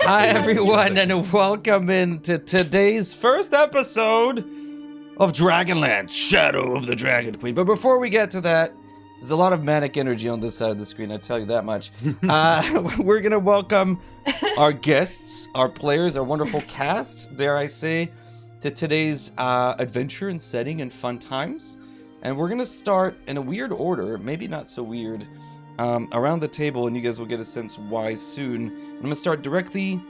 Hi, everyone, and welcome into today's first episode of Dragonlance, Shadow of the Dragonqueen. But before we get to that, there's a lot of manic energy on this side of the screen, I tell you that much. We're going to welcome our guests, our players, our wonderful cast, dare I say, to today's adventure and setting and fun times. And we're going to start in a weird order, maybe not so weird, around the table, and you guys will get a sense why soon. I'm going to start directly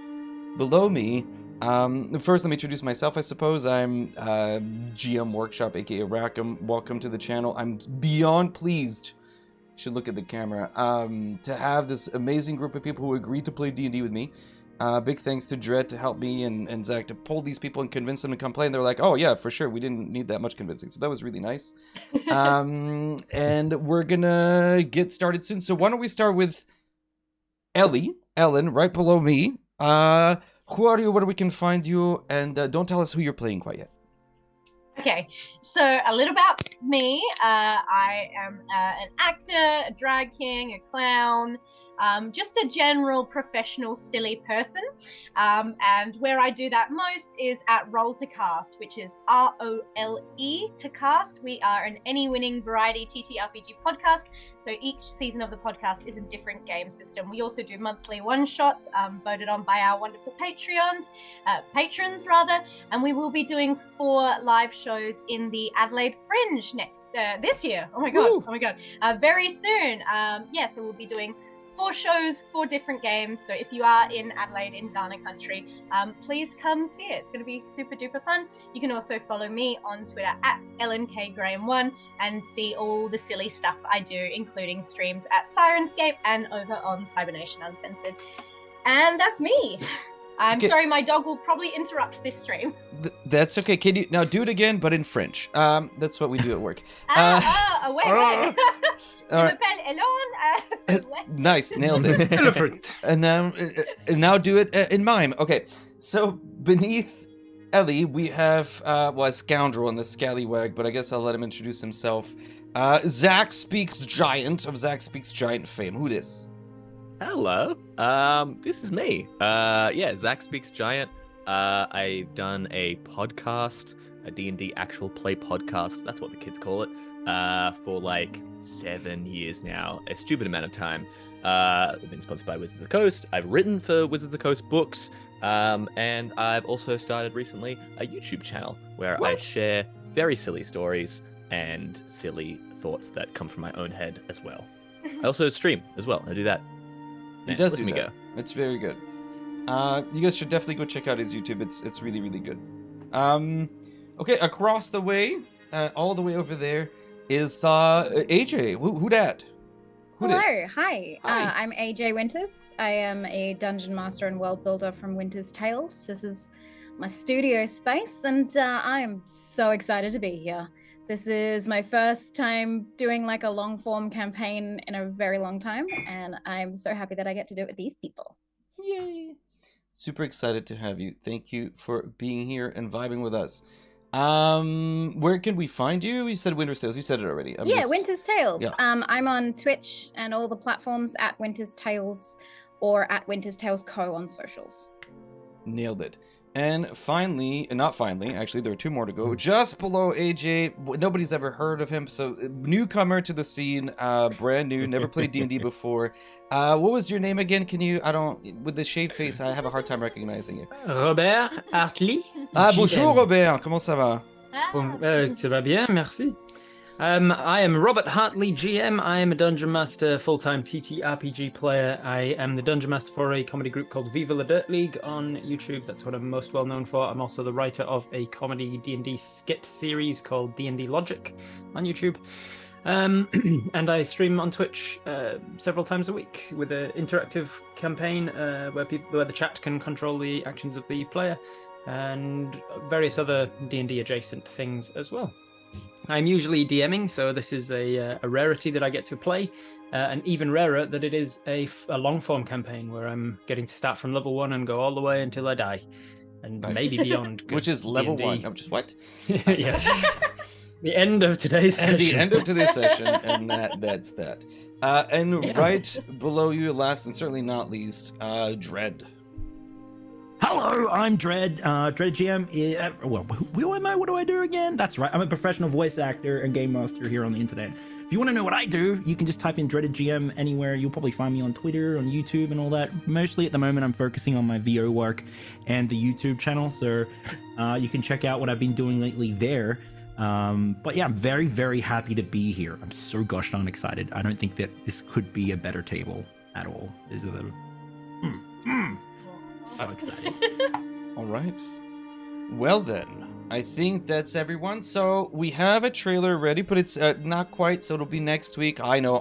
below me. First, let me introduce myself, I suppose. I'm GM Workshop, aka Rackham. Welcome to the channel. I'm beyond pleased, should look at the camera, to have this amazing group of people who agreed to play D&D with me. Big thanks to Dredd to help me and Zach to pull these people and convince them to come play. And they're like, oh yeah, for sure. We didn't need that much convincing. So that was really nice. And we're gonna get started soon. So why don't we start with Ellen, right below me. Who are you, where we can find you? And don't tell us who you're playing quite yet. Okay, so a little about me. I am an actor, a drag king, a clown, just a general professional silly person. And where I do that most is at Roll to Cast, which is ROLE to cast. We are an any-winning variety TTRPG podcast. So each season of the podcast is a different game system. We also do monthly one-shots voted on by our wonderful patrons, and we will be doing 4 live shows in the Adelaide Fringe this year. Oh my god, very soon. So we'll be doing 4 shows, 4 different games. So if you are in Adelaide, in Ghana country, please come see it. It's going to be super duper fun. You can also follow me on Twitter at EllenKGraham1 and see all the silly stuff I do, including streams at Sirenscape and over on Cybernation Uncensored. And that's me. I'm sorry, my dog will probably interrupt this stream. That's okay. Can you now do it again, but in French? That's what we do at work. Wait. Je m'appelle Ellen. Nice, nailed it. Elephant. And now do it in mime. Okay, so beneath Ellie, we have a scoundrel and the scallywag, but I guess I'll let him introduce himself. Zach Speaks Giant of Zach Speaks Giant fame. Who this? Hello. This is me. Zach Speaks Giant. I've done a podcast, a D&D actual play podcast. That's what the kids call it. For like 7 years now, a stupid amount of time. I've been sponsored by Wizards of the Coast. I've written for Wizards of the Coast books, and I've also started recently a YouTube channel where I share very silly stories and silly thoughts that come from my own head as well. I also stream as well. I do that. He does do that. Go. It's very good. You guys should definitely go check out his YouTube. It's really, really good. Okay, across the way, all the way over there, is AJ. Who dat? Hello, hi. I'm AJ Winters. I am a dungeon master and world builder from Winter's Tales. This is my studio space, and I am so excited to be here. This is my first time doing like a long form campaign in a very long time, and I'm so happy that I get to do it with these people. Yay! Super excited to have you. Thank you for being here and vibing with us. Where can we find you? You said Winter's Tales. You said it already. Winter's Tales. Yeah. I'm on Twitch and all the platforms at Winter's Tales or at Winter's Tales Co on socials. Nailed it. And finally, actually, there are 2 more to go. Just below AJ, nobody's ever heard of him, so newcomer to the scene, brand new, never played D&D before. What was your name again? With the shaved face, I have a hard time recognizing you. Robert Hartley. Bonjour Robert, comment ça va? Ça va bien, merci. I am Robert Hartley, GM. I am a Dungeon Master, full-time TTRPG player. I am the Dungeon Master for a comedy group called Viva la Dirt League on YouTube. That's what I'm most well known for. I'm also the writer of a comedy D&D skit series called D&D Logic on YouTube. And I stream on Twitch several times a week with an interactive campaign where the chat can control the actions of the player and various other D&D adjacent things as well. I'm usually DMing, so this is a rarity that I get to play, and even rarer that it is a long-form campaign where I'm getting to start from level 1 and go all the way until I die, and maybe beyond. Which is level D&D. 1. I'm just what? Yeah. The end of today's session. And the end of today's session, and that's that. Right below you, last and certainly not least, Dredd. Hello, I'm Dread. Dread GM. Well, who am I? What do I do again? That's right. I'm a professional voice actor and game master here on the internet. If you want to know what I do, you can just type in Dreaded GM anywhere. You'll probably find me on Twitter, on YouTube, and all that. Mostly at the moment, I'm focusing on my VO work and the YouTube channel, so you can check out what I've been doing lately there. But yeah, I'm very, very happy to be here. I'm so gosh darn excited. I don't think that this could be a better table at all. This is so excited. All right. Well then, I think that's everyone. So we have a trailer ready, but it's not quite, so it'll be next week. I know,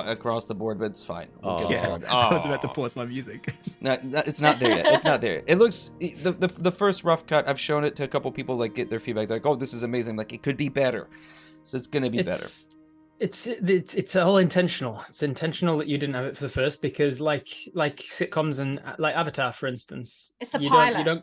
across the board, but it's fine. We'll get started. I was about to pause my music. No, it's not there yet. It's not there. It looks the first rough cut. I've shown it to a couple people, like get their feedback. They're like, oh, this is amazing. Like it could be better, so it's gonna be better. It's all intentional. It's intentional that you didn't have it for the first, because like sitcoms and like Avatar, for instance, It's the you pilot.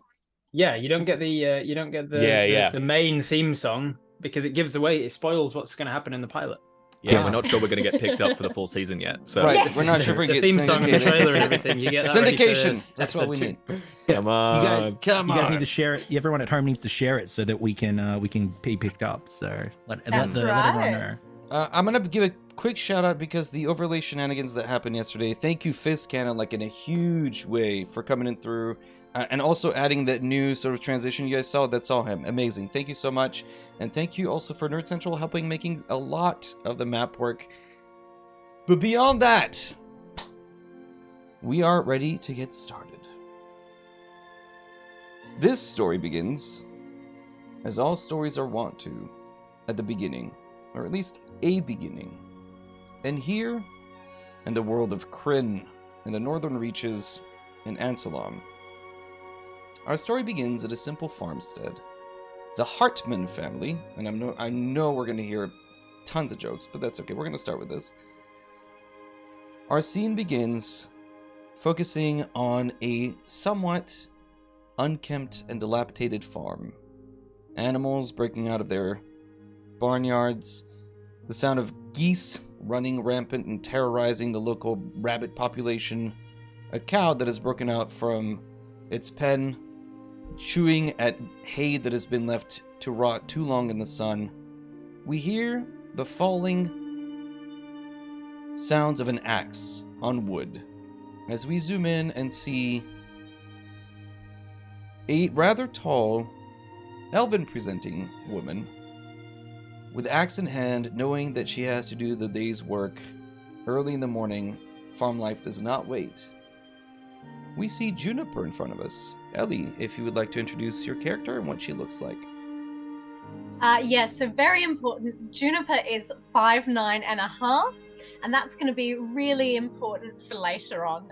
You don't get the main theme song because it gives away, it spoils what's going to happen in the pilot. Yeah, we're not sure we're going to get picked up for the full season yet. So Right, we're not sure if we The get theme song and the syndicated. trailer and everything. You get that ready for Syndication. That's what we episode need. 2. come on. Come You guys on. need to share it. Everyone at home needs to share it so that we can be picked up. So let That's everyone right. know. I'm gonna give a quick shout out because the overlay shenanigans that happened yesterday. Thank you, Fizz Cannon, like in a huge way for coming in through, and also adding that new sort of transition you guys saw. That's all him. Amazing. Thank you so much, and thank you also for Nerd Central helping making a lot of the map work. But beyond that, we are ready to get started. This story begins, as all stories are wont to, at the beginning, or at least a beginning. And here, in the world of Kryn, in the northern reaches, in Ansalom, our story begins at a simple farmstead. The Hartmann family, and I know we're going to hear tons of jokes, but that's okay. We're going to start with this. Our scene begins focusing on a somewhat unkempt and dilapidated farm. Animals breaking out of their barnyards, the sound of geese running rampant and terrorizing the local rabbit population, a cow that has broken out from its pen, chewing at hay that has been left to rot too long in the sun. We hear the falling sounds of an axe on wood as we zoom in and see a rather tall, elven-presenting woman with axe in hand, knowing that she has to do the day's work early in the morning. Farm life does not wait. We see Juniper in front of us. Ellie, if you would like to introduce your character and what she looks like. Yes, so very important. Juniper is 5'9.5", and that's going to be really important for later on.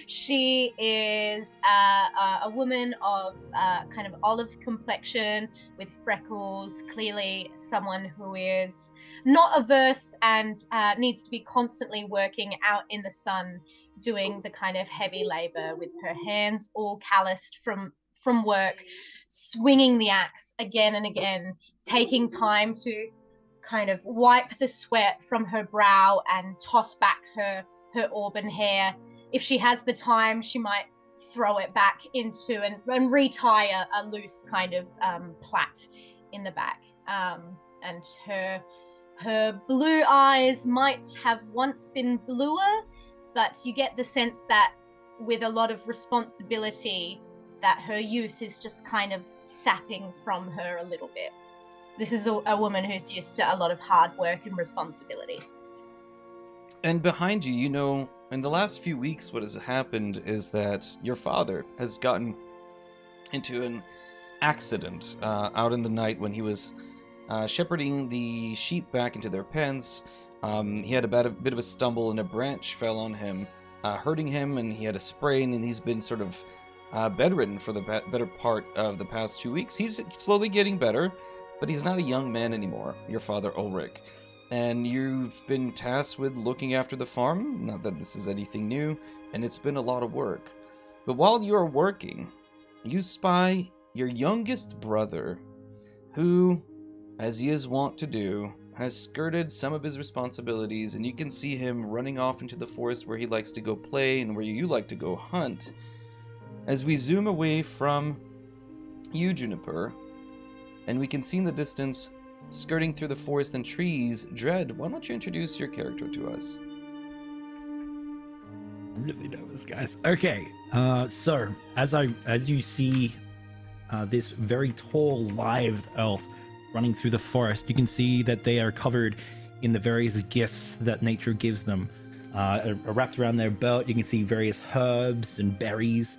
She is a woman of kind of olive complexion with freckles, clearly someone who is not averse and needs to be constantly working out in the sun, doing the kind of heavy labor with her hands all calloused from work, swinging the axe again and again, taking time to kind of wipe the sweat from her brow and toss back her auburn hair. If she has the time, she might throw it back into and retie a loose kind of plait in the back. And her blue eyes might have once been bluer, but you get the sense that with a lot of responsibility, that her youth is just kind of sapping from her a little bit. This is a woman who's used to a lot of hard work and responsibility. And behind you, you know, in the last few weeks, what has happened is that your father has gotten into an accident out in the night when he was shepherding the sheep back into their pens. He had a bit of a stumble and a branch fell on him, hurting him, and he had a sprain, and he's been sort of bedridden for the better part of the past 2 weeks. He's slowly getting better, but he's not a young man anymore, your father Ulrich. And you've been tasked with looking after the farm, not that this is anything new, and it's been a lot of work. But while you are working, you spy your youngest brother, who, as he is wont to do, has skirted some of his responsibilities, and you can see him running off into the forest where he likes to go play and where you like to go hunt. as we zoom away from you, Juniper, and we can see in the distance, skirting through the forest and trees, Dread, why don't you introduce your character to us? Really nervous, guys. Okay, so as you see this very tall, lithe elf running through the forest, you can see that they are covered in the various gifts that nature gives them. Wrapped around their belt, you can see various herbs and berries.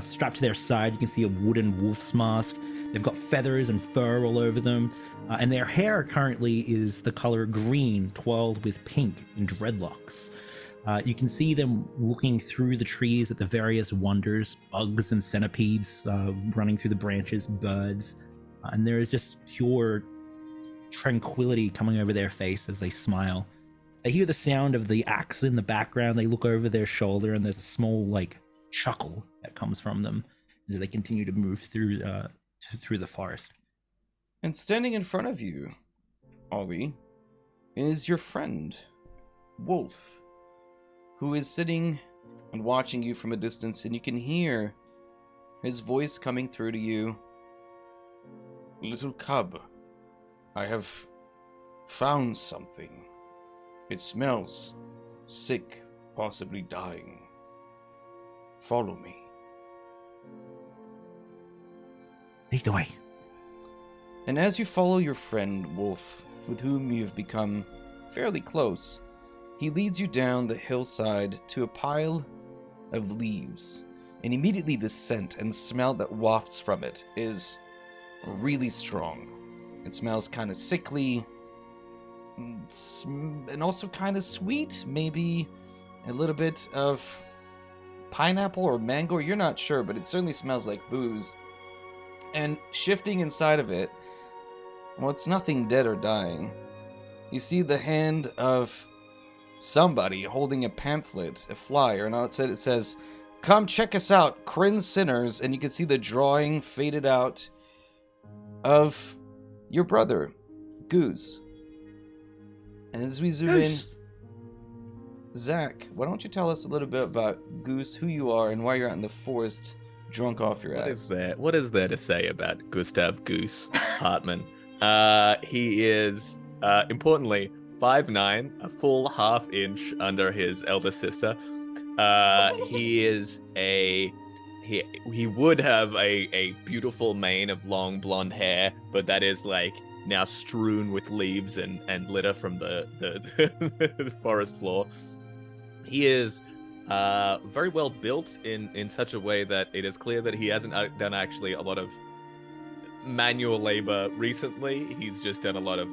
Strapped to their side, you can see a wooden wolf's mask. They've got feathers and fur all over them. And their hair currently is the color green, twirled with pink in dreadlocks. You can see them looking through the trees at the various wonders, bugs and centipedes running through the branches, birds. And there is just pure tranquility coming over their face as they smile. They hear the sound of the axe in the background. They look over their shoulder, and there's a small, chuckle that comes from them as they continue to move through the forest. And standing in front of you, Ollie, is your friend, Wolf, who is sitting and watching you from a distance, and you can hear his voice coming through to you. Little cub, I have found something. It smells sick, possibly dying. Follow me. Lead the way. And as you follow your friend, Wolf, with whom you've become fairly close, he leads you down the hillside to a pile of leaves. And immediately the scent and smell that wafts from it is really strong. It smells kind of sickly, and also kind of sweet, maybe a little bit of pineapple or mango, you're not sure, but it certainly smells like booze. And shifting inside of it, well, it's nothing dead or dying. You see the hand of somebody holding a pamphlet, a flyer, and on it says, "Come check us out, Kryn Sinners," and you can see the drawing faded out of your brother, Goose. And as we zoom in, Zach, why don't you tell us a little bit about Goose, who you are, and why you're out in the forest drunk off your ass? What is there to say about Gustav Goose Hartmann? He is, importantly, 5'9", a full half-inch under his elder sister. He would have a beautiful mane of long blonde hair, but that is now strewn with leaves and litter from the forest floor. He is very well built in such a way that it is clear that he hasn't done actually a lot of manual labor recently. He's just done a lot of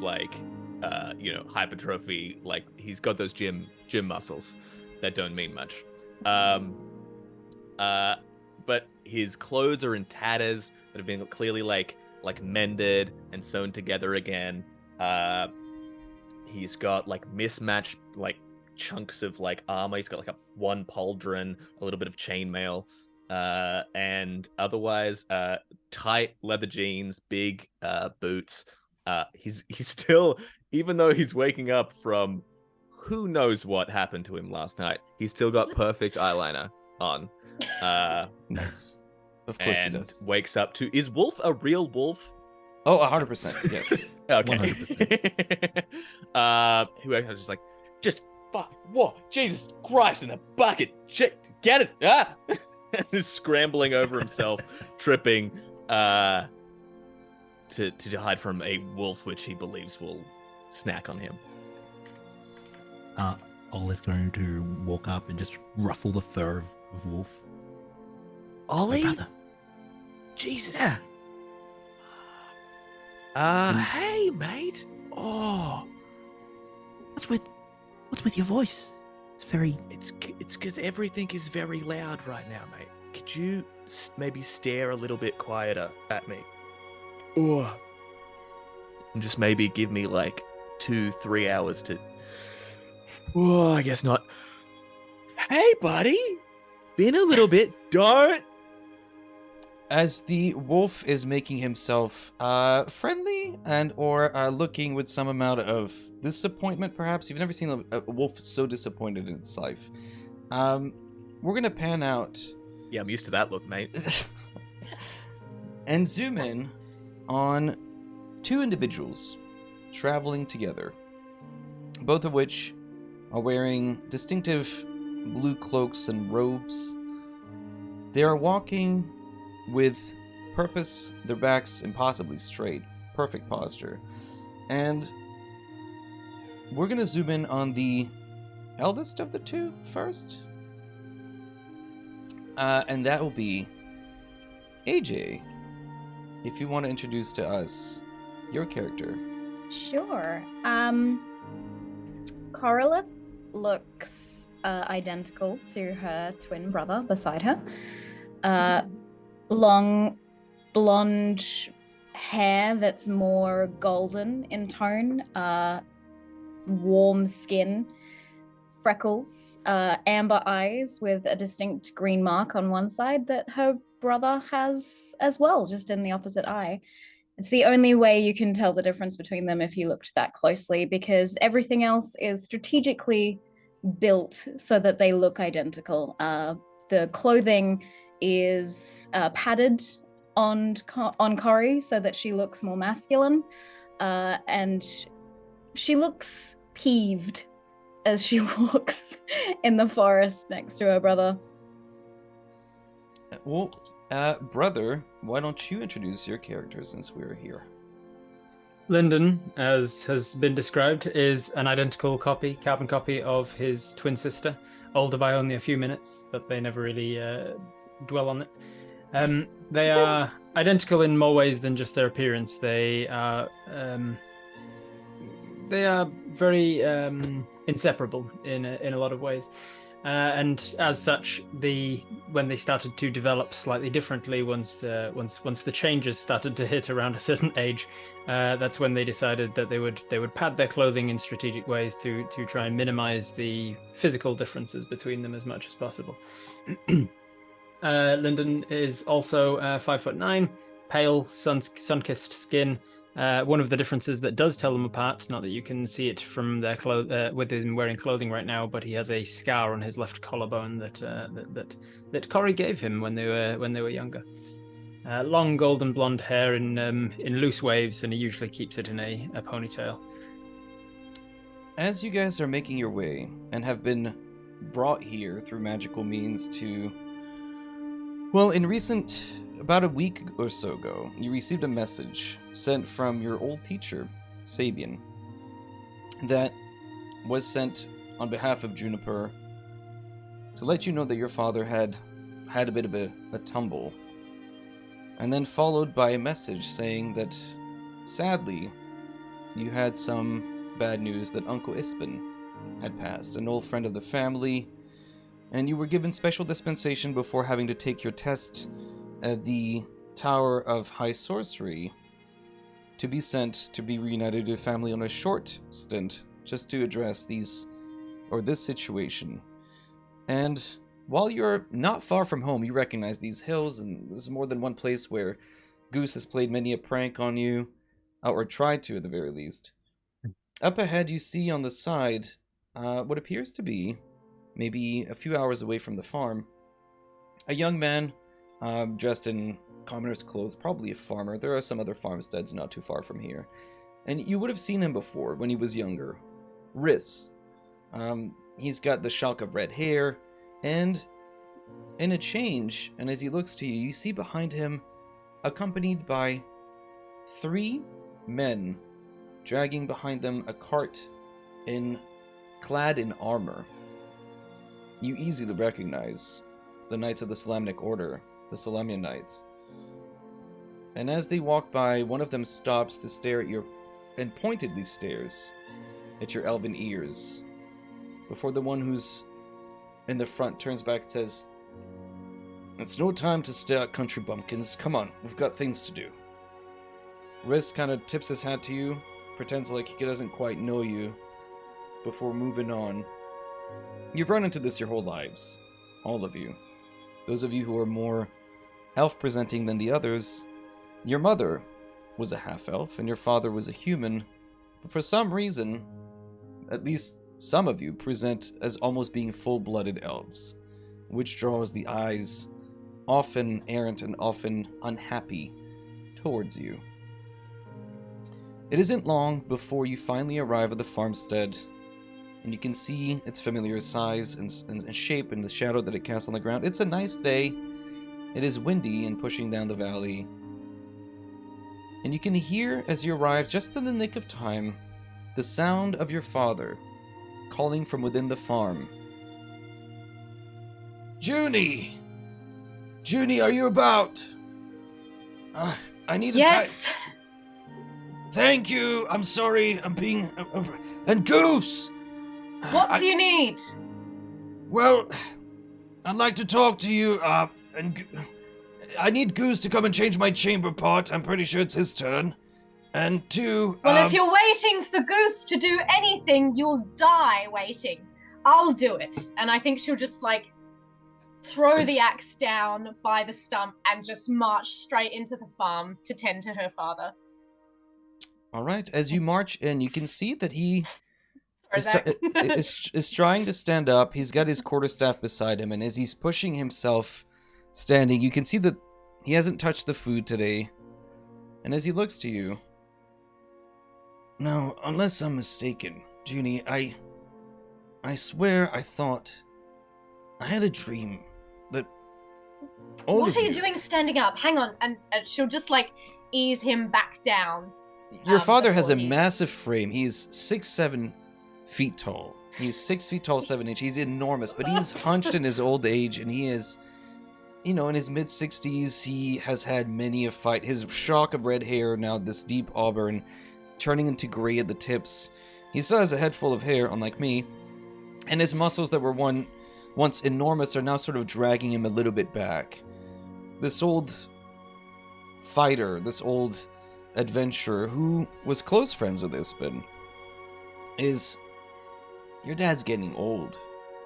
hypertrophy. He's got those gym muscles that don't mean much. But his clothes are in tatters that have been clearly mended and sewn together again. He's got mismatched chunks of armor. He's got one pauldron, a little bit of chainmail, and otherwise tight leather jeans, big boots. He's still, even though he's waking up from who knows what happened to him last night, he's still got perfect eyeliner on. Nice. Of course he and does. wakes up to, is Wolf a real wolf? Oh, 100%, yes. Okay. 100%. Who actually just fuck, whoa, Jesus Christ in the bucket, shit, get it, ah! And is scrambling over himself, tripping, to hide from a wolf which he believes will snack on him. Ol is going to walk up and just ruffle the fur of Wolf. Ollie? My brother. Jesus. Yeah. Hey, mate. Oh. What's with your voice? It's very... It's because everything is very loud right now, mate. Could you maybe stare a little bit quieter at me? Oh. And just maybe give me 2-3 hours to... Oh, I guess not. Hey, buddy. Been a little bit. Don't. As the wolf is making himself friendly and or looking with some amount of disappointment, perhaps. You've never seen a wolf so disappointed in its life. We're going to pan out Yeah, I'm used to that look, mate. and zoom in on two individuals traveling together, both of which are wearing distinctive blue cloaks and robes. They are walking with purpose, their backs impossibly straight, perfect posture. And we're going to zoom in on the eldest of the two first. And that will be AJ. If you want to introduce to us your character. Sure. Corylus looks identical to her twin brother beside her. Long blonde hair that's more golden in tone, warm skin, freckles, amber eyes with a distinct green mark on one side that her brother has as well, just in the opposite eye. It's the only way you can tell the difference between them if you looked that closely, because everything else is strategically built so that they look identical. The clothing is padded on Cory so that she looks more masculine, and she looks peeved as she walks in the forest next to her brother. Well, brother, why don't you introduce your character since we're here? Lyndon, as has been described, is an identical carbon copy of his twin sister, older by only a few minutes, but they never really dwell on it. They are identical in more ways than just their appearance. They are very inseparable in a lot of ways. And as such, when they started to develop slightly differently, once the changes started to hit around a certain age, that's when they decided that they would pad their clothing in strategic ways to try and minimize the physical differences between them as much as possible. Lyndon is also 5'9", pale, sun-kissed skin. One of the differences that does tell them apart, not that you can see it from their with him wearing clothing right now, but he has a scar on his left collarbone that Cory gave him when they were younger. Long golden blonde hair in loose waves, and he usually keeps it in a ponytail. As you guys are making your way and have been brought here through magical means to, well, about a week or so ago, you received a message sent from your old teacher, Sabian, that was sent on behalf of Juniper to let you know that your father had a bit of a tumble, and then followed by a message saying that, sadly, you had some bad news that Uncle Ispin had passed, an old friend of the family, and you were given special dispensation before having to take your test at the Tower of High Sorcery to be sent to be reunited to your family on a short stint just to address this situation. And while you're not far from home, you recognize these hills, and there's more than one place where Goose has played many a prank on you, or tried to at the very least. Up ahead you see on the side what appears to be, maybe a few hours away from the farm, a young man dressed in commoner's clothes, probably a farmer. There are some other farmsteads not too far from here. And you would have seen him before when he was younger. Riss. He's got the shock of red hair, and in a change, and as he looks to you, you see behind him, accompanied by 3 men, dragging behind them a cart clad in armor. You easily recognize the Knights of the Salamnic Order, the Salamian Knights. And as they walk by, one of them stops to stare at and pointedly stares at your elven ears, before the one who's in the front turns back and says, "It's no time to stare at country bumpkins. Come on, we've got things to do." Riz kind of tips his hat to you, pretends like he doesn't quite know you, before moving on. You've run into this your whole lives, all of you. Those of you who are more elf-presenting than the others, your mother was a half-elf and your father was a human, but for some reason, at least some of you present as almost being full-blooded elves, which draws the eyes often errant and often unhappy towards you. It isn't long before you finally arrive at the farmstead, and you can see its familiar size and shape and the shadow that it casts on the ground. It's a nice day. It is windy and pushing down the valley. And you can hear, as you arrive just in the nick of time, the sound of your father calling from within the farm. Junie! Junie, are you about? I need a Yes. Thank you. I'm sorry. I'm being... and Goose! What do you need? Well, I'd like to talk to you, I need Goose to come and change my chamber pot. I'm pretty sure it's his turn. And two... Well, if you're waiting for Goose to do anything, you'll die waiting. I'll do it. And I think she'll just, like, throw the axe down by the stump and just march straight into the farm to tend to her father. All right. As you march in, you can see that he Sorry, Zach. is trying to stand up. He's got his quarterstaff beside him, and as he's pushing himself standing, you can see that he hasn't touched the food today. And as he looks to you... Now, unless I'm mistaken, Junie, I swear I thought... I had a dream that... What are you doing standing up? Hang on. And she'll just, like, ease him back down. Your father has a before he- massive frame. He's 6'7" feet tall. He's 6 feet tall, 7 inches. He's enormous, but he's hunched in his old age, and he is, in his mid-60s. He has had many a fight. His shock of red hair, now this deep auburn, turning into gray at the tips. He still has a head full of hair, unlike me, and his muscles that were once enormous are now sort of dragging him a little bit back. This old fighter, this old adventurer who was close friends with Ispen, is... Your dad's getting old.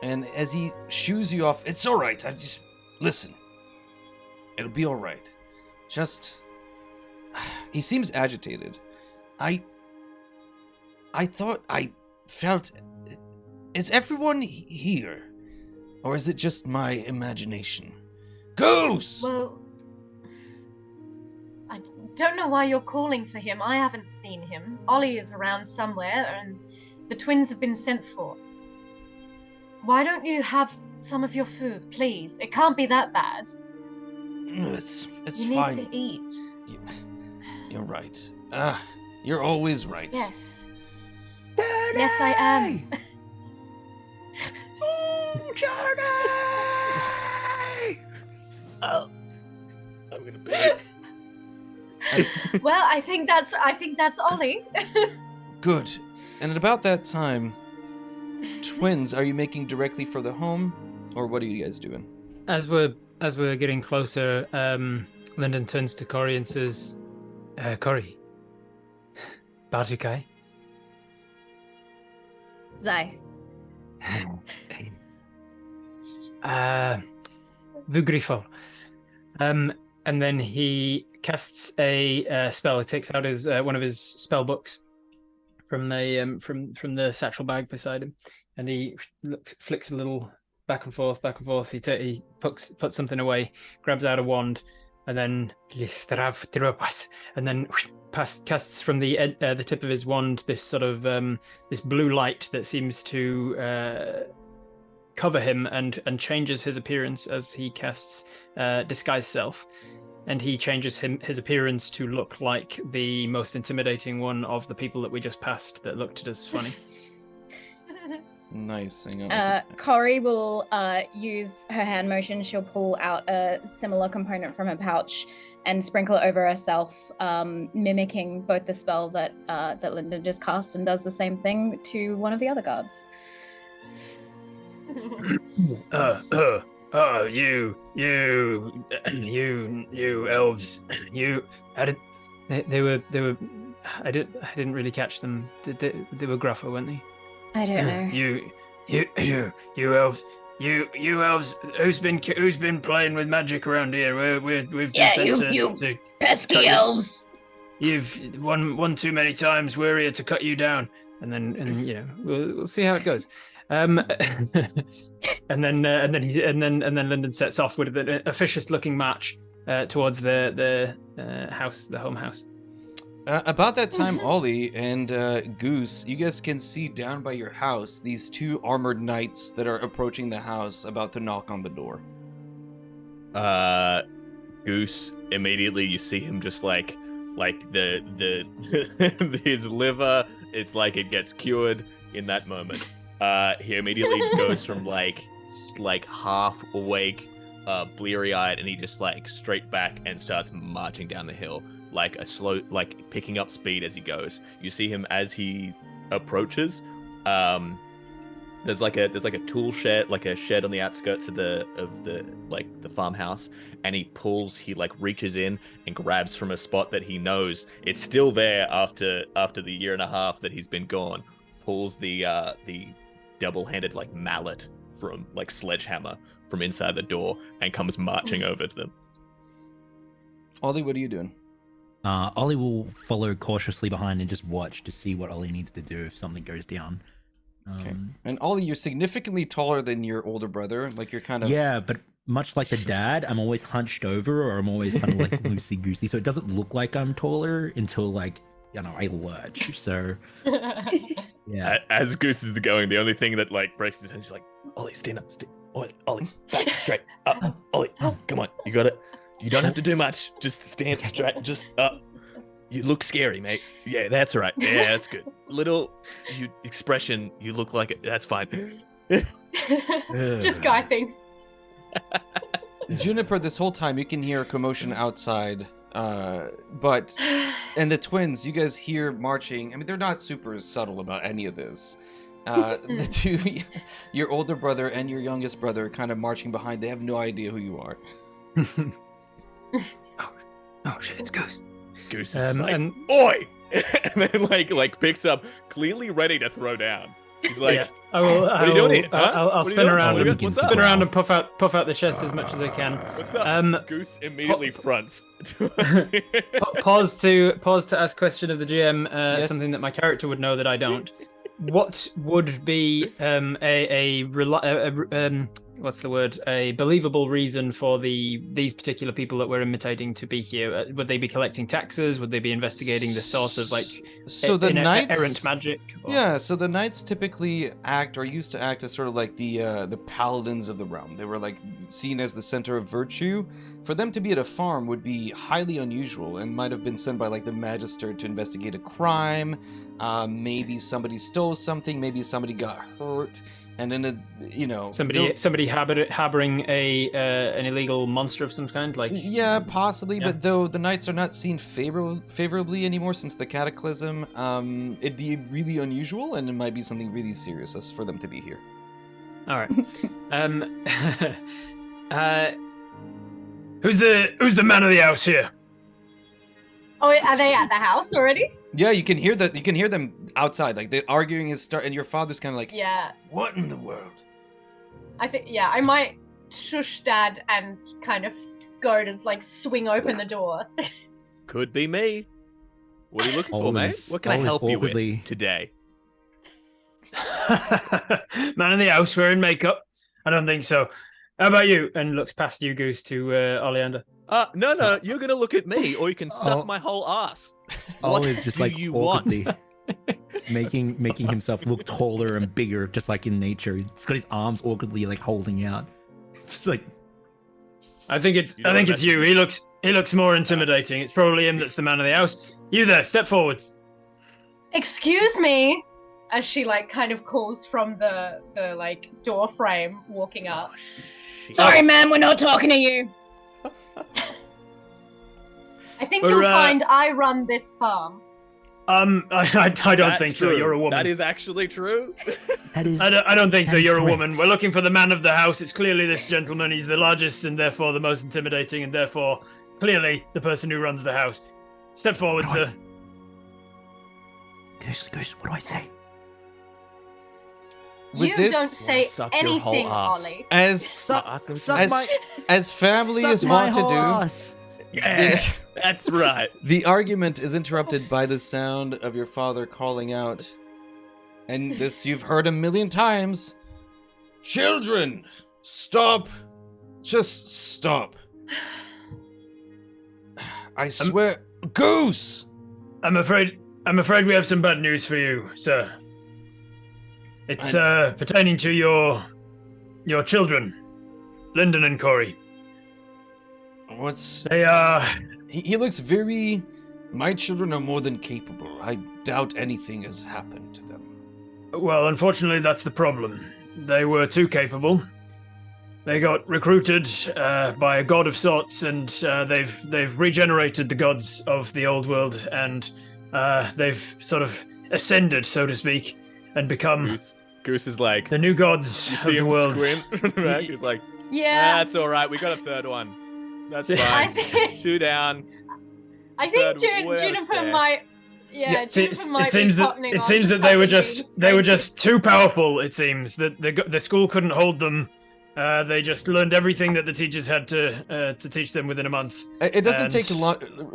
And as he shoos you off, it's alright, listen. It'll be alright. Just... He seems agitated. I thought I felt... Is everyone here? Or is it just my imagination? Goose! Well, I don't know why you're calling for him. I haven't seen him. Ollie is around somewhere, and the twins have been sent for. Why don't you have some of your food, please? It can't be that bad. It's You fine. need to eat. You're right. You're always right. Yes. Yes, I am. Oh, Johnny! Oh, I'm gonna pee. Well, I think that's Ollie. Good. And at about that time, twins, are you making directly for the home, or what are you guys doing? As we're getting closer, Lyndon turns to Cory and says, Cory, Batukai? Zai. Vugrifol. And then he casts a spell. He takes out his one of his spell books from the satchel bag beside him, and he flicks a little back and forth. He puts something away, grabs out a wand, and then casts from the tip of his wand this sort of this blue light that seems to cover him and changes his appearance as he casts disguise self. And he changes his appearance to look like the most intimidating one of the people that we just passed that looked at us funny. Nice. Hang on. Cory will use her hand motion. She'll pull out a similar component from her pouch and sprinkle it over herself, mimicking both the spell that Linda just cast, and does the same thing to one of the other guards. You elves, they were. I didn't really catch them. They were gruffer, weren't they? I don't know. You elves. You elves. Who's been playing with magic around here? We've been sent to pesky elves. You've won too many times. We're here to cut you down, and then we'll see how it goes. And then Lyndon sets off with an officious-looking march towards the house, the home house. About that time, Ollie and Goose, you guys can see down by your house these two armored knights that are approaching the house, about to knock on the door. Goose, immediately you see him just like the his liver, it's like it gets cured in that moment. He immediately goes from like half awake, bleary-eyed, and he just like straight back and starts marching down the hill, like a slow, like picking up speed as he goes. You see him as he approaches. There's like a tool shed, like a shed on the outskirts of the farmhouse, and he reaches in and grabs from a spot that he knows it's still there after the year and a half that he's been gone. Pulls the double-handed like mallet from like sledgehammer from inside the door and comes marching over to them. Ollie, what are you doing? Ollie will follow cautiously behind and just watch to see what Ollie needs to do if something goes down. Okay. And Ollie, you're significantly taller than your older brother. Like you're kind of... Yeah, but much like the dad, I'm always hunched over, or I'm always kind of like loosey-goosey, so it doesn't look like I'm taller until like, you know, I lurch. So yeah. As Goose is going, the only thing that like breaks his attention is like, Ollie, stand up, Ollie, back, straight up, Ollie, come on, you got it. You don't have to do much. Just stand straight, just up. You look scary, mate. Yeah, that's right. Yeah, that's good. Little expression, you look like it. That's fine. Just guy things. Juniper, this whole time you can hear a commotion outside, but and the twins, you guys hear marching. I mean, they're not super subtle about any of this. The two, your older brother and your youngest brother, kind of marching behind. They have no idea who you are. Oh shit, it's Goose. Goose is like, oi! And then like picks up, clearly ready to throw down. He's like, yeah. what are you doing here? Huh? I'll spin around and puff out the chest as much as I can. What's up? Goose immediately fronts. Pause to ask question of the GM, Yes. something that my character would know that I don't. What would be a believable reason for these particular people that we're imitating to be here? Would they be collecting taxes? Would they be investigating the source of like the knights, errant magic? Or... Yeah, so the knights typically used to act as sort of like the paladins of the realm. They were like seen as the center of virtue. For them to be at a farm would be highly unusual and might have been sent by like the magister to investigate a crime. Maybe somebody stole something. Maybe somebody got hurt. And then, somebody harboring an illegal monster of some kind, like possibly. Yeah. But though the knights are not seen favorably anymore since the cataclysm, it'd be really unusual, and it might be something really serious for them to be here. All right. Who's the man of the house here? Oh, are they at the house already? Yeah, you can hear them outside. Like the arguing is and your father's kind of like, yeah. What in the world? I think I might shush Dad and kind of go to like swing open the door. Could be me. What are you looking for, mate? What can I help you with today? Man of the house wearing makeup? I don't think so. How about you? And looks past you, Goose, to Oleander. No, you're gonna look at me, or you can suck my whole ass. Always just like you awkwardly making himself look taller and bigger, just like in nature. He's got his arms awkwardly like holding out. It's just like, I think it's you. He looks more intimidating. It's probably him that's the man of the house. You there? Step forwards. Excuse me, as she like kind of calls from the like door frame, walking up. Sorry, ma'am, we're not talking to you. I think you'll find I run this farm. I don't think so. True. You're a woman. That is actually true. that is. I don't think so. You're correct. a woman. We're looking for the man of the house. It's clearly this gentleman. He's the largest and therefore the most intimidating and therefore clearly the person who runs the house. Step forward, sir. Goose, what do I say? Don't say anything, Ollie. As family is wont to do. Yeah, that's right. The argument is interrupted by the sound of your father calling out, and this you've heard a million times. Children, stop. Just stop. I swear. Goose! I'm afraid we have some bad news for you, sir. It's pertaining to your children, Lyndon and Corey. What's... They are... He looks very... My children are more than capable. I doubt anything has happened to them. Well, unfortunately, that's the problem. They were too capable. They got recruited by a god of sorts, and they've regenerated the gods of the old world, and they've sort of ascended, so to speak, and become Goose is like the new gods you of see the him world. Squint back. He's like, Yeah. that's all right. We got a third one. That's I fine. think- 2 down. I think Third, Juniper spare. might. Yeah, Juniper might It seems be that cottoning it on seems to that they were something just too powerful. It seems that the school couldn't hold them. They just learned everything that the teachers had to teach them within a month. It doesn't And take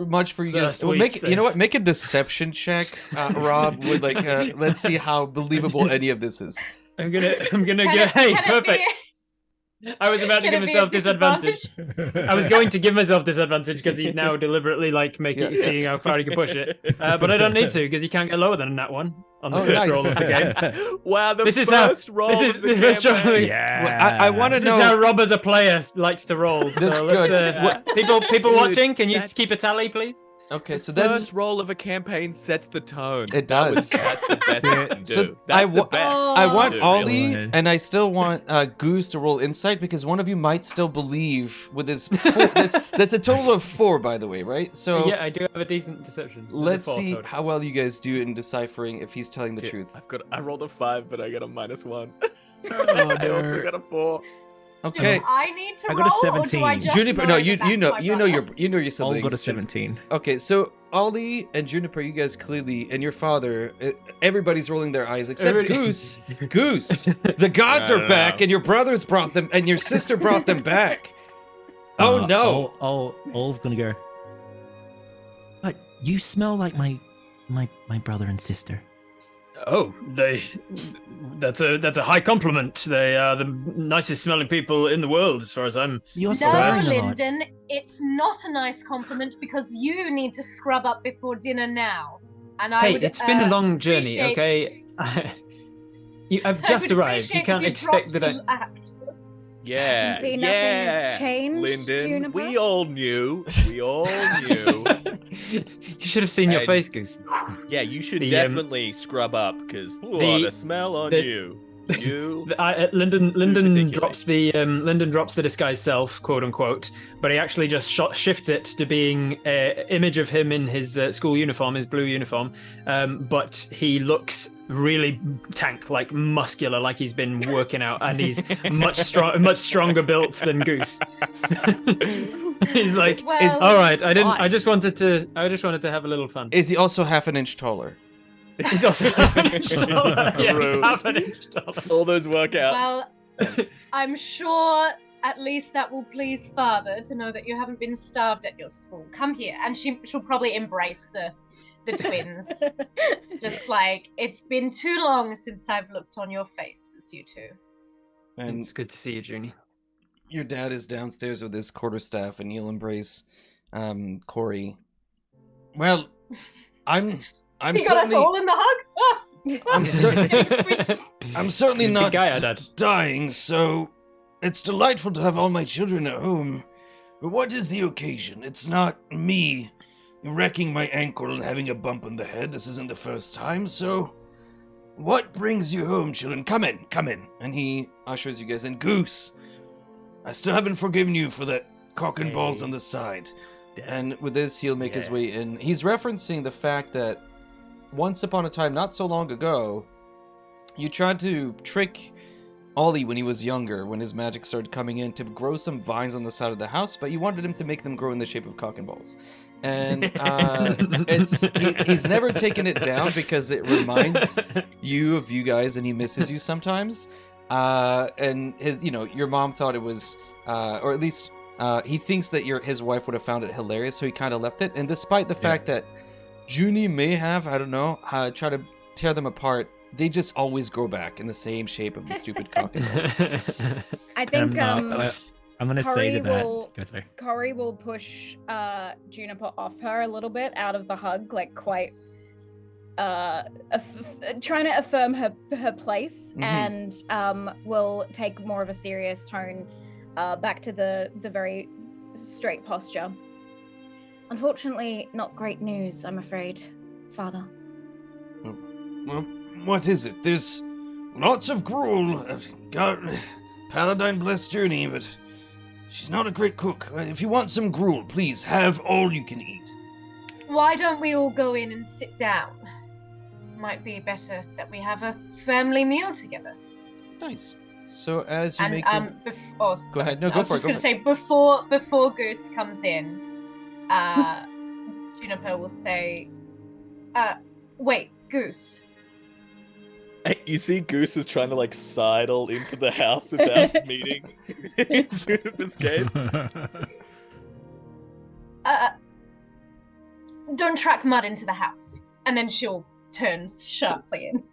much for you guys. last Well, week you know what? Make a deception check, Rob. With like, let's see how believable any of this is. I'm gonna Can go. it- Hey, can it perfect. be- I was about to can give it be myself a disadvantage. I was going to give myself disadvantage because he's now deliberately like Yeah. seeing how far he can push it. But I don't need to because you can't get lower than that one on the Oh, first nice. roll of the game. Wow, the This is how- first roll this is of the the first roll. campaign. Yeah. Well, I want to This is how know. Rob as a player likes to roll. So That's let's, good. people Dude, watching, can you that's- keep a tally, please? Okay, so The that's first roll of a campaign sets the tone. It That does. that's the best you can do. So That's I the wa- best. I want Oh. Ollie, Really? and I still want Goose to roll insight because one of you might still believe with his. That's a total of 4, by the way, right? So Yeah, I do have a decent deception. There's a let's 4 see total. how well you guys do in deciphering if he's telling the Yeah, truth. I rolled a 5, but I got a -1. Oh, I also no. got a 4. Okay, I need to I roll, got a or do I 17. just Juniper. No, know you that you know that's you my know brother? your All siblings. got a 17. Okay, so Ollie and Juniper, you guys clearly, and your father, everybody's rolling their eyes except Everybody- Goose. Goose, the gods I are don't back, know. and your brothers brought them, and your sister brought them back. Oh no! All's gonna go. But you smell like my brother and sister. Oh, that's a high compliment. They are the nicest smelling people in the world, as far as I'm. You're No, swearing a lot. Lyndon, it's not a nice compliment because you need to scrub up before dinner now. And I Hey, would, it's been a long journey, appreciate- okay? I've I just would arrived. You appreciate can't if expect that I. dropped the act. Yeah, You see, nothing has yeah, changed, Lyndon. Juniper? We all knew. We all knew. You should have seen your And- face, Goose. Yeah, you should The, definitely scrub up because the- the smell on the- you. You. Lyndon Ridiculous. drops the disguise self, quote unquote, but he actually just shifts it to being an image of him in his school uniform, his blue uniform. But he looks really like muscular, like he's been working out, and he's much stronger built than Goose. He's like, Well- all right. I Nice. just wanted to have a little fun. Is he also half an inch taller? He's also half an inch taller. Yeah, he's Rude. half an inch taller. All those workouts. Well, I'm sure at least that will please Father to know that you haven't been starved at your school. Come here, and she'll probably embrace the twins. Just like, it's been too long since I've looked on your faces, you two. And It's good to see you, Junie. your dad is downstairs with his quarterstaff, and he'll embrace Corey. Well, I'm He got us certainly all in the hug. Ah! I'm certainly He's a big not guy, our dad. dying, so it's delightful to have all my children at home. But what is the occasion? It's not me wrecking my ankle and having a bump on the head. This isn't the first time, so what brings you home, children? Come in, come in. And he ushers you guys in. Goose, I still haven't forgiven you for that cock and balls on the side. And with this, he'll make his Yeah. way in. He's referencing the fact that once upon a time, not so long ago, you tried to trick Ollie when he was younger, when his magic started coming in, to grow some vines on the side of the house, but you wanted him to make them grow in the shape of cock and balls. And he's never taken it down because it reminds you of you guys, and he misses you sometimes. And your mom thought it was, or at least he thinks that his wife would have found it hilarious, so he kind of left it. And despite the fact that Junie may have, I don't know, tried to tear them apart they just always grow back in the same shape of the stupid crocodiles. I think I'm gonna say to that. Go, sorry. Corey will push Juniper off her a little bit out of the hug, like quite trying to affirm her place, and will take more of a serious tone back to the very straight posture. Unfortunately, not great news, I'm afraid, Father. Well, what is it? There's lots of gruel. I've got Paladine blessed journey, but she's not a great cook. If you want some gruel, please have all you can eat. Why don't we all go in and sit down? Might be better that we have a family meal together. Nice. So as you make go ahead. No, go for it. I was just going to say before Goose comes in, Juniper will say, "Wait, Goose." You see, Goose was trying to like sidle into the house without meeting Juniper's gaze. Don't track mud into the house, and then she'll turn sharply in.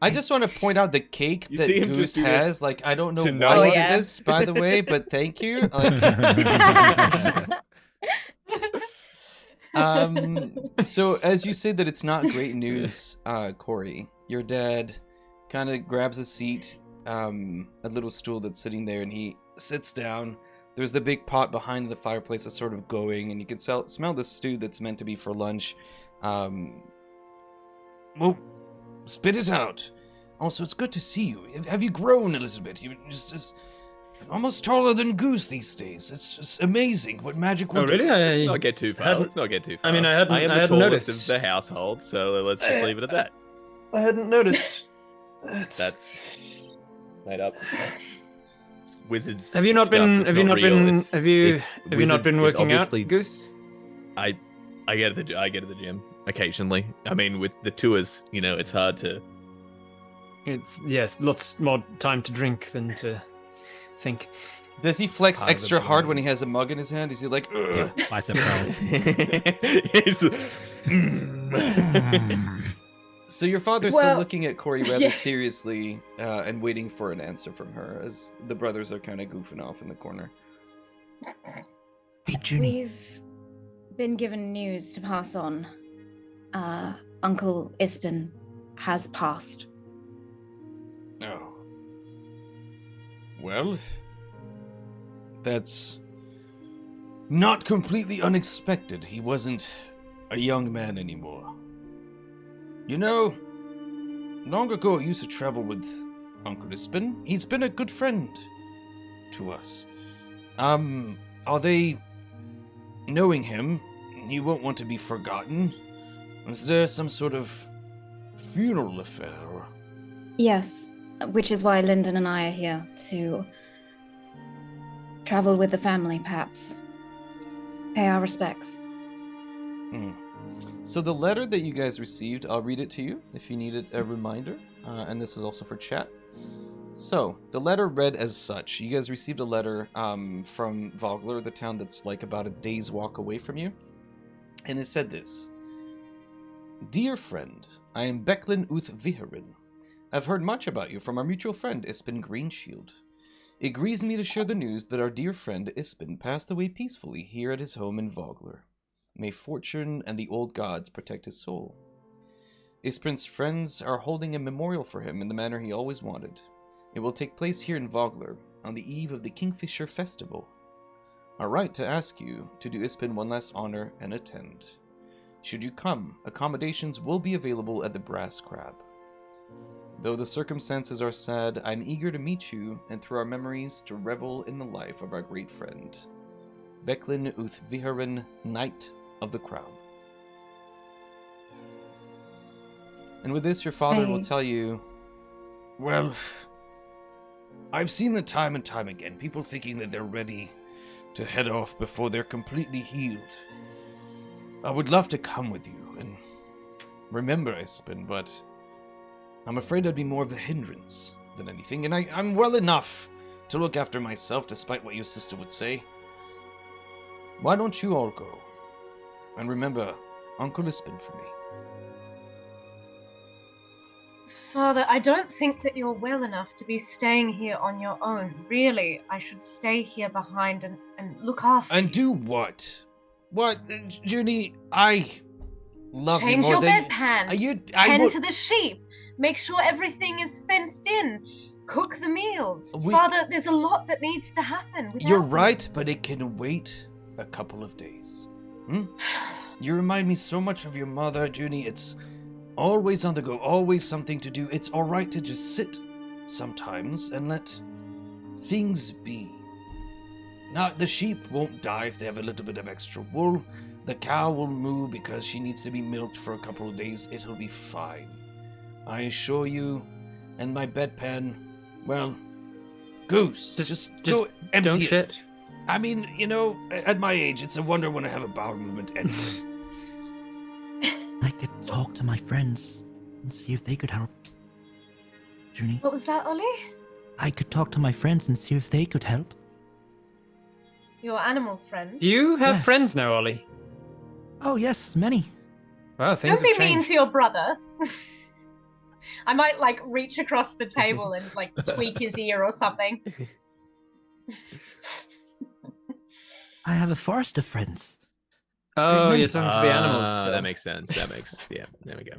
I just want to point out the cake that Goose has. Like, I don't know why you did this, by the way, but thank you. So as you say that it's not great news, Corey, your dad kind of grabs a seat, a little stool that's sitting there, and he sits down. There's the big pot behind the fireplace that's sort of going, and you can smell the stew that's meant to be for lunch. Well, spit it out. Also, it's good to see you. Have you grown a little bit? You're just almost taller than Goose these days. It's just amazing what magic will do. Really? Let's not get too far. I mean, I am the tallest noticed of the household, so let's just leave it at that. I hadn't noticed. That's made up. Wizards. Have you not been working out, Goose? I get to the gym occasionally. I mean, with the tours, it's hard to. It's lots more time to drink than to think. Does he flex extra hard when he has a mug in his hand? Is he like, ugh? Yeah, bicep curls. So your father's still looking at Corey rather seriously and waiting for an answer from her as the brothers are kind of goofing off in the corner. Hey, Junie. We've been given news to pass on. Uncle Ispin has passed. Oh. Well, that's not completely unexpected. He wasn't a young man anymore. You know, long ago I used to travel with Uncle Ispin. He's been a good friend to us. Are they knowing him? He won't want to be forgotten. Was there some sort of funeral affair? Yes, which is why Lyndon and I are here to travel with the family, perhaps. Pay our respects. So the letter that you guys received, I'll read it to you if you needed a reminder. And this is also for chat. So, the letter read as such. You guys received a letter from Vogler, the town that's like about a day's walk away from you. And it said this. Dear friend, I am Becklin Uth Viharin. I've heard much about you from our mutual friend Ispin Greenshield. It grieves me to share the news that our dear friend Ispin passed away peacefully here at his home in Vogler. May fortune and the old gods protect his soul. Ispin's friends are holding a memorial for him in the manner he always wanted. It will take place here in Vogler on the eve of the Kingfisher Festival. I write to ask you to do Ispin one last honor and attend. Should you come, accommodations will be available at the Brass Crab. Though the circumstances are sad, I'm eager to meet you and through our memories to revel in the life of our great friend. Becklin Uth Viharin, Knight of the Crown. And with this, your father will tell you, well, I've seen it time and time again. People thinking that they're ready to head off before they're completely healed. I would love to come with you and remember Ispin, but I'm afraid I'd be more of a hindrance than anything, and I'm well enough to look after myself despite what your sister would say. Why don't you all go? And remember, Uncle Ispin for me. Father, I don't think that you're well enough to be staying here on your own. Really, I should stay here behind and look after And you. do what? What, Junie? I love Change you more your than bedpan. I Tend would- to the sheep. Make sure everything is fenced in. Cook the meals. We- Father, there's a lot that needs to happen. You're without right, but it can wait a couple of days. You remind me so much of your mother, Junie. It's always on the go, always something to do. It's all right to just sit sometimes and let things be. Now, the sheep won't die if they have a little bit of extra wool. The cow will moo because she needs to be milked for a couple of days. It'll be fine. I assure you. And my bedpan, well, Goose, just go empty Don't it. shit. I mean, at my age, it's a wonder when I have a bowel movement anyway. I could talk to my friends and see if they could help. Junie, What was that, Ollie? I could talk to my friends and see if they could help. Your animal friend. Do you have Yes. friends now, Ollie? Oh, yes, many. Wow, things Don't be have mean changed. to your brother. I might reach across the table and tweak his ear or something. I have a forest of friends. Oh, many. you're talking to the animals still. That makes sense. Yeah, there we go.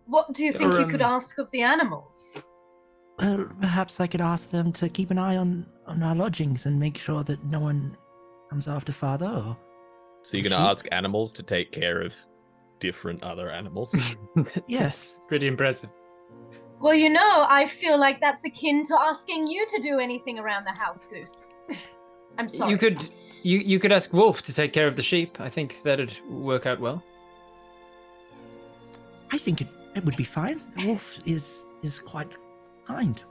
What do you think you could Um, ask of the animals? Well, perhaps I could ask them to keep an eye on our lodgings and make sure that no one comes after Father. Or... So you're going to ask animals to take care of different other animals? Yes. Pretty impressive. Well, I feel like that's akin to asking you to do anything around the house, Goose. I'm sorry. You could ask Wolf to take care of the sheep. I think that'd work out well. I think it would be fine. Wolf is quite kind.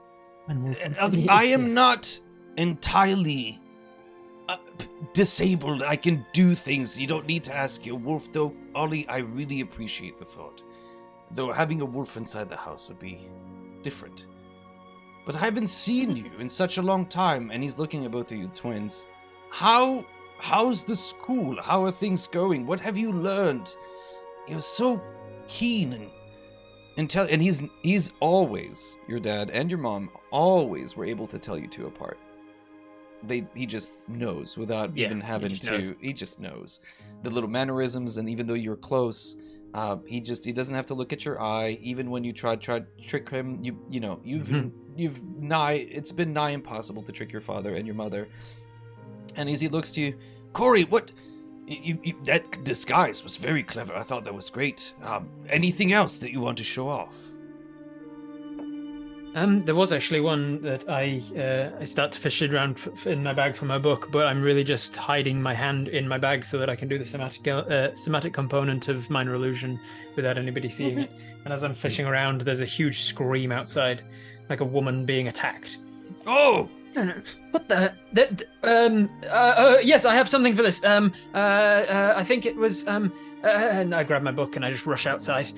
When Wolf wants to be. I am not entirely disabled. I can do things. You don't need to ask your wolf, though. Ollie, I really appreciate the thought. Though having a wolf inside the house would be different. But I haven't seen you in such a long time, and he's looking at both of you twins. How's the school? How are things going? What have you learned? You're so keen and he's always, your dad and your mom always were able to tell you two apart. He just knows without even having to. He just knows the little mannerisms, and even though you're close, he doesn't have to look at your eye. Even when you try to trick him, it's been nigh impossible to trick your father and your mother. And as he looks to you, Corey, what? That disguise was very clever. I thought that was great. Anything else that you want to show off? There was actually one that I start fishing around in my bag for my book, but I'm really just hiding my hand in my bag so that I can do the somatic component of minor illusion without anybody seeing it. And as I'm fishing around, there's a huge scream outside, like a woman being attacked. Oh! No. What the? Yes, I have something for this. I think it was. And I grab my book and I just rush outside.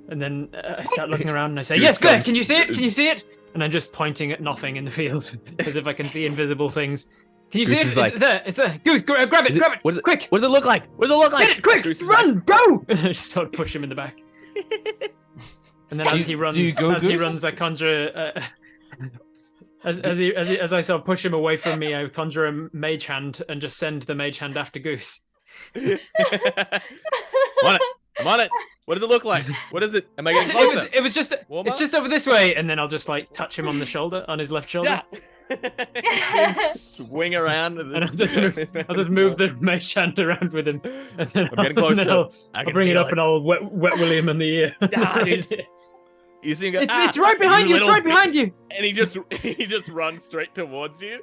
And then I start looking around and I say, "Yes, there. Can you see it? Can you see it?" And I'm just pointing at nothing in the field, as if I can see invisible things. Can you see it? It's there. It's there. Goose, grab it. Grab it. Quick. What does it look like? Get it, quick. Run, go. And I just sort of push him in the back. And then as he runs, I conjure. As I sort of push him away from me, I conjure a mage hand and just send the mage hand after Goose. I'm on it. What does it look like? What is it? Am I getting closer? It's just over this way, and then I'll just touch him on the shoulder, on his left shoulder. Swing around, and I'll just move the mage hand around with him, and then I'm getting closer. I'll bring it up and I'll wet William in the ear. You see him go, it's right behind you. It's right behind you. And he just runs straight towards you,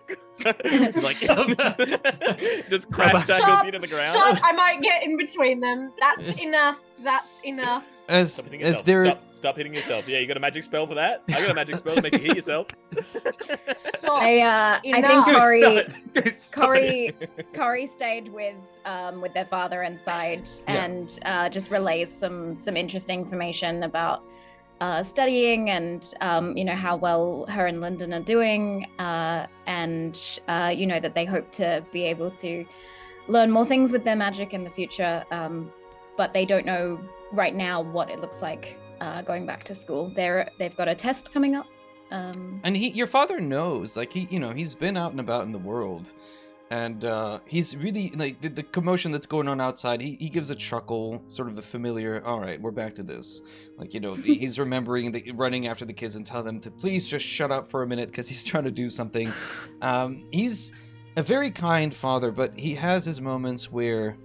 just crash tackles you to the ground. Stop! I might get in between them. That's enough. Stop hitting yourself. Yeah, you got a magic spell for that? I got a magic spell to make you hit yourself. I think Corey stayed with their father inside and just relays some interesting information about studying and how well her and Lyndon are doing, and that they hope to be able to learn more things with their magic in the future, but they don't know right now what it looks like going back to school. They've got a test coming up. And your father knows, like he's been out and about in the world, and he's really like the commotion that's going on outside. He gives a chuckle, sort of the familiar. All right, we're back to this. Like he's remembering running after the kids and tell them to please just shut up for a minute because he's trying to do something. He's a very kind father, but he has his moments where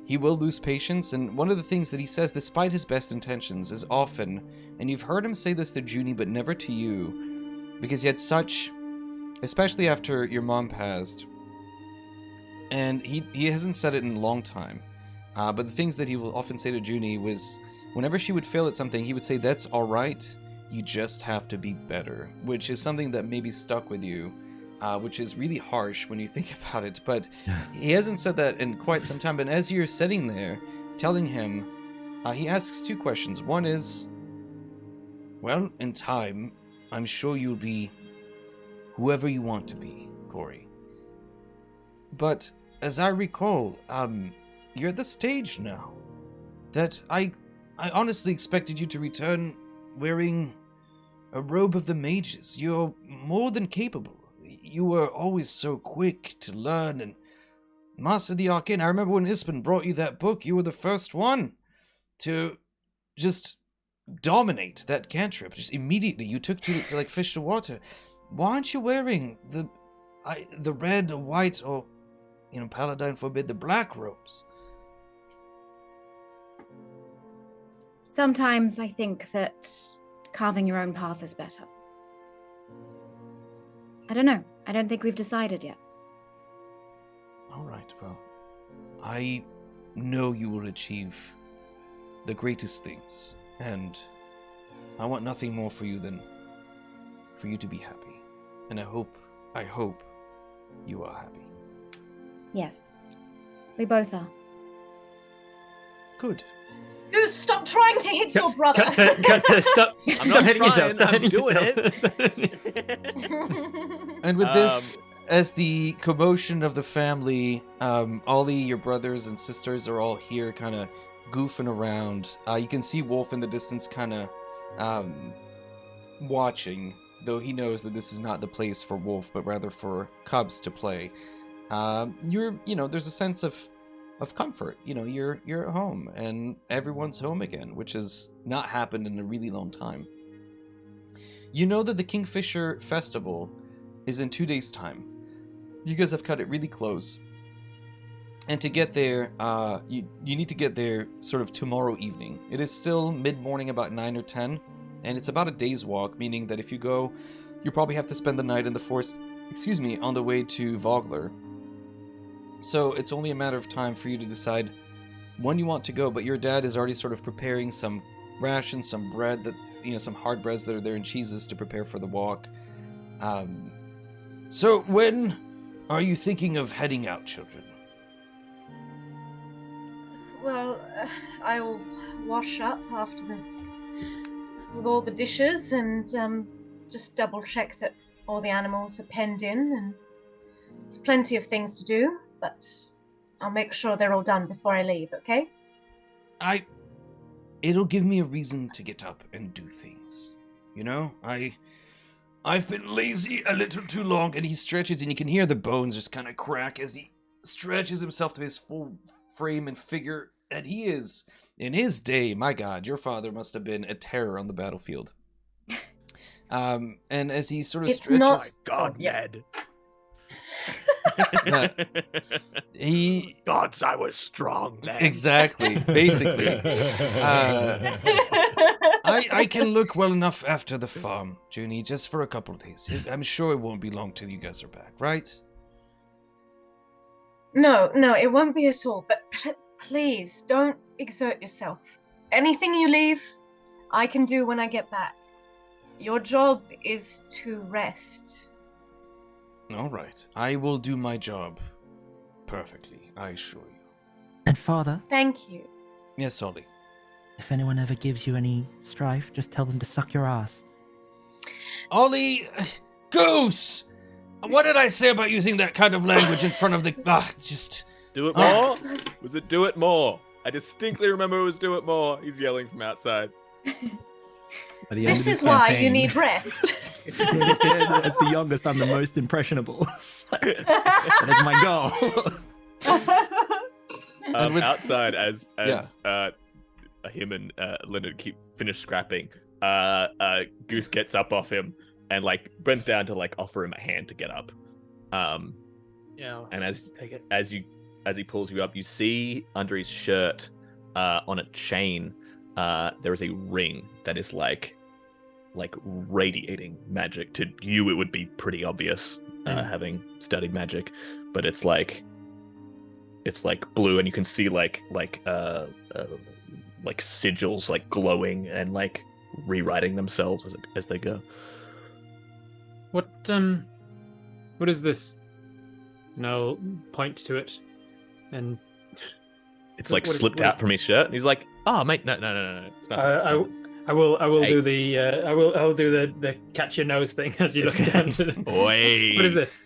he will lose patience. And one of the things that he says, despite his best intentions, is often, and you've heard him say this to Junie, but never to you, because he had such, especially after your mom passed, and he hasn't said it in a long time, but the things that he will often say to Junie was, whenever she would fail at something, he would say, that's all right, you just have to be better, which is something that maybe stuck with you, which is really harsh when you think about it, but he hasn't said that in quite some time. But as you're sitting there telling him, he asks two questions. One is, well, in time, I'm sure you'll be whoever you want to be, Corey. But as I recall, you're at the stage now that I honestly expected you to return wearing a robe of the mages. You're more than capable. You were always so quick to learn and master the arcane. I remember when Ispen brought you that book, you were the first one to just dominate that cantrip. Just immediately, you took to like fish to water. Why aren't you wearing the red or white or, Paladin forbid, the black robes? Sometimes I think that carving your own path is better. I don't know. I don't think we've decided yet. All right, well, I know you will achieve the greatest things, and I want nothing more for you than for you to be happy. And I hope you are happy. Yes, we both are. Good. Goose, stop trying to hit your brother. Cut to, stop. I'm not hitting yourself. trying, Stop I'm hitting doing yourself. And with this, as the commotion of the family, Ollie, your brothers and sisters are all here kind of goofing around. You can see Wolf in the distance kind of watching, though he knows that this is not the place for Wolf, but rather for cubs to play. There's a sense of comfort. You're at home and everyone's home again, which has not happened in a really long time. You know that the Kingfisher Festival is in 2 days' time. You guys have cut it really close. And to get there, you need to get there sort of tomorrow evening. It is still mid-morning, about 9 or 10, and it's about a day's walk, meaning that if you go, you probably have to spend the night in the forest, on the way to Vogler. So it's only a matter of time for you to decide when you want to go, but your dad is already sort of preparing some rations, some bread, that some hard breads that are there, and cheeses to prepare for the walk. So when are you thinking of heading out, children? Well, I will wash up after with all the dishes and just double check that all the animals are penned in, and there's plenty of things to do, but I'll make sure they're all done before I leave, okay? It'll give me a reason to get up and do things. I've been lazy a little too long, and he stretches, and you can hear the bones just kind of crack as he stretches himself to his full frame and figure, and he is, in his day, my God, your father must have been a terror on the battlefield. And as he sort of stretches... Oh my God, Ned. Gods, I was strong then. Exactly, basically. I can look well enough after the farm, Junie, just for a couple of days. I'm sure it won't be long till you guys are back, right? No, it won't be at all, but please, don't exert yourself. Anything you leave, I can do when I get back. Your job is to rest. All right. I will do my job perfectly, I assure you. And Father? Thank you. Yes, Ollie. If anyone ever gives you any strife, just tell them to suck your ass. Ollie! Goose! What did I say about using that kind of language in front of the... Do it more? Was it do it more? I distinctly remember it was do it more. He's yelling from outside. By the end This of this is why you campaign, need rest. as the youngest, I'm the most impressionable. So, that is my goal. And with- Outside, as him and Lyndon finish scrapping, Goose gets up off him and like bends down to like offer him a hand to get up. Yeah. And Take it. as he pulls you up, you see under his shirt, on a chain, there is a ring that is like radiating magic. To you, it would be pretty obvious, having studied magic, but it's like blue, and you can see like sigils like glowing and like rewriting themselves as they go. What is this? And I'll point to it, and It's like what is- slipped what out is- from his shirt, and he's like, "Oh, mate, no, it's not." I will Hey. do the I'll do the catch your nose thing as you look down to the. Oi! What is this?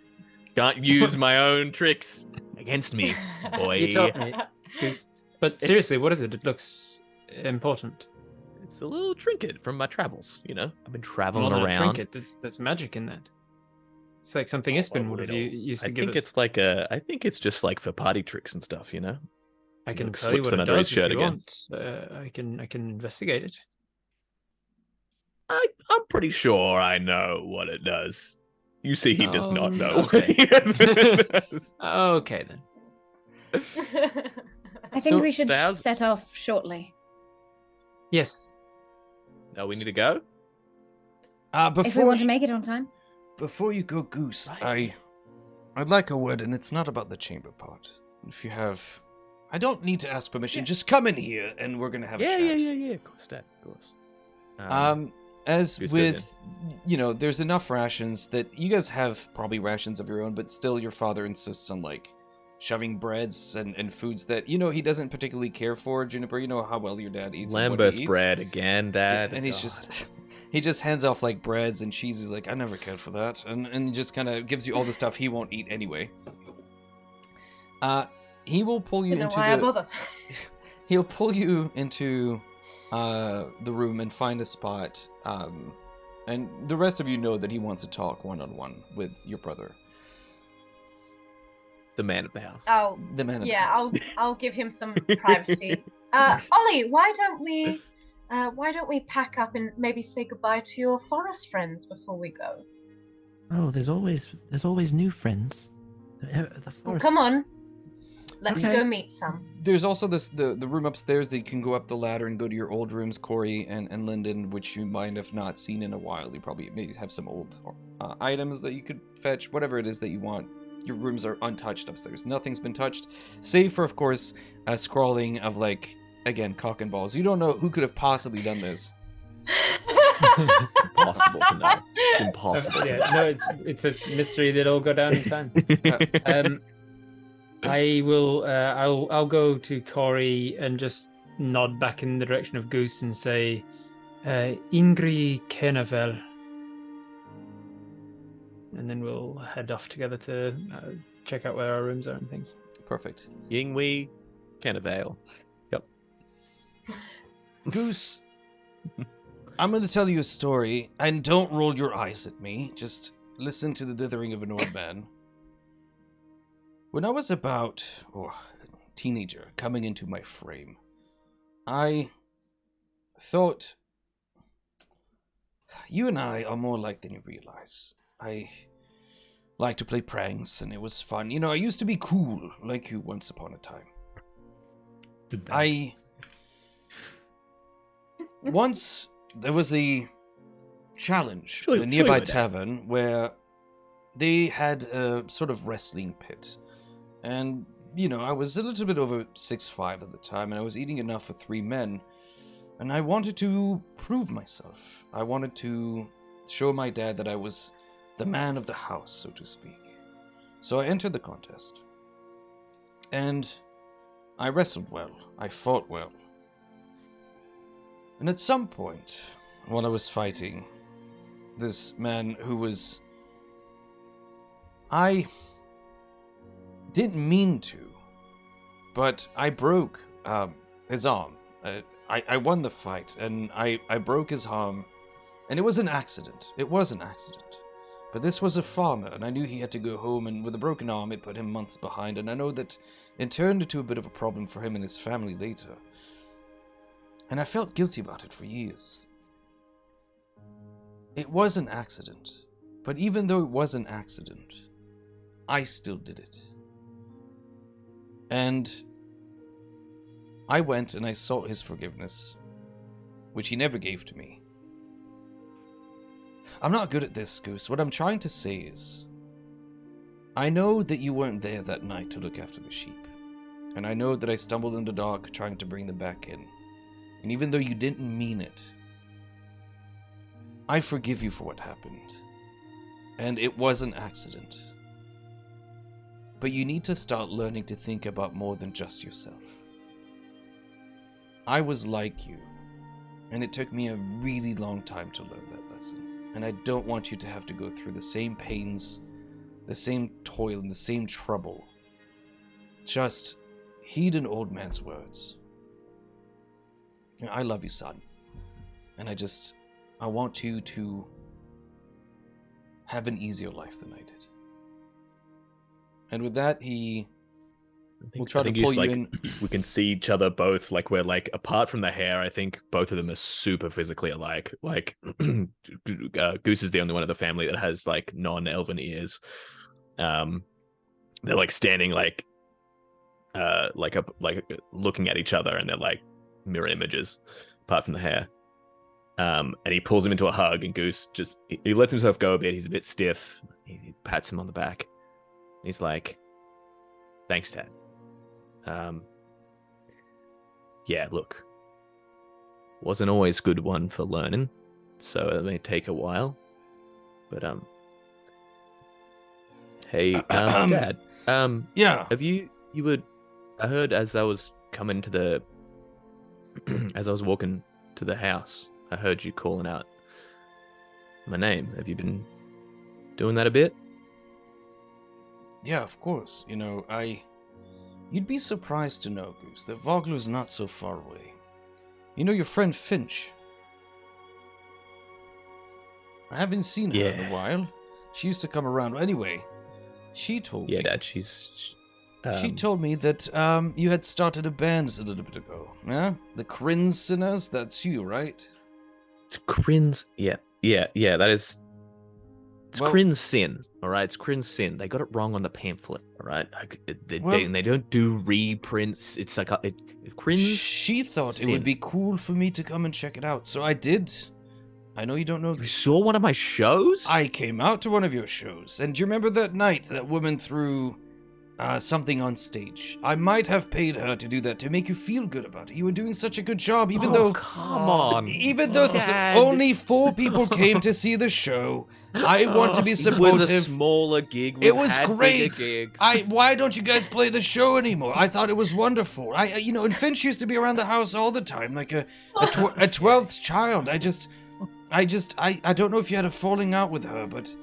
Can't use my own tricks against me, boy. You taught me, Goose. But seriously, what is it? It looks important. It's a little trinket from my travels. You know, I've been It's traveling more than a around. trinket. That's magic in that. It's like something Oh, Ispin well, would have you know, used I to give think us. it's like I think it's just like for party tricks and stuff. You know. I can Look, tell you slips what it it under his does if shirt you again. want. I can investigate it. I'm pretty sure I know what it does. You see, he does not know what Okay. it does. Okay then. I think So, we should Daz- set off shortly. Yes. No, we need to go. If we Before want to make it on time. before you go, Goose, Right. I'd like a word, and it's not about the chamber part. If you have, I don't need to ask permission. Just come in here, and we're gonna have a chat. Yeah. Of course, Dad. Of course. As Goose goes with, there's enough rations that you guys have probably rations of your own, but still your father insists on, like, shoving breads and foods that, he doesn't particularly care for, Juniper. You know how well your dad eats and what Lambus he eats. bread again, Dad. And he's God. he just hands off, like, breads and cheese. He's like, I never cared for that. And he just kind of gives you all the stuff he won't eat anyway. He will pull you You know into why I the... bother? He'll pull you into the room and find a spot. And the rest of you know that he wants to talk one-on-one with your brother. The man of the house. The man of the Yeah, house. I'll give him some privacy. Ollie, why don't we pack up and maybe say goodbye to your forest friends before we go? Oh, there's always new friends. The Oh, forest. come on, let's Okay. go meet some. There's also the room upstairs that you can go up the ladder and go to your old rooms, Corey and Lyndon, which you might have not seen in a while. You probably maybe have some old items that you could fetch, whatever it is that you want. Your rooms are untouched upstairs. Nothing's been touched, save for, of course, a scrawling of, like, again, cock and balls. You don't know who could have possibly done this. Impossible to know. It's impossible to Yeah, know. no, it's a mystery that'll go down in time. I will. I'll go to Corey and just nod back in the direction of Goose and say, "Ingri Kenavel," and then we'll head off together to check out where our rooms are and things. Perfect. Yingwi Canavale. Yep. Goose, I'm going to tell you a story, and don't roll your eyes at me. Just listen to the dithering of an old man. When I was about a teenager, coming into my frame, I thought, you and I are more alike than you realize. I like to play pranks, and it was fun. I used to be cool, like you once upon a time. Once there was a challenge in a nearby tavern where they had a sort of wrestling pit. And, I was a little bit over 6'5" at the time, and I was eating enough for 3 men. And I wanted to prove myself. I wanted to show my dad that I was the man of the house, so to speak. So I entered the contest. And I wrestled well. I fought well. And at some point, while I was fighting this man who was... I didn't mean to, but I broke his arm. I won the fight, and I broke his arm. And it was an accident. It was an accident. But this was a farmer, and I knew he had to go home, and with a broken arm, it put him months behind, and I know that it turned into a bit of a problem for him and his family later. And I felt guilty about it for years. It was an accident, but even though it was an accident, I still did it. And I went and I sought his forgiveness, which he never gave to me. I'm not good at this, Goose. What I'm trying to say is, I know that you weren't there that night to look after the sheep. And I know that I stumbled in the dark trying to bring them back in. And even though you didn't mean it, I forgive you for what happened. And it was an accident. But you need to start learning to think about more than just yourself. I was like you, and it took me a really long time to learn that lesson. And I don't want you to have to go through the same pains, the same toil, and the same trouble. Just heed an old man's words. I love you, son. And I want you to have an easier life than I did. And with that, we'll try to pull you in. We can see each other both, like we're like apart from the hair. I think both of them are super physically alike. Like Goose is the only one of the family that has like non-elven ears. They're like standing like looking at each other, and they're like mirror images, apart from the hair. And he pulls him into a hug, and Goose he lets himself go a bit. He's a bit stiff. He pats him on the back. He's like, "Thanks, Dad. Yeah, look, wasn't always a good one for learning, so it may take a while. But hey, Dad, yeah, have you would? I heard as I was coming to the, as I was walking to the house, I heard you calling out my name. Have you been doing that a bit? Yeah, of course. You know, You'd be surprised to know, Goose, that Vogler's not so far away. You know your friend Finch? I haven't seen her in a while. She used to come around. Anyway, she told me... Yeah, Dad, she told me that you had started a band a little bit ago. Yeah? The Kryn Sinners? That's you, right? It's Kryn's... Yeah, that is... It's Kryn's Sin, all right? It's Kryn's Sin. They got it wrong on the pamphlet, all right? They don't do reprints. It's like Kryn's She thought Sin. it would be cool for me to come and check it out, so I did. I know you don't know You this. saw one of my shows? I came out to one of your shows, and do you remember that night that woman threw something on stage? I might have paid her to do that to make you feel good about it. You were doing such a good job, even though... come on. Even though only 4 people came to see the show, I want to be supportive. It was a smaller gig. It was great. Why don't you guys play the show anymore? I thought it was wonderful. And Finch used to be around the house all the time, like a 12th child. I don't know if you had a falling out with her, but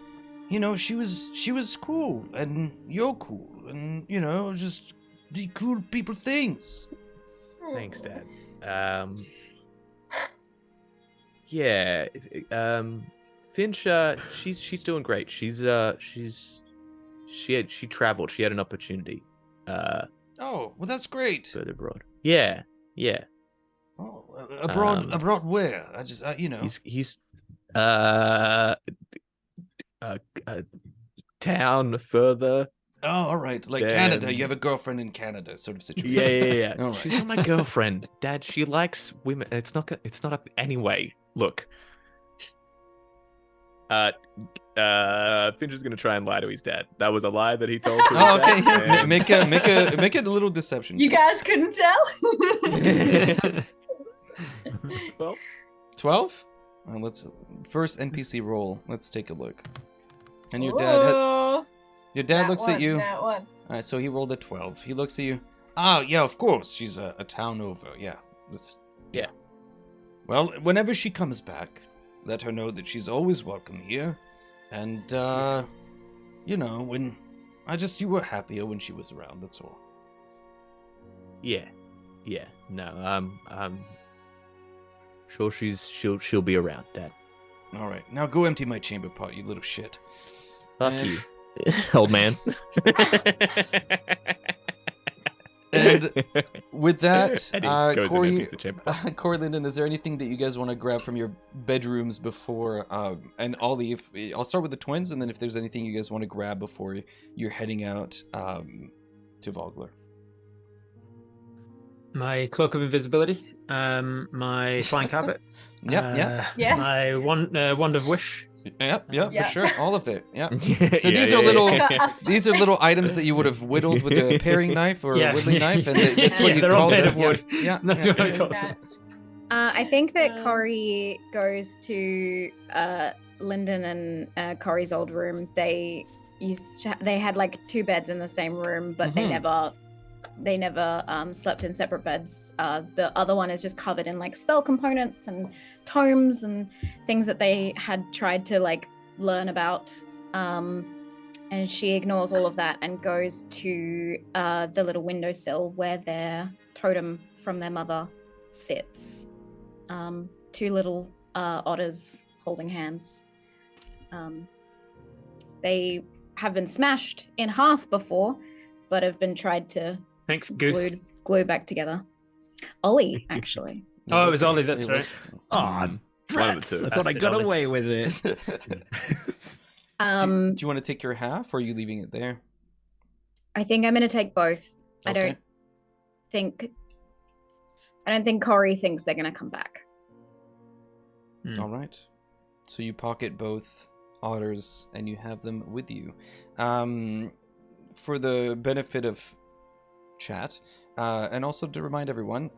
she was cool, and you're cool, and just do cool people things. Thanks, Dad. Yeah. Finch, she's doing great. She traveled. She had an opportunity. Oh, well, that's great. Further abroad. Yeah. Oh, abroad where? He's town further. Oh, all right. Like Canada. You have a girlfriend in Canada, sort of situation. Yeah. All right. She's not my girlfriend, Dad. She likes women. It's not anyway. Look. Finch is gonna try and lie to his dad. That was a lie that he told to his okay. dad. Make it a little deception. You guys couldn't tell? 12? Let's first NPC roll. Let's take a look. And your dad looks at you. That one. All right, so he rolled a 12. He looks at you. Oh, yeah, of course. She's a town over. Yeah. Yeah. Well, whenever she comes back, let her know that she's always welcome here. And, when you were happier when she was around, that's all. Yeah. No, Sure, she'll be around, Dad. All right, now go empty my chamber pot, you little shit. Fuck And- you, old man. And with that, And he goes and Corey, empties the chamber pot. Corey, Lyndon, is there anything that you guys want to grab from your bedrooms before? And Ollie, I'll start with the twins, and then if there's anything you guys want to grab before you're heading out to Vogler. My cloak of invisibility, my flying carpet. Yep. Yeah. My wand of wish. Yep, Yeah. for sure. All of it. Yeah. So these are little items that you would have whittled with a paring knife or a whittling knife, and that's what you They're all called made it. of wood. Yeah. That's what I call Yeah. it. I think that Corey goes to Lyndon and Corey's old room. They had like 2 beds in the same room, but they never slept in separate beds. The other one is just covered in like spell components and tomes and things that they had tried to like learn about. And she ignores all of that and goes to the little windowsill where their totem from their mother sits. 2 little otters holding hands. They have been smashed in half before, but have been tried to Thanks, Goose. glue back together. Ollie, actually. Oh, it was Ollie, that's right. Aw, One of the drats. two. I thought I Bastard got Ollie. away with it. Do you want to take your half, or are you leaving it there? I think I'm gonna take both. I Okay. don't think Corey thinks they're gonna come back. Hmm. All right. So you pocket both otters and you have them with you. For the benefit of chat, and also to remind everyone,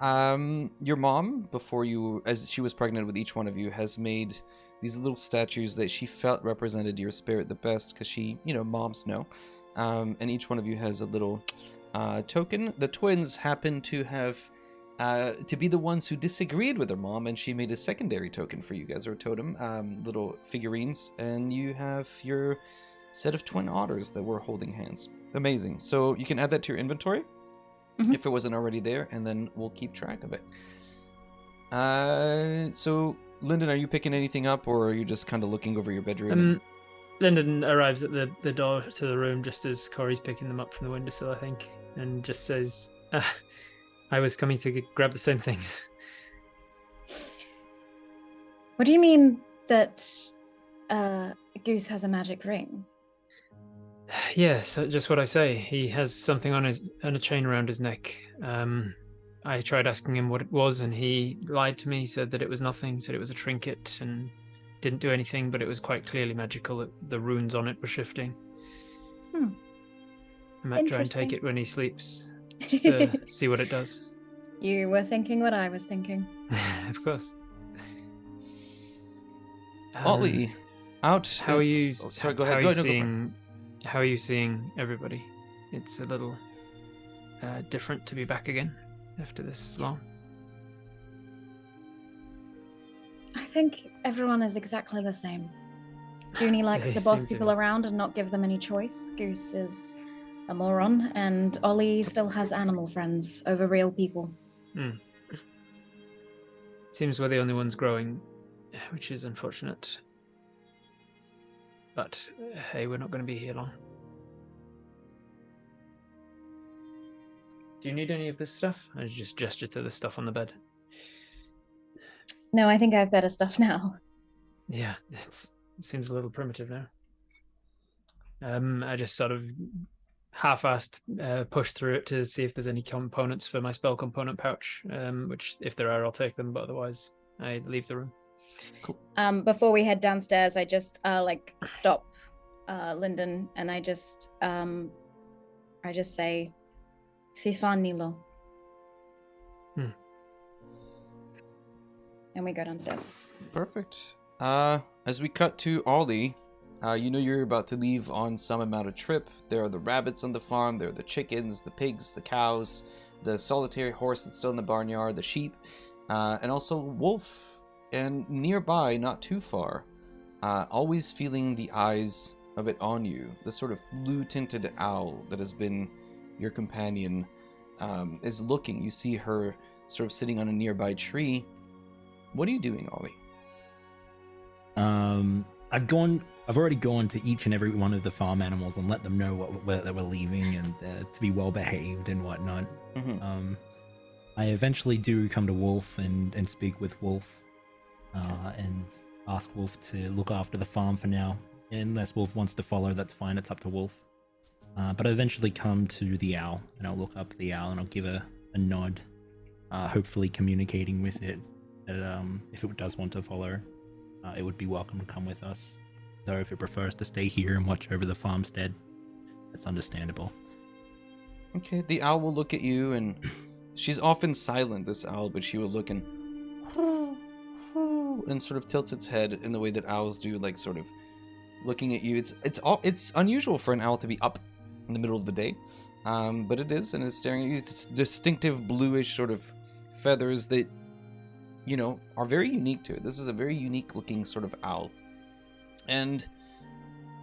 your mom, before you, as she was pregnant with each one of you, has made these little statues that she felt represented your spirit the best, because she, moms know. And each one of you has a little token. The twins happen to have to be the ones who disagreed with their mom, and she made a secondary token for you guys, or a totem, little figurines, and you have your set of twin otters that were holding hands. Amazing. So you can add that to your inventory if it wasn't already there, and then we'll keep track of it. So Lyndon, are you picking anything up, or are you just kind of looking over your bedroom? Lyndon arrives at the door to the room just as Corey's picking them up from the windowsill, I think, and just says, I was coming to grab the same things. What do you mean that Goose has a magic ring? Yes, just what I say. He has something on a chain around his neck. I tried asking him what it was, and he lied to me, said that it was nothing, said it was a trinket, and didn't do anything, but it was quite clearly magical. The runes on it were shifting. I might try and take Interesting. it when he sleeps, just to see what it does. You were thinking what I was thinking. Of course. Ollie, out. How are you? Oh, sorry, go how ahead. are Go you ahead, no, go for it. seeing? How are you seeing everybody? It's a little different to be back again after this long. I think everyone is exactly the same. Junie likes Yeah, to he boss seems to people be. around and not give them any choice. Goose is a moron, and Ollie still has animal friends over real people. Seems we're the only ones growing, which is unfortunate. But hey, we're not going to be here long. Do you need any of this stuff? I just gesture to the stuff on the bed. No, I think I have better stuff now. Yeah, it seems a little primitive now. I just sort of half-assed push through it to see if there's any components for my spell component pouch, which if there are, I'll take them, but otherwise I leave the room. Before we head downstairs, I just stop Lyndon, and I just say, Fifan Nilo. And we go downstairs. Perfect. As we cut to Ollie, you're about to leave on some amount of trip. There are the rabbits on the farm, there are the chickens, the pigs, the cows, the solitary horse that's still in the barnyard, the sheep, and also wolf. And nearby, not too far, always feeling the eyes of it on you, the sort of blue-tinted owl that has been your companion, is looking. You see her sort of sitting on a nearby tree, What are you doing, Ollie? I've already gone to each and every one of the farm animals and let them know where they were leaving and to be well behaved and whatnot. Mm-hmm. I eventually do come to Wolf and speak with Wolf, and ask Wolf to look after the farm for now. Unless Wolf wants to follow, that's fine. It's up to Wolf. But I eventually come to the owl, and I'll look up the owl and I'll give a nod, hopefully communicating with it that if it does want to follow, it would be welcome to come with us. Though if it prefers to stay here and watch over the farmstead, that's understandable. Okay, the owl will look at you, and she's often silent, this owl, but she will look and sort of tilts its head in the way that owls do, like sort of looking at you. It's unusual for an owl to be up in the middle of the day, but it is, and it's staring at you. It's distinctive bluish sort of feathers that, you know, are very unique to it. This is a very unique looking sort of owl. And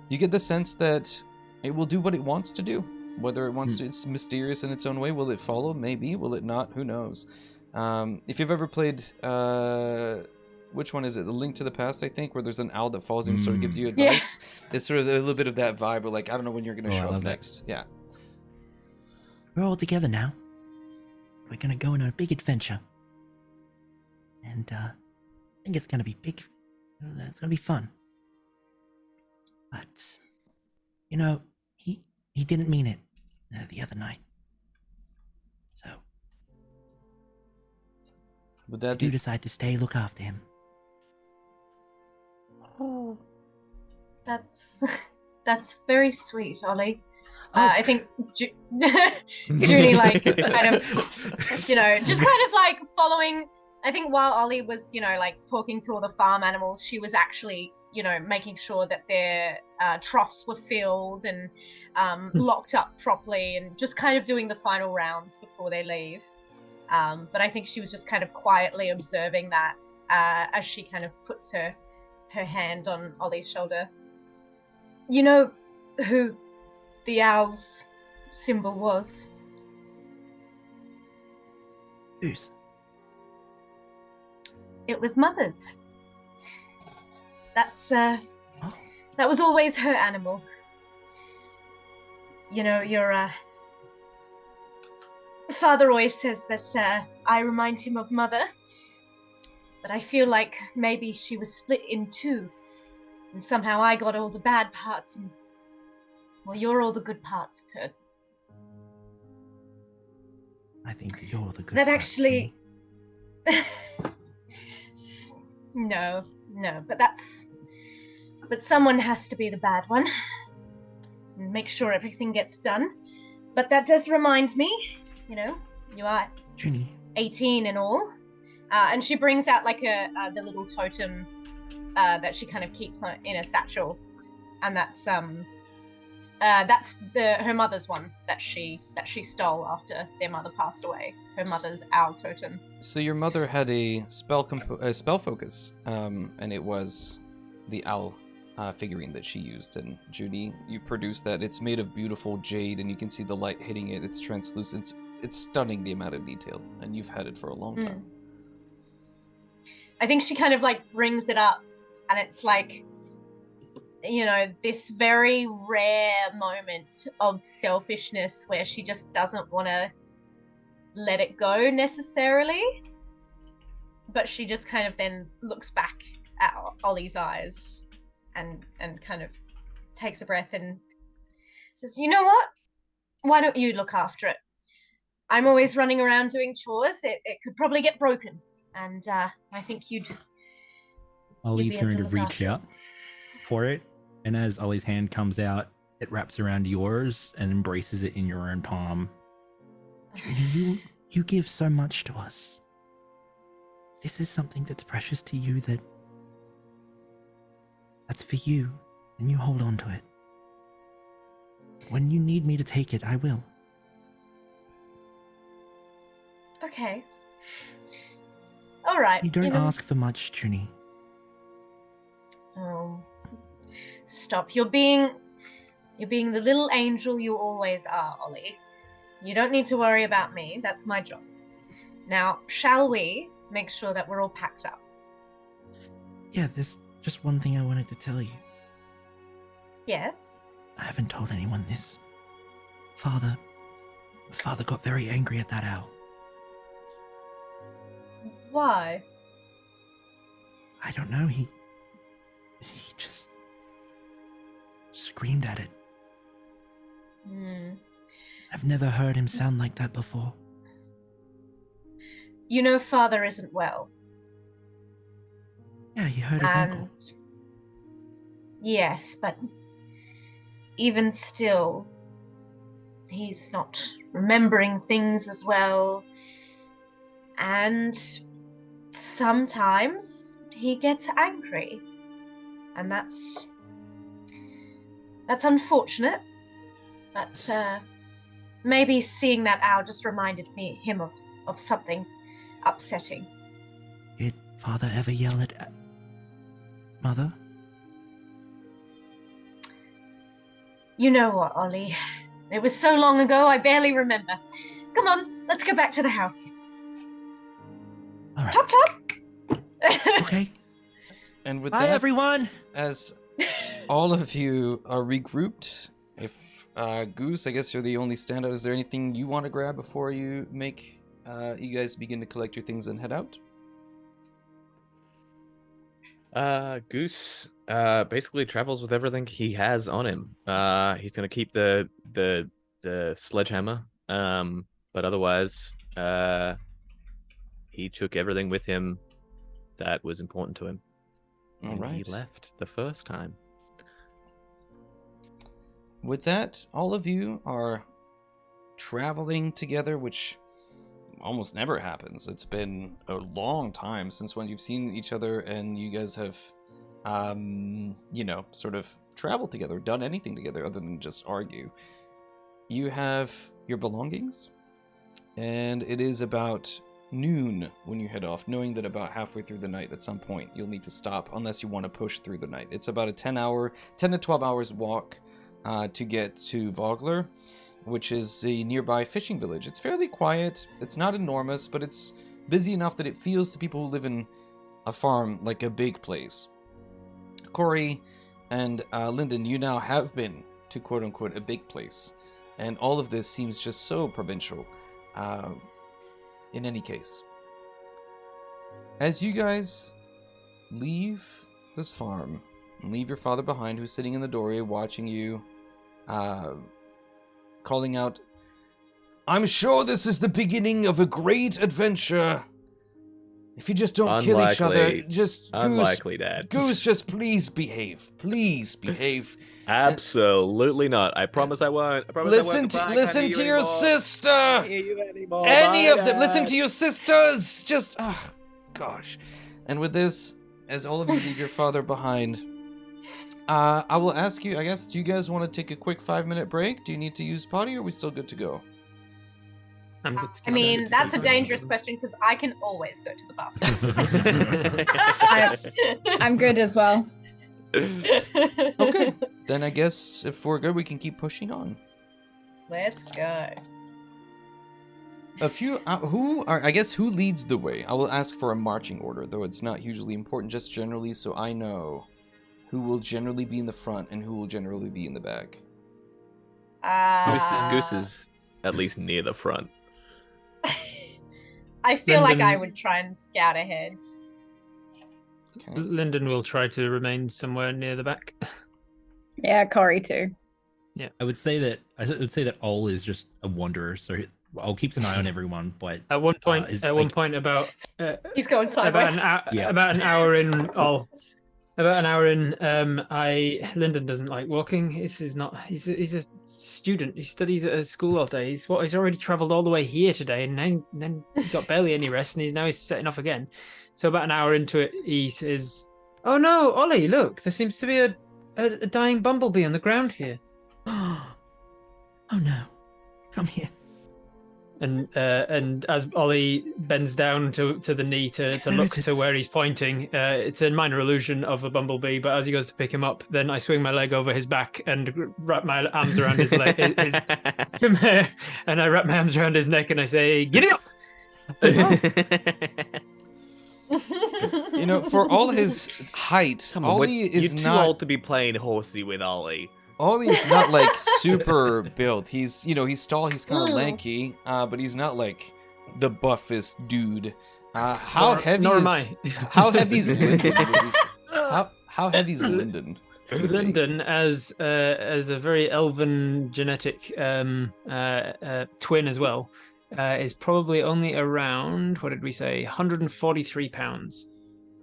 you get the sense that it will do what it wants to do. Whether it wants to, it's mysterious in its own way. Will it follow? Maybe. Will it not? Who knows? If you've ever played, which one is it? The Link to the Past, I think, where there's an owl that follows you and sort of gives you advice. Yeah. It's sort of a little bit of that vibe, but like, I don't know when you're going to show up next. Yeah. We're all together now. We're gonna go on a big adventure. And, I think it's gonna be big. It's gonna be fun. But, you know, he didn't mean it the other night. So, would that if you decide to stay, look after him. Oh, that's very sweet, Ollie. I think Junie, like, kind of, you know, just kind of like following. I think while Ollie was, you know, like talking to all the farm animals, she was actually, you know, making sure that their troughs were filled and locked up properly, and just kind of doing the final rounds before they leave. But I think she was just kind of quietly observing that as she kind of puts her hand on Ollie's shoulder. You know who the owl's symbol was? Whose? It was Mother's. That's that was always her animal. You know, your father always says that I remind him of Mother, but I feel like maybe she was split in two, and somehow I got all the bad parts, and well, you're all the good parts of her. I think that you're the good That part, actually... No, but someone has to be the bad one and make sure everything gets done. But that does remind me, you know, you are Junie. 18 and all. And she brings out like the little totem that she kind of keeps in a satchel, and that's her mother's one that she stole after their mother passed away. Her mother's owl totem. So your mother had a spell focus, and it was the owl figurine that she used. And Judy, you produced that. It's made of beautiful jade, and you can see the light hitting it. It's translucent. It's stunning, the amount of detail, and you've had it for a long time. I think she kind of like brings it up, and it's like, you know, this very rare moment of selfishness where she just doesn't want to let it go necessarily, but she just kind of then looks back at Ollie's eyes and kind of takes a breath and says, you know what? Why don't you look after it? I'm always running around doing chores. It could probably get broken, and I think Ollie's going to reach out for it. And as Ollie's hand comes out, it wraps around yours and embraces it in your own palm. Junie, you give so much to us. This is something that's precious to you, that's for you, and you hold on to it. When you need me to take it, I will. Okay. All right. You don't ask for much, Junie. Oh. Stop. You're being the little angel you always are, Ollie. You don't need to worry about me. That's my job. Now, shall we make sure that we're all packed up? Yeah, there's just one thing I wanted to tell you. Yes. I haven't told anyone this. Father got very angry at that owl. Why? I don't know, he just screamed at it. Hmm. I've never heard him sound like that before. You know, Father isn't well. Yeah, he hurt his ankle. Yes, but even still, he's not remembering things as well. And sometimes he gets angry. And that's unfortunate. But maybe seeing that owl just reminded him of something upsetting. Did Father ever yell at Mother? You know what, Ollie? It was so long ago, I barely remember. Come on, let's go back to the house. All right. Chop chop! Okay. And with Bye, that, everyone. as all of you are regrouped, if Goose, I guess you're the only standout. Is there anything you want to grab before you make you guys begin to collect your things and head out? Goose basically travels with everything he has on him. He's gonna keep the sledgehammer, but otherwise, he took everything with him that was important to him. All And right. he left the first time. With that, all of you are traveling together, which almost never happens. It's been a long time since when you've seen each other and you guys have, sort of traveled together, done anything together other than just argue. You have your belongings, and it is about noon when you head off, knowing that about halfway through the night at some point you'll need to stop unless you want to push through the night. It's about a 10 to 12 hours walk to get to Vogler, which is a nearby fishing village. It's fairly quiet. It's not enormous, but it's busy enough that it feels to people who live in a farm like a big place. Corey and Lyndon, you now have been to quote-unquote a big place, and all of this seems just so provincial. In any case, as you guys leave this farm and leave your father behind, who's sitting in the doorway watching you, calling out, "I'm sure this is the beginning of a great adventure. If you just don't kill each other, just Unlikely, Dad. Goose, just please behave. Please behave. Absolutely not. I promise I won't. I promise Listen I won't. listen to your sister. I can't hear you anymore. Any Bye, of them. Listen Dad. to your sisters. Just, gosh. And with this, as all of you leave your father behind, I will ask you, I guess, do you guys want to take a quick 5-minute break? Do you need to use potty, or are we still good to go? I'm good to I go. mean, that's a dangerous question because I can always go to the bathroom. I'm good as well. Okay. Then I guess if we're good, we can keep pushing on. Let's go. A few, who leads the way? I will ask for a marching order, though it's not hugely important, just generally so I know who will generally be in the front and who will generally be in the back. Goose is at least near the front. I feel like Lyndon- I would try and scout ahead. Okay. Lyndon will try to remain somewhere near the back. Yeah, Corey too. I would say that Ol is just a wanderer, so Ol keeps an eye on everyone. But At one point, is one like- point about He's going about sideways. about an hour in. Oh, about an hour in. Lyndon doesn't like walking. He's a student. He studies at a school all day. He's already travelled all the way here today, and then he got barely any rest, and he's setting off again. So about an hour into it, he says, "Oh no, Ollie! Look, there seems to be a dying bumblebee on the ground here." Oh no. Come here. And as Ollie bends down to the knee to look is it? to where he's pointing, it's a minor illusion of a bumblebee. But as he goes to pick him up, then I swing my leg over his back and wrap my arms around his leg, and I wrap my arms around his neck and I say, "Giddy up!" You know, for all his height, Come on, Ollie you're is too not. old to be playing horsey with Ollie. Ollie is not like super built. He's, he's tall. He's kind of Mm. lanky, but he's not like the buffest dude. How heavy? Nor is, am I. How heavy is Lyndon? How heavy is Lyndon? Lyndon, as a very elven genetic twin as well, is probably only around, what did we say, 143 pounds.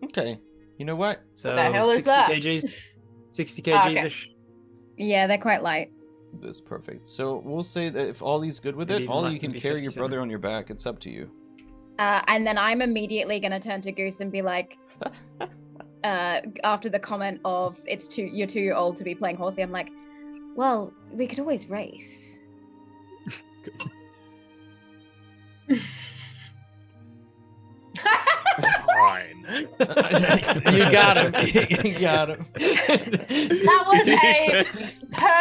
Okay. You know what? So What the hell is 60 that? kgs. 60 Okay. kgs-ish. Yeah, they're quite light. That's perfect. So we'll say that if Ollie's good with Maybe it, even Ollie, less, you can maybe carry 50 your brother on your back. It's up to you. And then I'm immediately going to turn to Goose and be like, after the comment of you're too old to be playing horsey, I'm like, well, we could always race. Fine. You got him. You got him. That was a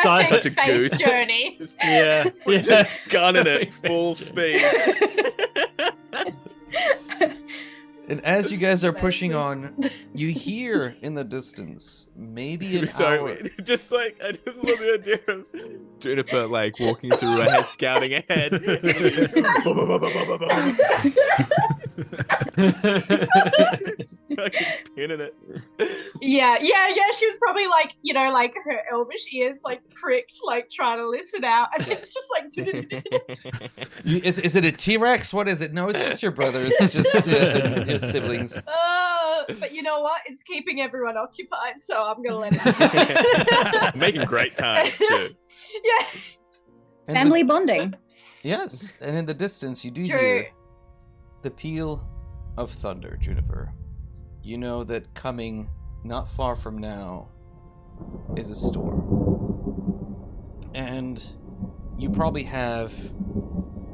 Such perfect a face goose. journey. Yeah. Just gunning it full speed. And as you guys are pushing on, you hear in the distance, maybe an hour. Just like I just love the idea of Juniper like walking through ahead, scouting ahead. Fucking pinning it. Yeah. She was probably like, like her elvish ears like pricked, like trying to listen out, and it's just like. Is it a T-Rex? What is it? No, it's just your brother. It's just your siblings. But you know what? It's keeping everyone occupied, so I'm gonna let it. Making great time too. Yeah. And Family bonding. yes, and in the distance, you do True. hear the peal of thunder, Juniper. You know that coming not far from now is a storm. And you probably have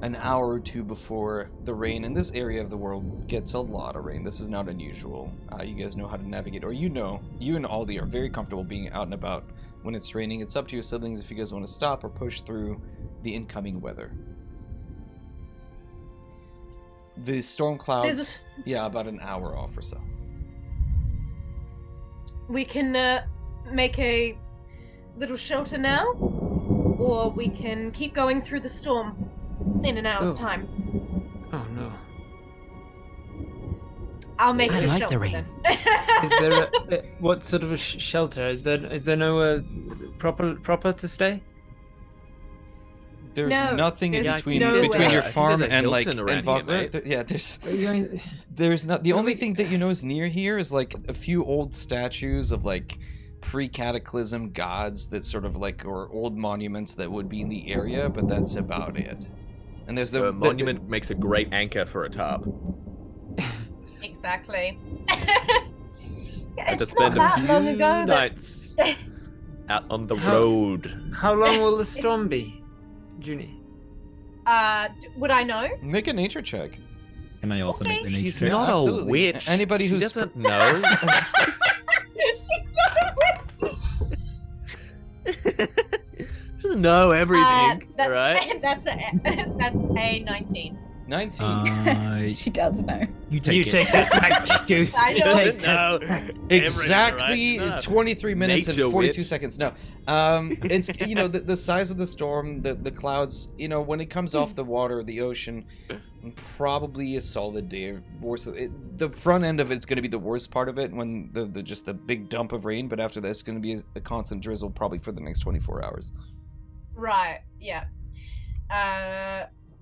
an hour or two before the rain in this area of the world gets a lot of rain. This is not unusual. You guys know how to navigate, or you and Aldi are very comfortable being out and about when it's raining. It's up to your siblings if you guys want to stop or push through the incoming weather. The storm clouds, about an hour off or so. We can make a little shelter now, or we can keep going through the storm in an hour's time. Oh no. I'll make I it a like the shelter rain. then. Is there what sort of a shelter? Is there no proper to stay? There's No, nothing in there's between nowhere. between your I think farm there's a and like Hilton around and here, Wagner. mate. Yeah, there's not. The only thing that you know is near here is like a few old statues of like pre-cataclysm gods that sort of like, or old monuments that would be in the area, but that's about it. And there's A monument makes a great anchor for a tarp. Exactly. Had to It's spend not a that few long ago that. nights out on the road. How long will the storm be, Junie? Would I know? Make a nature check. Can I also make the nature She's check? not absolutely. a witch. Anybody she who's doesn't know. She's not a She doesn't know everything. that's right? that's a 19. 19. She does know. You take You it. take that Goose. I You know. take Doesn't that. know Exactly everything, right? 23 minutes Nature and 42 witch. seconds. No, it's the size of the storm, the clouds. When it comes off the water, the ocean, probably a solid day or so. The front end of it's going to be the worst part of it when the just the big dump of rain. But after that, it's going to be a constant drizzle probably for the next 24 hours. Right. Yeah.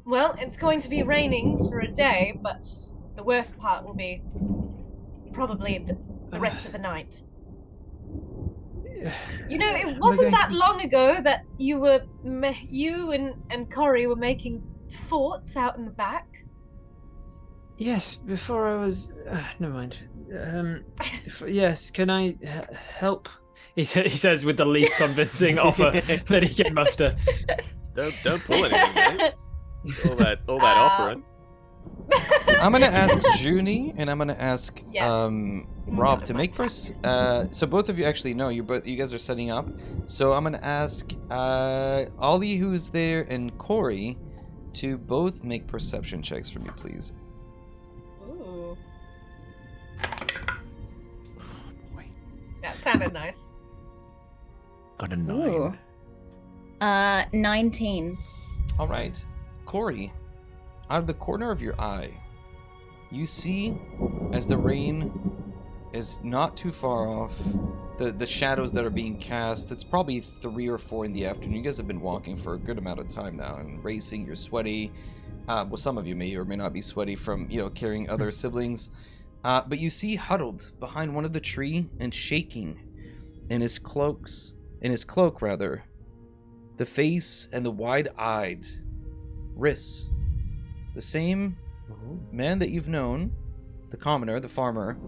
Well, it's going to be raining for a day, but the worst part will be probably the rest of the night. It wasn't going to that be- long ago that you and Corey were making forts out in the back. Yes, before I was. Never mind. Yes, can I help? He says with the least convincing offer that he can muster. Don't pull anything, mate. All that offering. I'm gonna ask Junie and I'm gonna ask Yeah. Rob to make so both of you actually know you guys are setting up. So I'm gonna ask Ollie, who's there, and Corey to both make perception checks for me, please. Ooh. sounded nice. Got a 9. Ooh. 19. All right, Corey, out of the corner of your eye, you see as the rain is not too far off, the shadows that are being cast. It's probably 3 or 4 in the afternoon. You guys have been walking for a good amount of time now and racing. You're sweaty. Well, some of you may or may not be sweaty from carrying other siblings. But you see huddled behind one of the tree and shaking in his cloak, the face and the wide-eyed Riss, the same man that you've known, the commoner, the farmer,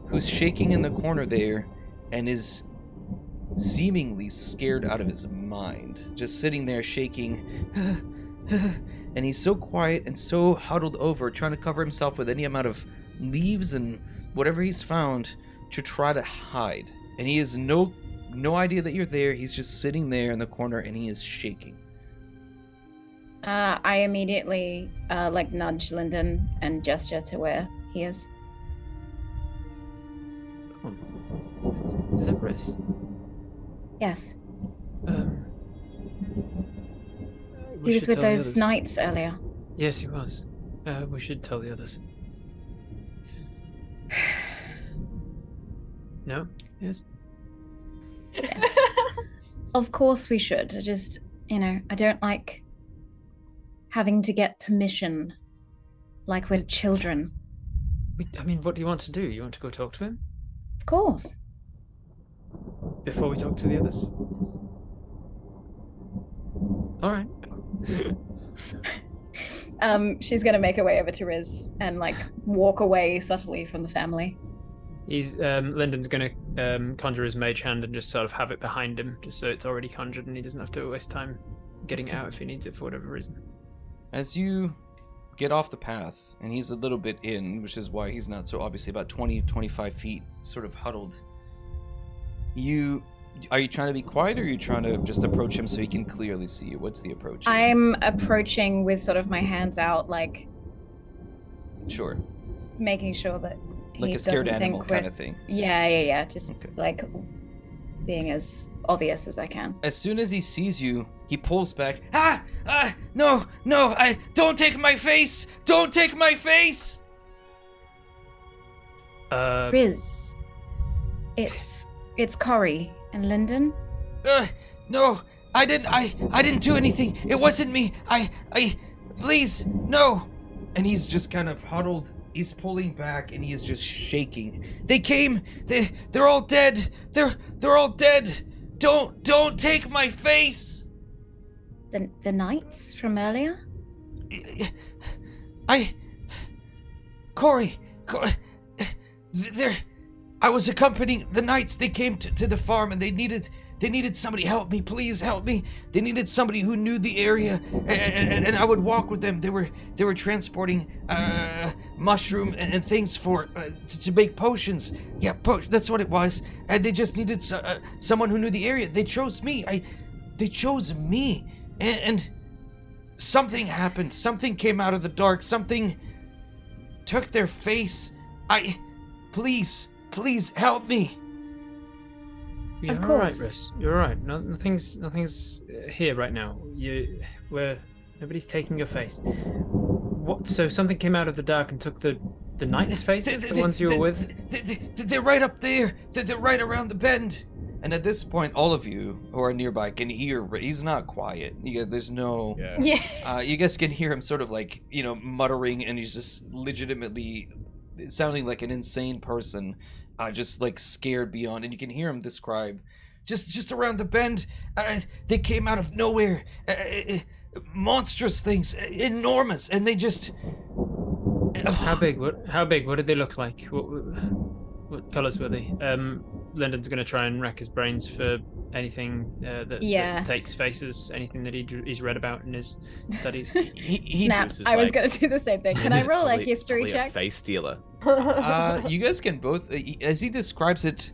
who's shaking in the corner there and is seemingly scared out of his mind, just sitting there shaking. And he's so quiet and so huddled over, trying to cover himself with any amount of leaves and whatever he's found to try to hide. And he has no idea that you're there. He's just sitting there in the corner and he is shaking. I immediately nudge Lyndon and gesture to where he is. Is that Riss? Yes. We He was should with tell the those others. knights earlier. Yes, he was. We should tell the others. No? Yes? Yes. Of course we should. I just, I don't like having to get permission like we're children. What do you want to do? You want to go talk to him? Of course. Before we talk to the others? Alright. She's gonna make her way over to Riz and walk away subtly from the family. He's Lyndon's gonna conjure his mage hand and just sort of have it behind him, just so it's already conjured and he doesn't have to waste time getting out if he needs it for whatever reason. As you get off the path, and he's a little bit in, which is why he's not so obviously about 20-25 feet sort of huddled, are you trying to be quiet, or are you trying to just approach him so he can clearly see you? What's the approach? I'm approaching with sort of my hands out, Sure. making sure that Like he a scared doesn't animal think kind we're- of thing. Yeah. Just Okay. being as obvious as I can. As soon as he sees you, he pulls back. No, don't take my face! Don't take my face! Riz, it's Corey and Lyndon. No, I didn't do anything. It wasn't me. Please, no. And he's just kind of huddled. He's pulling back and he is just shaking. They came. They're all dead. They're all dead. Don't take my face. The knights from earlier? Corey, I was accompanying the knights. They came to the farm and they needed somebody. Help me, please help me. They needed somebody who knew the area, and I would walk with them. They were transporting mushroom and things for to make potions. Yeah, that's what it was. And they just needed someone who knew the area. They chose me. They chose me, and something happened. Something came out of the dark. Something took their face. Please help me. You're Of all right, course. Riss. You're all right. Nothing's here right now. Nobody's taking your face. What? So something came out of the dark and took the knights' faces, the ones you were with? They're right up there. They're right around the bend. And at this point, all of you who are nearby can hear. He's not quiet. There's no. Yeah. You guys can hear him sort of muttering, and he's just legitimately sounding like an insane person, just scared beyond. And you can hear him describe, just around the bend, they came out of nowhere, monstrous things, enormous, and they just. How big? How big? What did they look like? What colors were they? Lyndon's gonna try and rack his brains for anything that takes faces, anything that he's read about in his studies. Snap! I was gonna do the same thing. Can I roll a history check? A face stealer. You guys can both, as he describes it,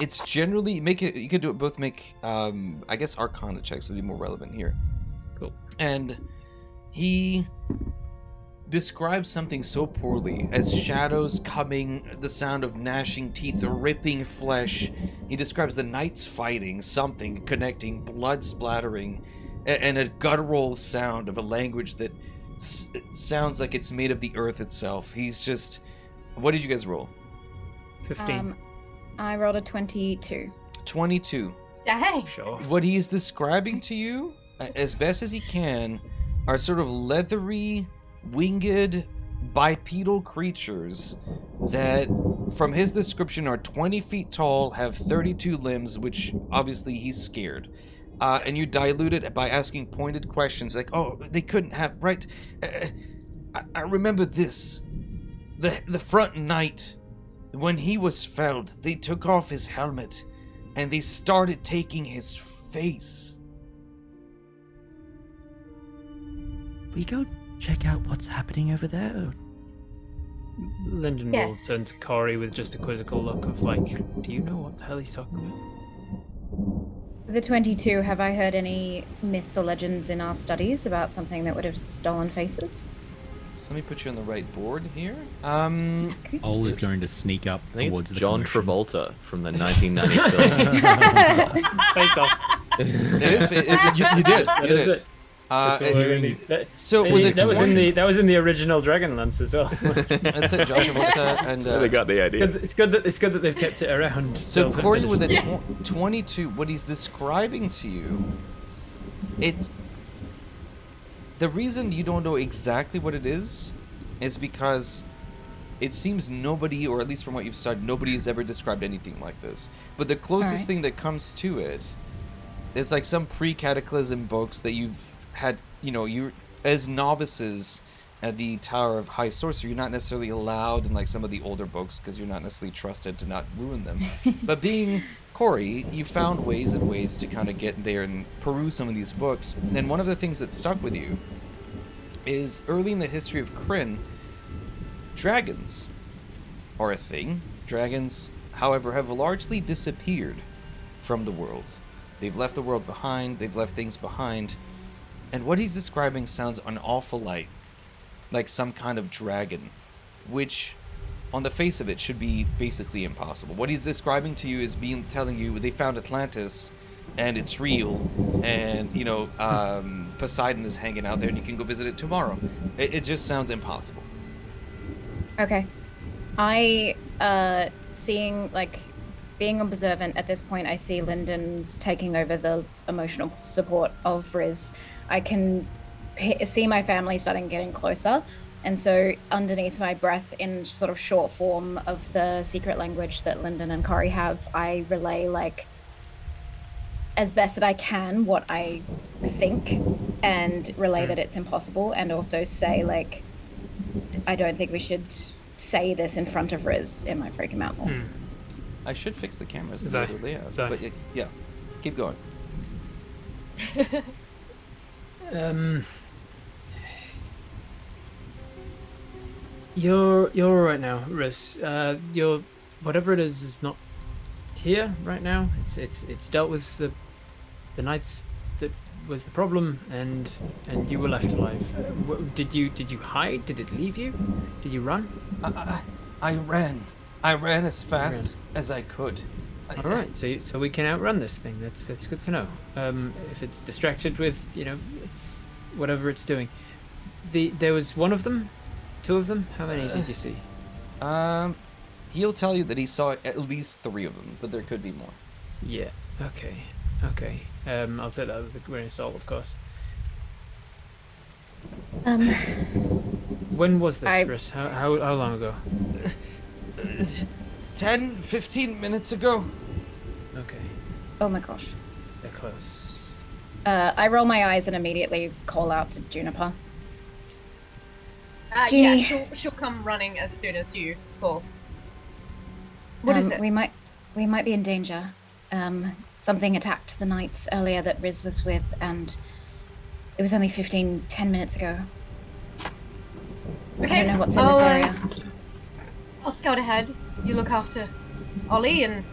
it's generally you can do it both. Make I guess Arcana checks would be more relevant here. Cool. And he describes something so poorly as shadows coming, the sound of gnashing teeth, ripping flesh. He describes the knights fighting, something connecting, blood splattering, and a guttural sound of a language that sounds like it's made of the earth itself. He's just... What did you guys roll? 15. I rolled a 22. 22. Dang. Sure. What he is describing to you, as best as he can, are sort of leathery, winged, bipedal creatures that, from his description, are 20 feet tall, have 32 limbs, which obviously he's scared. And you dilute it by asking pointed questions like, oh, they couldn't have, right? I remember this. The front knight, when he was felled, they took off his helmet and they started taking his face. We go check out what's happening over there. Lyndon Yes. will turn to Corey with just a quizzical look of like, do you know what the hell he's talking about? The 22, have I heard any myths or legends in our studies about something that would have stolen faces? So let me put you on the right board here. Ol is going to sneak up I think towards it's the John commotion. Travolta from the 1990 film. Face off. It is. You did. That You is did. it. That's all we're gonna need. So with that the was in the original Dragonlance as well. that's it, John Travolta, and They got the idea. It's good that they've kept it around. so till Corey finish. with a 22. What he's describing to you, the reason you don't know exactly what it is because it seems nobody, or at least from what you've studied, nobody has ever described anything like this. But the closest Alright. thing that comes to it is like some pre-cataclysm books that you've had, you as novices at the Tower of High Sorcery, you're not necessarily allowed in like some of the older books because you're not necessarily trusted to not ruin them. But being Corey, you found ways and ways to kind of get there and peruse some of these books. And one of the things that stuck with you is early in the history of Kryn, dragons are a thing. Dragons, however, have largely disappeared from the world. They've left the world behind, they've left things behind. And what he's describing sounds an awful lot like some kind of dragon, which on the face of it should be basically impossible. What he's describing to you is telling you they found Atlantis and it's real, and Poseidon is hanging out there and you can go visit it tomorrow. It just sounds impossible. Okay. Being observant at this point, I see Lyndon's taking over the emotional support of Riz. I can see my family starting getting closer, and so underneath my breath, in sort of short form of the secret language that Lyndon and Corey have, I relay, like, as best that I can what I think, and relay that it's impossible, and also say, like, I don't think we should say this in front of Riz. It might freak him out more. I should fix the cameras in Zai. the other layout, Zai. but yeah, keep going. You're all right now, Riz. Your whatever it is not here right now. It's dealt with. The knights that was the problem, and you were left alive. Did you hide? Did it leave you? Did you run? I ran as fast as I could. All right, so we can outrun this thing. That's good to know. If it's distracted with whatever it's doing. There was one of them, two of them. How many did you see? He'll tell you that he saw at least 3 of them, but there could be more. Yeah. Okay. I'll take that with a grain of salt, of course. When was this, Chris? How long ago? 10-15 minutes ago. Okay. Oh my gosh. They're close. I roll my eyes and immediately call out to Juniper. Yeah, Jeannie. she'll come running as soon as you call. What is it? We might be in danger. Something attacked the knights earlier that Riz was with, and it was only 10 minutes ago. Okay, I don't know what's in this area. I'll scout ahead. You look after Ollie, and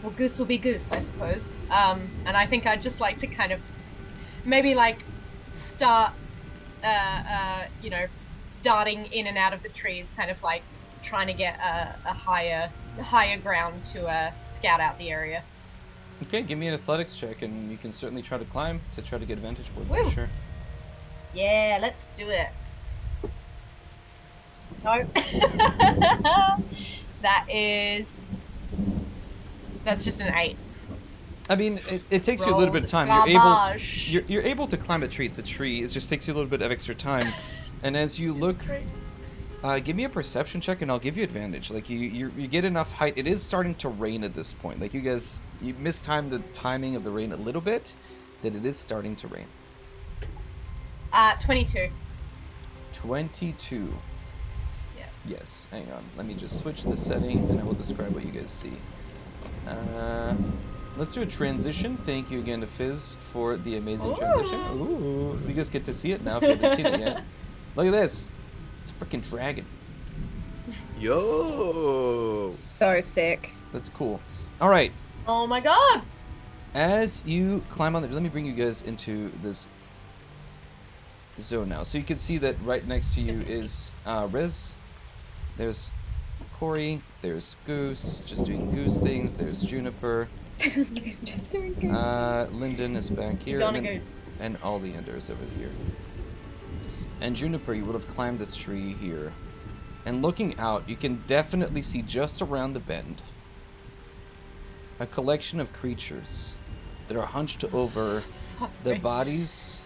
well, goose will be goose, I suppose. And I think I'd just like to kind of maybe like start, darting in and out of the trees, kind of like trying to get a higher ground to scout out the area. Okay, give me an athletics check, and you can certainly try to climb to try to get a vantage point. Woo. For sure. Yeah, let's do it. No. That's just an 8. I mean, it takes you a little bit of time. You're able to climb a tree. It's a tree. It just takes you a little bit of extra time. And as you look, give me a perception check, and I'll give you advantage. Like you get enough height. It is starting to rain at this point. Like you mistimed the timing of the rain a little bit. That it is starting to rain. 22. 22. Yeah. Yes. Hang on. Let me just switch the setting, and I will describe what you guys see. Let's do a transition. Thank you again to Fizz for the amazing transition. Ooh, you guys get to see it now if you haven't seen it yet. Look at this. It's a freaking dragon. Yo! So sick. That's cool. All right. Oh my god! As you climb on let me bring you guys into this zone now. So you can see that right next to you is Riz. There's Corey. There's Goose, just doing goose things. There's Juniper. Just doing goose. Lyndon is back here. And Oleander is over here. And Juniper, you would have climbed this tree here. And looking out, you can definitely see just around the bend a collection of creatures that are hunched over the bodies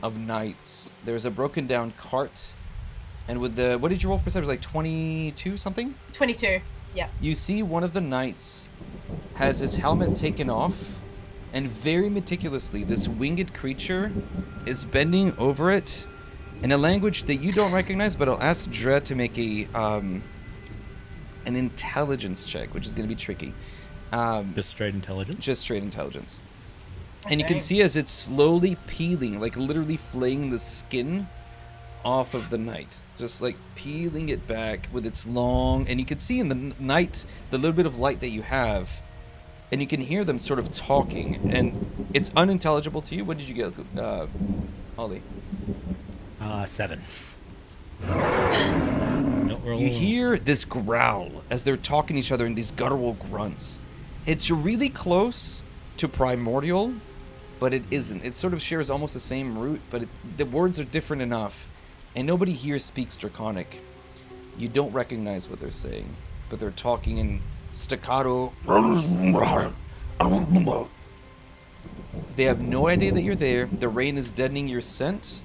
of knights. There's a broken down cart. And with the, what did you roll perception? Like 22 something? 22, yeah. You see one of the knights has his helmet taken off, and very meticulously, this winged creature is bending over it in a language that you don't recognize, but I'll ask Dre to make an intelligence check, which is going to be tricky. Just straight intelligence? Just straight intelligence. Okay. And you can see as it's slowly peeling, like literally flaying the skin off of the knight, just like peeling it back with its long, and you can see in the night the little bit of light that you have, and you can hear them sort of talking, and it's unintelligible to you. What did you get, Ollie? 7. You hear this growl as they're talking to each other in these guttural grunts. It's really close to primordial, but it isn't. It sort of shares almost the same root, but the words are different enough. And nobody here speaks Draconic. You don't recognize what they're saying, but they're talking in staccato. They have no idea that you're there. The rain is deadening your scent,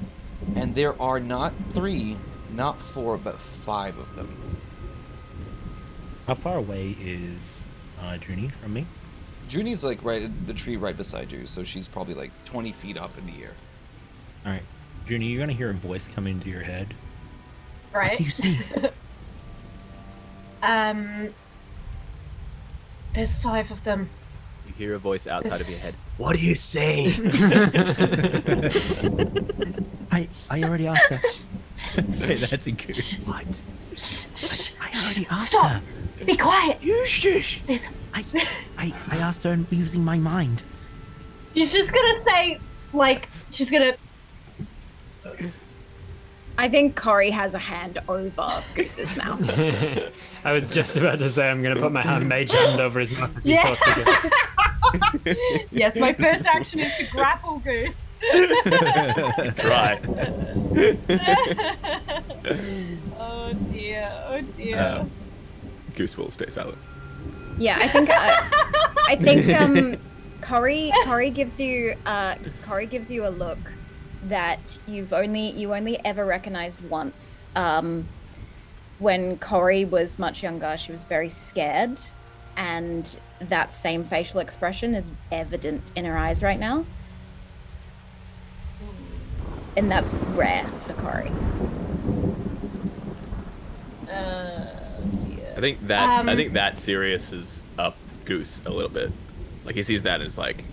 and there are not 3, not 4, but 5 of them. How far away is Junie from me? Junie's like right at the tree right beside you, so she's probably like 20 feet up in the air. All right. Junie, you're going to hear a voice come into your head. Right. What do you see? There's 5 of them. You hear a voice outside of your head. What do you say? I already asked her. Say that to Goose. What? I already asked Stop! her. Be quiet! You shush! There's... I asked her and using my mind. She's just gonna say, like, she's gonna... I think Corey has a hand over Goose's mouth. I was just about to say I'm going to put my mage hand over his mouth as we talk together. Yes, my first action is to grapple Goose. Right. Oh dear. Goose will stay silent. Yeah, I think Corey gives you a look that you only ever recognized once. When Corey was much younger, she was very scared, and that same facial expression is evident in her eyes right now. And that's rare for Corey. Dear. I think that Sirius is up Goose a little bit. Like he sees that and is like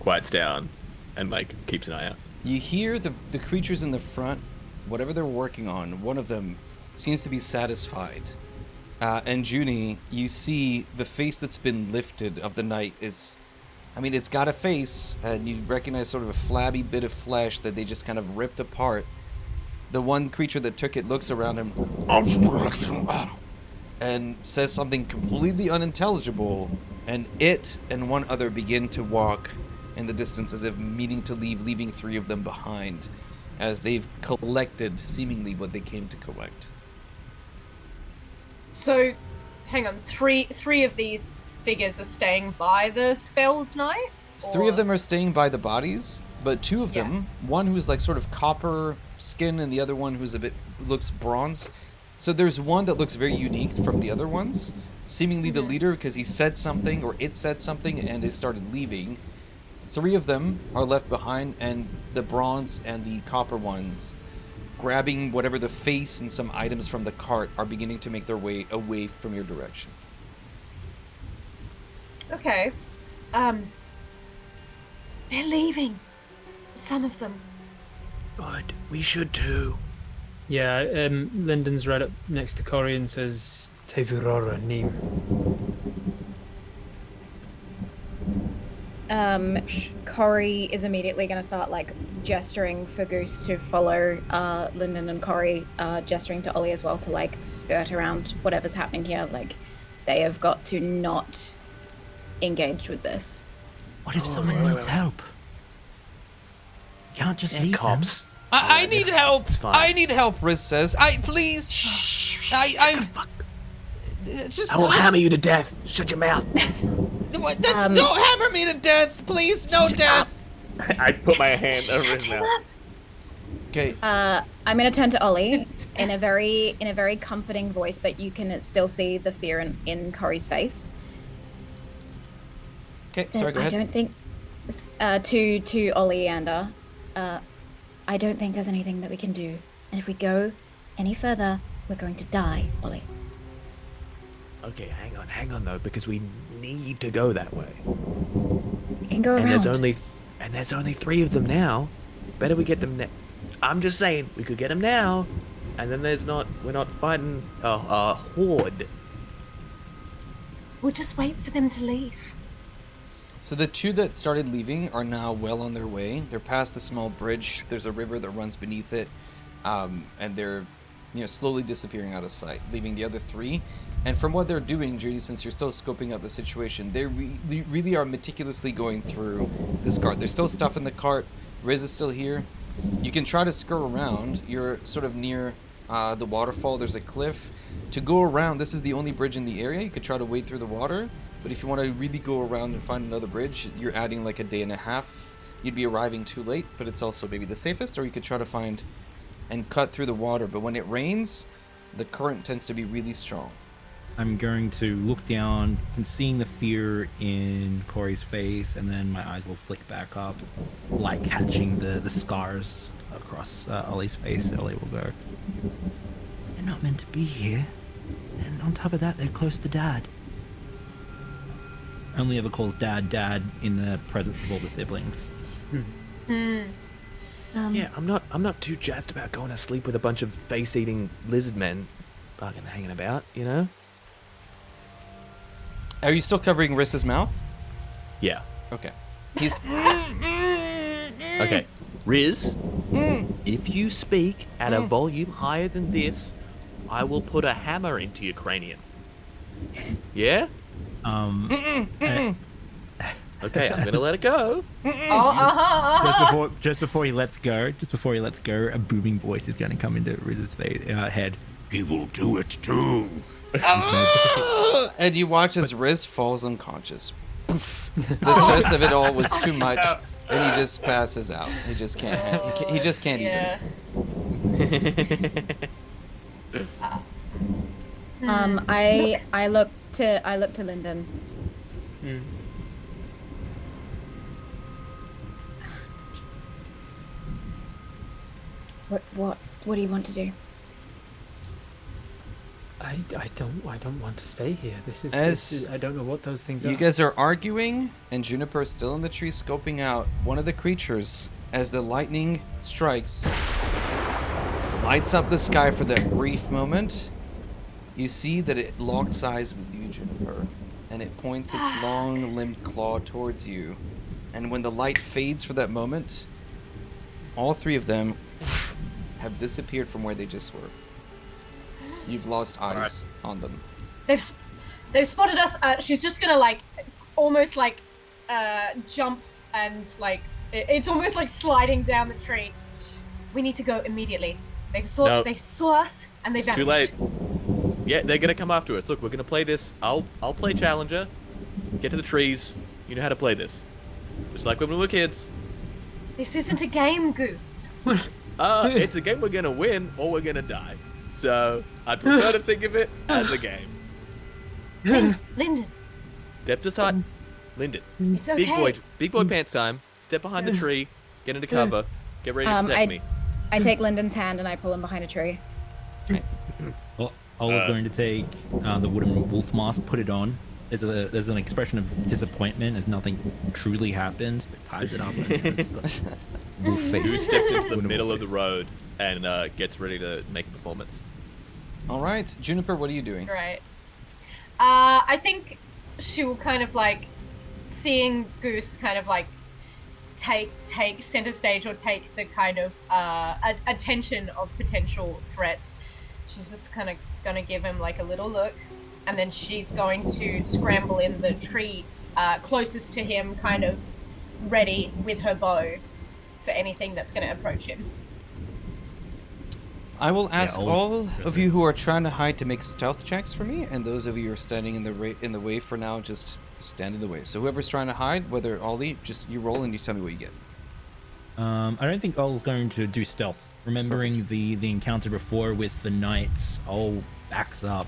quiets down and like keeps an eye out. You hear the creatures in the front, whatever they're working on, one of them seems to be satisfied. And Junie, you see the face that's been lifted of the knight is, I mean, it's got a face, and you recognize sort of a flabby bit of flesh that they just kind of ripped apart. The one creature that took it looks around him and says something completely unintelligible, and it and one other begin to walk in the distance as if meaning to leave, leaving 3 of them behind as they've collected seemingly what they came to collect. So, hang on. Three of these figures are staying by the felled knight? 3 of them are staying by the bodies, but 2 of them, one who's like sort of copper skin and the other one who's looks bronze. So there's one that looks very unique from the other ones, seemingly the leader because he said something or it said something and it started leaving. 3 of them are left behind, and the bronze and the copper ones, grabbing whatever the face and some items from the cart, are beginning to make their way away from your direction. Okay. They're leaving. Some of them. Good. We should too. Yeah, Lyndon's right up next to Corey and says, Tevurora Nim. Corey is immediately going to start like gesturing for Goose to follow Lyndon, and Corey gesturing to Ollie as well to like skirt around whatever's happening here. Like they have got to not engage with this. What if someone needs help? You can't just leave Cops. I need help. It's fine. I need help, Riz says. Please. I just. I will hammer you to death. Shut your mouth. Don't hammer me to death, please. No death. I put my hand over his mouth. Okay. I'm going to turn to Ollie in a very comforting voice, but you can still see the fear in Corey's face. Okay. Sorry. Go ahead. I don't think to Ollie and I don't think there's anything that we can do, and if we go any further, we're going to die, Ollie. Okay, hang on though, because we need to go that way. We can go around. And there's only 3 of them now. Better we get them now. I'm just saying, we could get them now, and then we're not fighting a horde. We'll just wait for them to leave. So the 2 that started leaving are now well on their way. They're past the small bridge. There's a river that runs beneath it, and they're, slowly disappearing out of sight, leaving the other 3. And from what they're doing, Judy, since you're still scoping out the situation, they really are meticulously going through this cart. There's still stuff in the cart. Riz is still here. You can try to skirt around. You're sort of near the waterfall. There's a cliff. To go around, this is the only bridge in the area. You could try to wade through the water. But if you want to really go around and find another bridge, you're adding like a day and a half. You'd be arriving too late, but it's also maybe the safest. Or you could try to find and cut through the water. But when it rains, the current tends to be really strong. I'm going to look down and seeing the fear in Corey's face, and then my eyes will flick back up, like catching the scars across Ollie's face. Ollie will go, They're not meant to be here. And on top of that, they're close to Dad. only ever calls Dad in the presence of all the siblings. Yeah, I'm not too jazzed about going to sleep with a bunch of face-eating lizard men fucking hanging about, Are you still covering Riss's mouth? Yeah. Okay. He's... Okay. Riz, if you speak at a volume higher than this, I will put a hammer into your cranium. Yeah? Okay, I'm gonna let it go. Just before he lets go, a booming voice is going to come into Riz's head. He will do it too. And you watch as Riz falls unconscious. The stress of it all was too much, and he just passes out. He just can't. He just can't even. I look to Lyndon. What do you want to do? I don't want to stay here. This is I don't know what those things are. You guys are arguing, and Juniper's still in the tree scoping out one of the creatures as the lightning strikes, lights up the sky for that brief moment. You see that it locks eyes with you, Juniper, and it points its long limbed claw towards you. And when the light fades for that moment, all 3 of them have disappeared from where they just were. You've lost eyes on them. They've spotted us. She's just gonna like almost like jump and like it's almost like sliding down the tree. We need to go immediately. They saw us and they It's vanished. too late. Yeah, they're gonna come after us. Look, we're gonna play this. I'll play Challenger. Get to the trees. You know how to play this. Just like when we were kids. This isn't a game, Goose. It's a game we're gonna win or we're gonna die. So I'd prefer to think of it as a game. Lyndon. Step to side. Lyndon. It's okay. Big boy pants time. Step behind the tree. Get into cover. Get ready to protect me. I take Lyndon's hand and I pull him behind a tree. Well, I was going to take the wooden wolf mask, put it on. There's an expression of disappointment as nothing truly happens, but ties it up. And it's got wolf face. Who steps into the middle of the road and gets ready to make a performance? All right, Juniper, what are you doing? Right. I think she will kind of like seeing Goose kind of like take center stage or take the kind of attention of potential threats. She's just kind of gonna give him like a little look, and then she's going to scramble in the tree closest to him, kind of ready with her bow for anything that's going to approach him. I will ask all of you who are trying to hide to make stealth checks for me, and those of you who are standing in the way for now, just stand in the way. So whoever's trying to hide, whether Ollie, just you roll and you tell me what you get. I don't think Oll's going to do stealth. Remembering the encounter before with the knights, Oll backs up.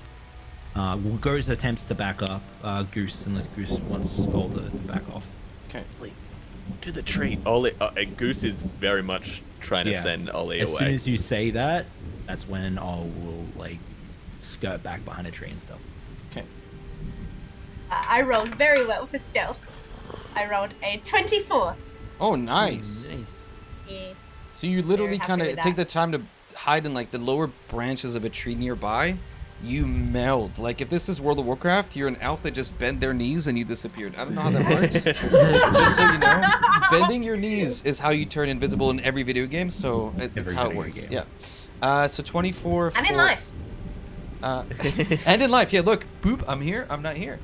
Goose attempts to back up Goose, unless Goose wants Oll to back off. Okay. To the tree. Ollie, Goose is very much trying to send Ollie away. As soon as you say that, that's when Oll will like skirt back behind a tree and stuff. Okay. I rolled very well for stealth. I rolled a 24. Oh, nice. Nice. Yeah. So you literally Very happy kind of with take that. the time to hide in like the lower branches of a tree nearby. You meld. Like if this is World of Warcraft, you're an elf that just bent their knees and you disappeared. I don't know how that works. Just so you know, bending your knees is how you turn invisible in every video game. So it's how it works. Yeah. So 24. And in life. And in life, yeah. Look, boop. I'm here. I'm not here.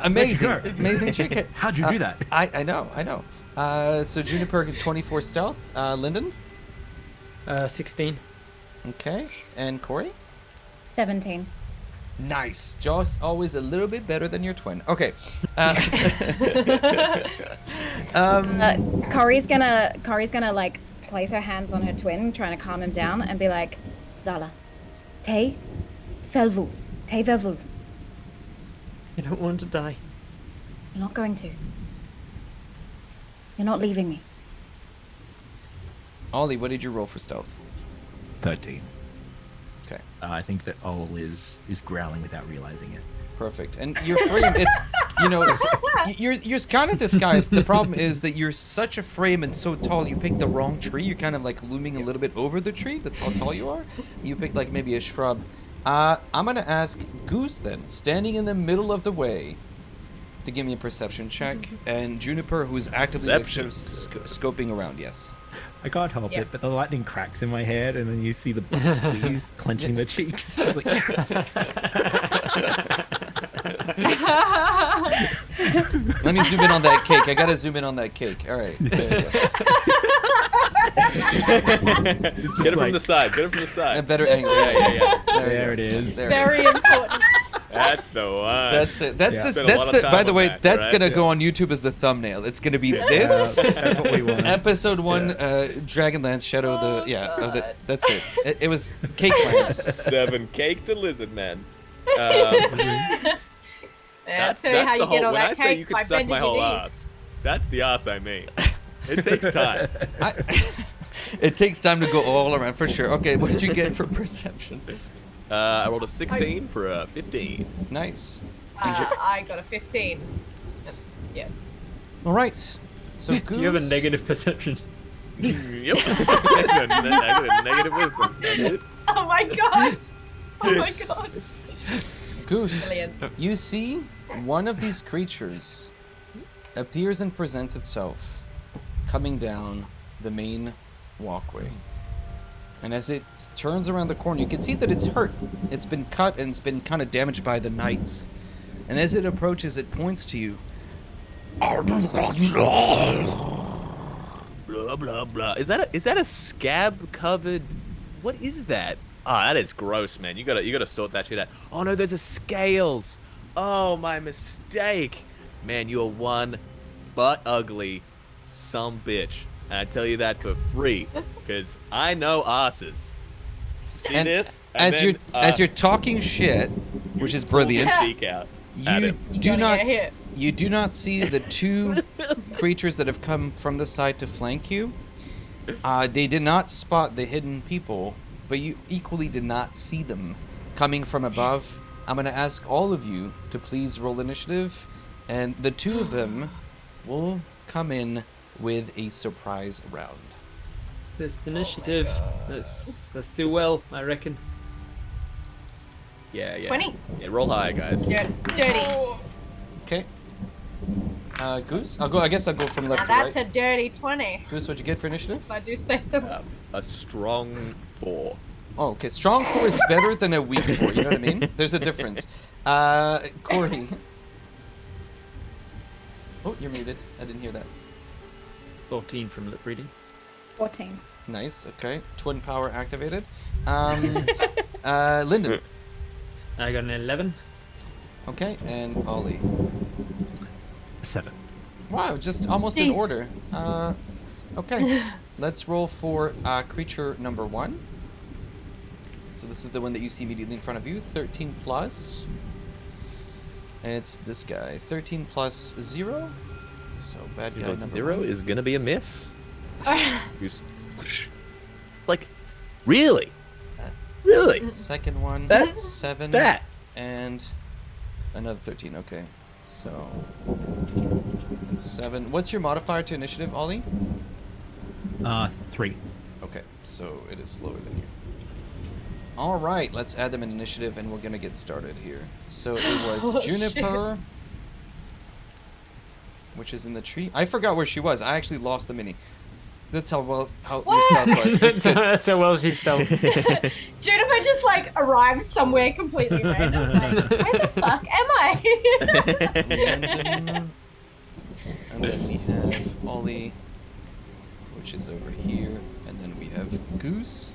Amazing, amazing chick. How'd you do that? I know. So Juniper 24 stealth. Lyndon. 16. Okay, and Corey. 17. Nice. Josh, always a little bit better than your twin. Okay. Corey's gonna like place her hands on her twin, trying to calm him down, and be like, Zala, te velvu, te velvu. I don't want to die. You're not going to. You're not leaving me. Ollie, what did you roll for stealth? 13. Okay. I think that Oll is growling without realizing it. Perfect. And your frame, you're kind of disguised. The problem is that you're such a frame and so tall, you picked the wrong tree. You're kind of like looming a little bit over the tree. That's how tall you are. You picked like maybe a shrub. I'm going to ask Goose then, standing in the middle of the way, to give me a perception check. And Juniper, who's actively like, scoping around, yes. I can't help it, but the lightning cracks in my head, and then you see the blood squeeze, clenching the cheeks. It's like, Let me zoom in on that cake. I gotta zoom in on that cake. All right. There you go. Get it from the side. Get it from the side. A better angle. Yeah. there it is. Very important. That's the one. That's it. That's Spent a that's lot of the. time By the on way, that, that's right? gonna go on YouTube as the thumbnail. It's gonna be this That's what we want. episode 1, Dragonlance Shadow of the. That's it. It was Cake Lance. 7 cake to lizard man. That's how you the whole. get all When that I say cake you by could suck bending my your whole knees. ass, that's the ass I mean. It takes time. It takes time to go all around for sure. Okay, what did you get for perception? I rolled a 16 for a 15. Nice. I got a 15. That's yes. All right. So Do you have a Goose- negative perception? Yep. Negative wisdom. Oh my god! Oh my god! Goose, Brilliant. you see one of these creatures appears and presents itself coming down the main walkway. And as it turns around the corner, you can see that it's hurt. It's been cut and it's been kind of damaged by the knights. And as it approaches, it points to you. Blah blah blah. Is that a scab covered? What is that? Ah, that is gross, man. You gotta sort that shit out. Oh no, there's a scales. Oh, my mistake. Man, you are one butt ugly some bitch. And I tell you that for free, because I know asses. See And this? As you're talking shit, which is brilliant, Cheek out. at you him. do not see the two creatures that have come from the side to flank you. They did not spot the hidden people, but you equally did not see them coming from above. I'm going to ask all of you to please roll initiative, and the two of them will come in with a surprise round. This initiative, let's do well, I reckon. Yeah. 20. Yeah, roll high, guys. Dirty. Okay. Goose? I guess I'll go from left Now to that's right. a dirty 20, Goose, what'd you get for initiative? if I do say so. A strong 4. Oh, okay. Strong 4 is better than a weak 4. You know what I mean? There's a difference. Corey. Oh, you're muted. I didn't hear that. 14 from lip reading. 14. Nice. Okay. Twin power activated. Lyndon. I got an 11. Okay. And Ollie. 7. Wow, just almost in order. Okay. Let's roll for creature number 1. So this is the one that you see immediately in front of you. 13 plus. It's this guy. 13 plus 0. So bad guy number 0 1. is gonna be a miss. It's like, really? Really? Second one. That- 7. That. And another 13. Okay. So. And 7. What's your modifier to initiative, Ollie? 3. Okay. So it is slower than you. All right, let's add them in initiative, and we're gonna get started here. So it was Oh, Juniper, which is in the tree. I forgot where she was. I actually lost the mini. That's how your stealth was. That's good. That's how well she's stealth. Juniper just like arrives somewhere completely random. Like, where the fuck am I? And then we have Ollie, which is over here, and then we have Goose.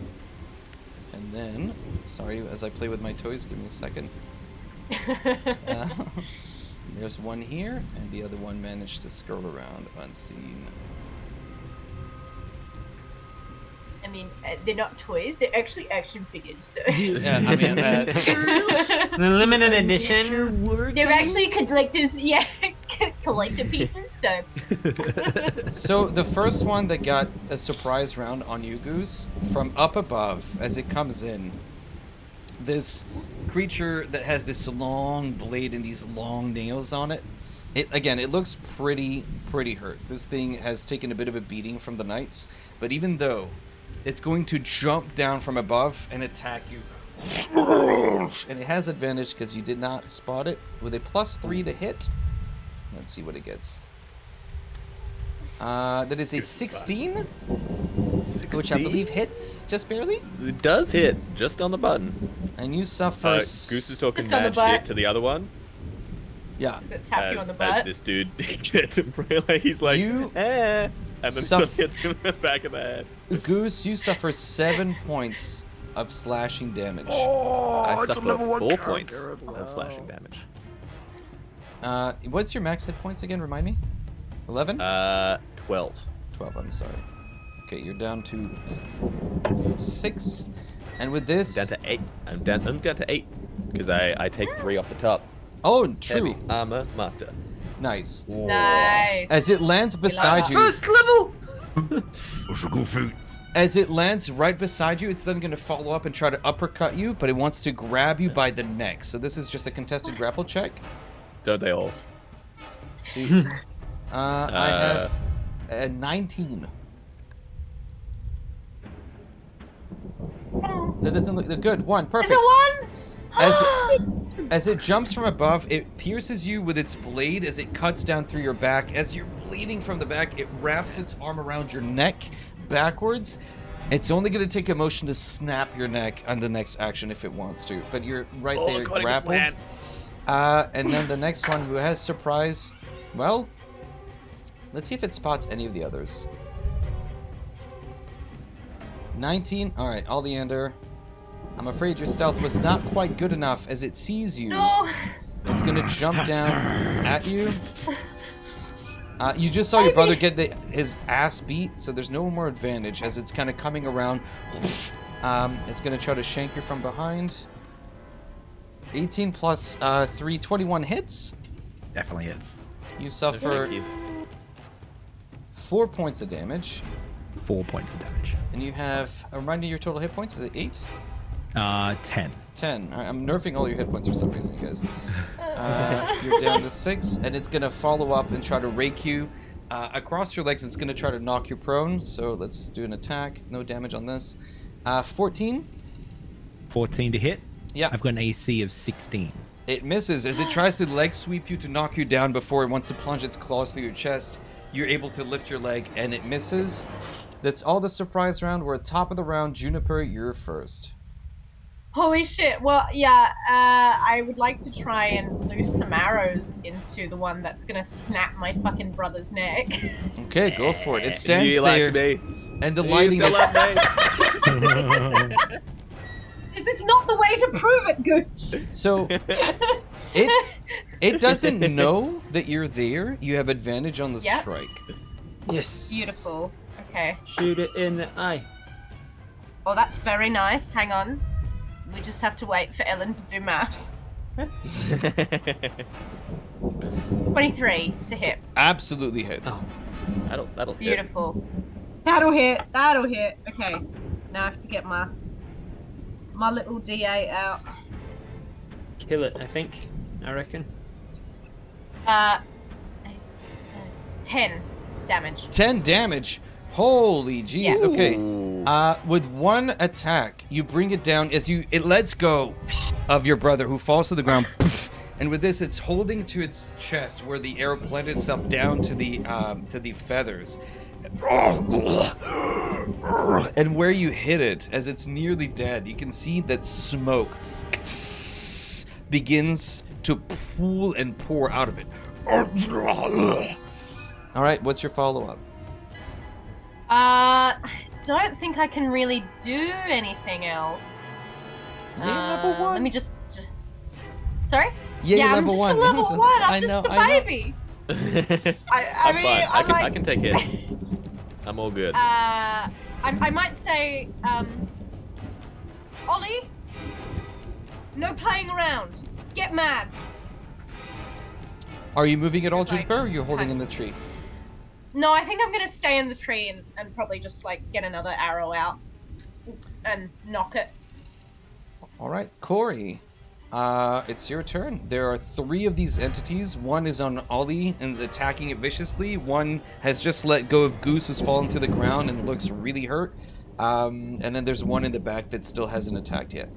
And then, sorry, as I play with my toys, give me a second. There's one here, and the other one managed to scroll around unseen. I mean, they're not toys; they're actually action figures. So Yeah, I mean, The limited edition. they're actually collectors. Yeah, collector pieces. So the first one that got a surprise round on you, Goose, from up above, as it comes in, this creature that has this long blade and these long nails on it. It looks pretty hurt. This thing has taken a bit of a beating from the knights, but even though it's going to jump down from above and attack you. And it has advantage because you did not spot it with a +3 to hit. Let's see what it gets. That is a 16, which I believe hits just barely. It does hit, just on the button. And you suffer. Goose is talking Just on the mad butt. shit to the other one. Yeah. Does it tap you on the As butt? this dude gets him, he's like, You and then someone suff- hits him in the back of the head. Goose, you suffer 7 points of slashing damage. I suffer 4 points of slashing damage. What's your max hit points again? Remind me. 11? 12. 12. I'm sorry. Okay, you're down to 6. And with this, Down to 8. I'm down to 8 because I take 3 off the top. oh, true, Heavy armor master. nice. Nice. As it lands beside you, First level! as it lands right beside you, it's then going to follow up and try to uppercut you, but it wants to grab you by the neck. So this is just a contested grapple check. Don't they all? See, I have a 19. That doesn't look good. 1, Is perfect. it one? As it jumps from above, it pierces you with its blade as it cuts down through your back. As you're bleeding from the back, it wraps its arm around your neck backwards, It's only going to take a motion to snap your neck on the next action if it wants to, but you're right there grappled. And then the next one who has surprise, well, let's see if it spots any of the others. 19. All right, Oleander. I'm afraid your stealth was not quite good enough as it sees you. No. It's going to jump down at you. You just saw your brother get his ass beat, so there's no more advantage as it's kind of coming around. It's going to try to shank you from behind. 18 plus 3, 21 hits. Definitely hits. You suffer Thank you. 4 points of damage. 4 points of damage. And you have, remind me your total hit points, is it 8? 10. 10. All right, I'm nerfing all your hit points for some reason, you guys. You're down to 6, and it's going to follow up and try to rake you across your legs. It's going to try to knock you prone, so let's do an attack. No damage on this. 14. 14 to hit? Yeah. I've got an AC of 16. It misses as it tries to leg sweep you to knock you down before it wants to plunge its claws through your chest. You're able to lift your leg, and it misses. That's all the surprise round. We're at top of the round. Juniper, you're first. Holy shit. Well, yeah, I would like to try and loose some arrows into the one that's gonna snap my fucking brother's neck. Okay, go for it. It stands You there, like me. and the You lighting still that's... like me. This is not the way to prove it, Goose. So, it doesn't know that you're there. You have advantage on the Yep. strike. Yes. Beautiful. Okay. Shoot it in the eye. Oh, that's very nice. Hang on. We just have to wait for Ellen to do math. 23 to hit. Absolutely hits. That'll hit. Beautiful. That'll hit. That'll hit. Okay. Now I have to get my little D8 out. Kill it, I think. I reckon. 10 damage. 10 damage. Holy jeez. Yeah. Okay. Ooh. With one attack, you bring it down as it lets go of your brother who falls to the ground. And with this, it's holding to its chest where the arrow planted itself down to the feathers. And where you hit it, as it's nearly dead, you can see that smoke begins to pool and pour out of it. All right, what's your follow-up? I don't think I can really do anything else. Level 1. Let me just. Sorry? Yeah, I'm level just 1. a level 1. I'm I just know, a I know. baby. I'm fine. I can take hits. I'm all good. I might say, Ollie, no playing around. Get mad. Are you moving at all, It's like- Juniper, or you're holding in the tree? No, I think I'm gonna stay in the tree and probably just like get another arrow out and knock it. All right, Corey, it's your turn. There are 3 of these entities. One is on Ollie and is attacking it viciously. One has just let go of Goose, who's fallen to the ground and looks really hurt. And then there's one in the back that still hasn't attacked yet.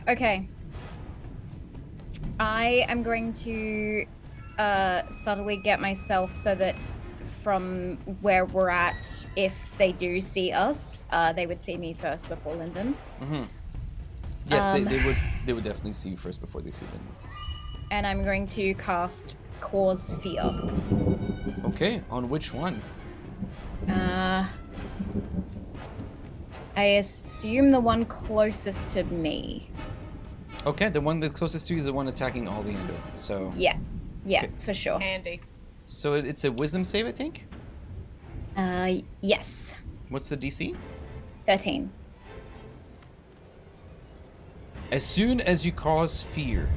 Okay. I am going to subtly get myself so that from where we're at, if they do see us, they would see me first before Lyndon. Mm-hmm. Yes, they would definitely see you first before they see them. And I'm going to cast Cause Fear. Okay, on which one? I assume the one closest to me. Okay, the one that's closest to you is the one attacking Oleander. So Yeah, Okay. for sure. Handy. So it's a wisdom save, I think? Yes. What's the DC? 13. As soon as you cause fear,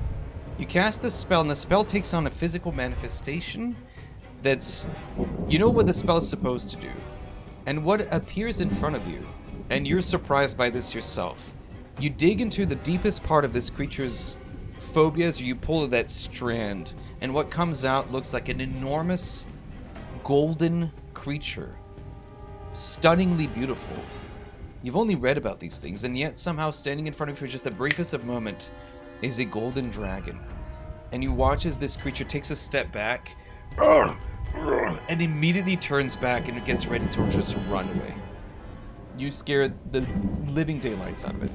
you cast the spell, and the spell takes on a physical manifestation that's... You know what the spell is supposed to do, and what appears in front of you, and you're surprised by this yourself. You dig into the deepest part of this creature's phobias, or you pull at that strand, and what comes out looks like an enormous golden creature. Stunningly beautiful. You've only read about these things, and yet somehow standing in front of you for just the briefest of moment is a golden dragon. And you watch as this creature takes a step back, and immediately turns back and gets ready to just run away. You scared the living daylights out of it.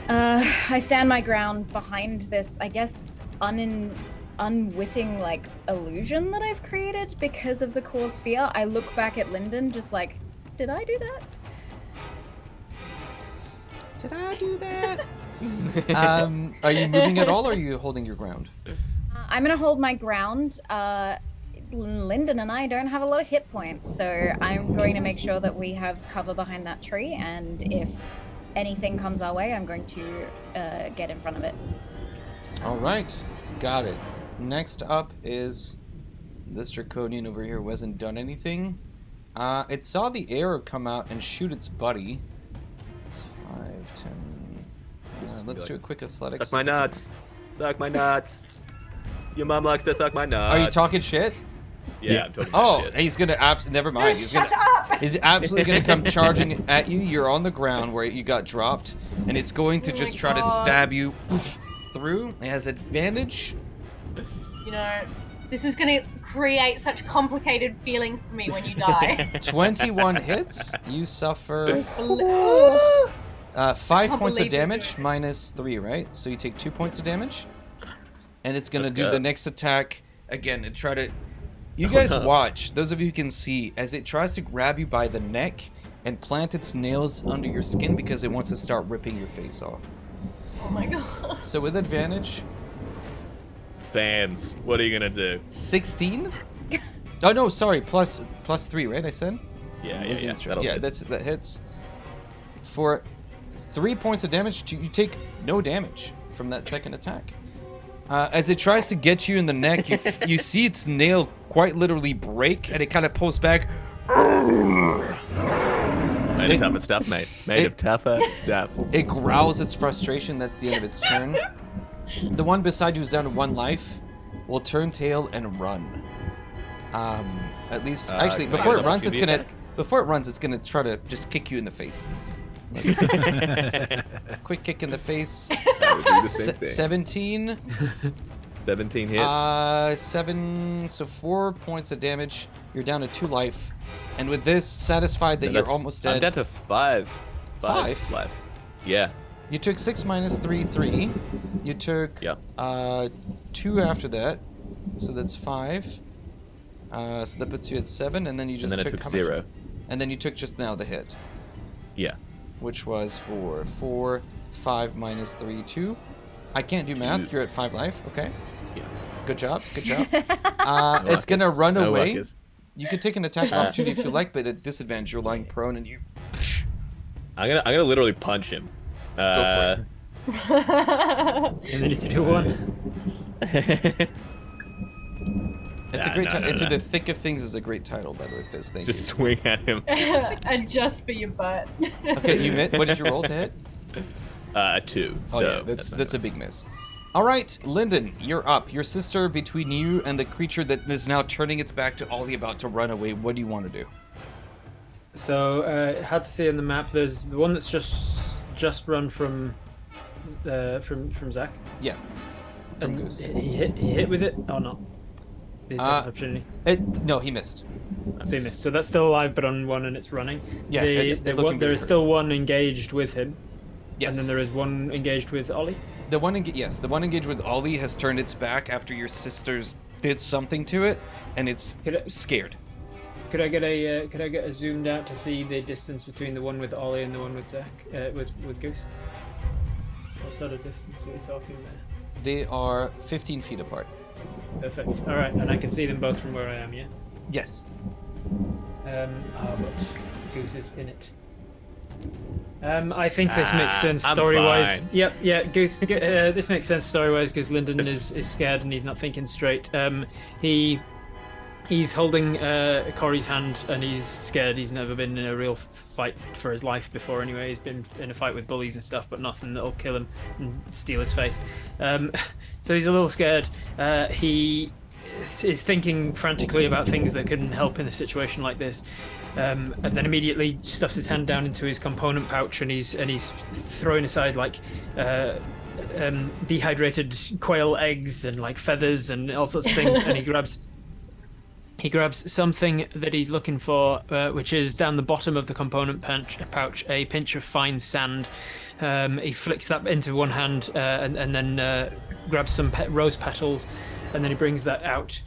I stand my ground behind this, I guess, unwitting, like, illusion that I've created because of the core sphere. I look back at Lyndon just like, did I do that? Did I do that? Are you moving at all, or are you holding your ground? I'm gonna hold my ground. Lyndon and I don't have a lot of hit points, so I'm going to make sure that we have cover behind that tree, and if anything comes our way, I'm going to get in front of it. All right, got it. Next up is this Draconian over here who hasn't done anything. It saw the arrow come out and shoot its buddy. It's 5, 10. Let's do a quick athletics. Suck my nuts. Suck my nuts. Your mom likes to suck my nuts. Are you talking shit? Yeah, I'm talking shit. He's gonna never mind. Shut up! He's absolutely gonna come charging at you. You're on the ground where you got dropped, and it's going to just try to stab you through. It has advantage. You know, this is going to create such complicated feelings for me when you die. 21 hits. You suffer 5 points of damage minus 3, right? So you take 2 points of damage, and it's gonna do the next attack again and try to. You guys watch. Those of you who can see, as it tries to grab you by the neck and plant its nails under your skin because it wants to start ripping your face off. Oh my god. So with advantage. Fans, what are you gonna do? 16? Oh no, sorry, plus 3, right? I said. Yeah. That hits. For 3 points of damage, you take no damage from that second attack. As it tries to get you in the neck, you see its nail quite literally break, and it kind of pulls back. Made of tougher stuff, mate. Made of tougher stuff. It growls its frustration. That's the end of its turn. The one beside you is down to 1 life. Will turn tail and run. At least, actually, before it runs, it's gonna try to just kick you in the face. Quick kick in the face. That would do the same thing. 17. 17 hits. 7, so 4 points of damage. You're down to 2 life. And with this, satisfied that you're almost dead. I'm down to 5. 5 life. Yeah. You took 6 minus 3, 3. You took 2 after that. So that's 5. So that puts you at 7, and then you just and then took I took 0. And then you took just now the hit. Yeah. Which was for 4, 5 minus 3, 2. I can't do math. You're at 5 life. Okay. Yeah. Good job. Good job. It's gonna run away. You could take an attack of opportunity if you like, but at disadvantage, you're lying prone, and you. I'm gonna literally punch him. Go for And then it's 2-1. It's a great title. Into the Thick of Things is a great title, by the way, Fizz. Thank Just you. swing at him. And just for your butt. Okay, you hit. What did you roll to hit? 2. Oh so yeah, that's a big miss. All right, Lyndon, you're up. Your sister, between you and the creature that is now turning its back to Ollie, about to run away. What do you want to do? So, hard to see on the map. There's the one that's just run from Zach. Yeah. From And Goose. he hit with it or not? The attack of opportunity. No, he missed. So he missed. So that's still alive, but on 1 and it's running. Yeah, There is still 1 engaged with him. Yes. And then there is 1 engaged with Ollie. The one engaged with Ollie has turned its back after your sisters did something to it, and it's scared. Could I get a zoomed out to see the distance between the one with Ollie and the one with Zach, with Goose? What sort of distance are we talking there? They are 15 feet apart. Perfect. All right, and I can see them both from where I am. Yeah. Yes. But Goose is in it. I think this makes sense story-wise. fine. Yep, yeah, Goose. This makes sense story-wise because Lyndon is scared and he's not thinking straight. He's holding Corey's hand and he's scared. He's never been in a real fight for his life before. Anyway, he's been in a fight with bullies and stuff, but nothing that'll kill him and steal his face. So he's a little scared. He is thinking frantically about things that can help in a situation like this. And then immediately stuffs his hand down into his component pouch and he's throwing aside like dehydrated quail eggs and like feathers and all sorts of things. And he grabs He grabs something that he's looking for, which is down the bottom of the component pouch, a pinch of fine sand. He flicks that into one hand and then grabs some rose petals, and then he brings that out.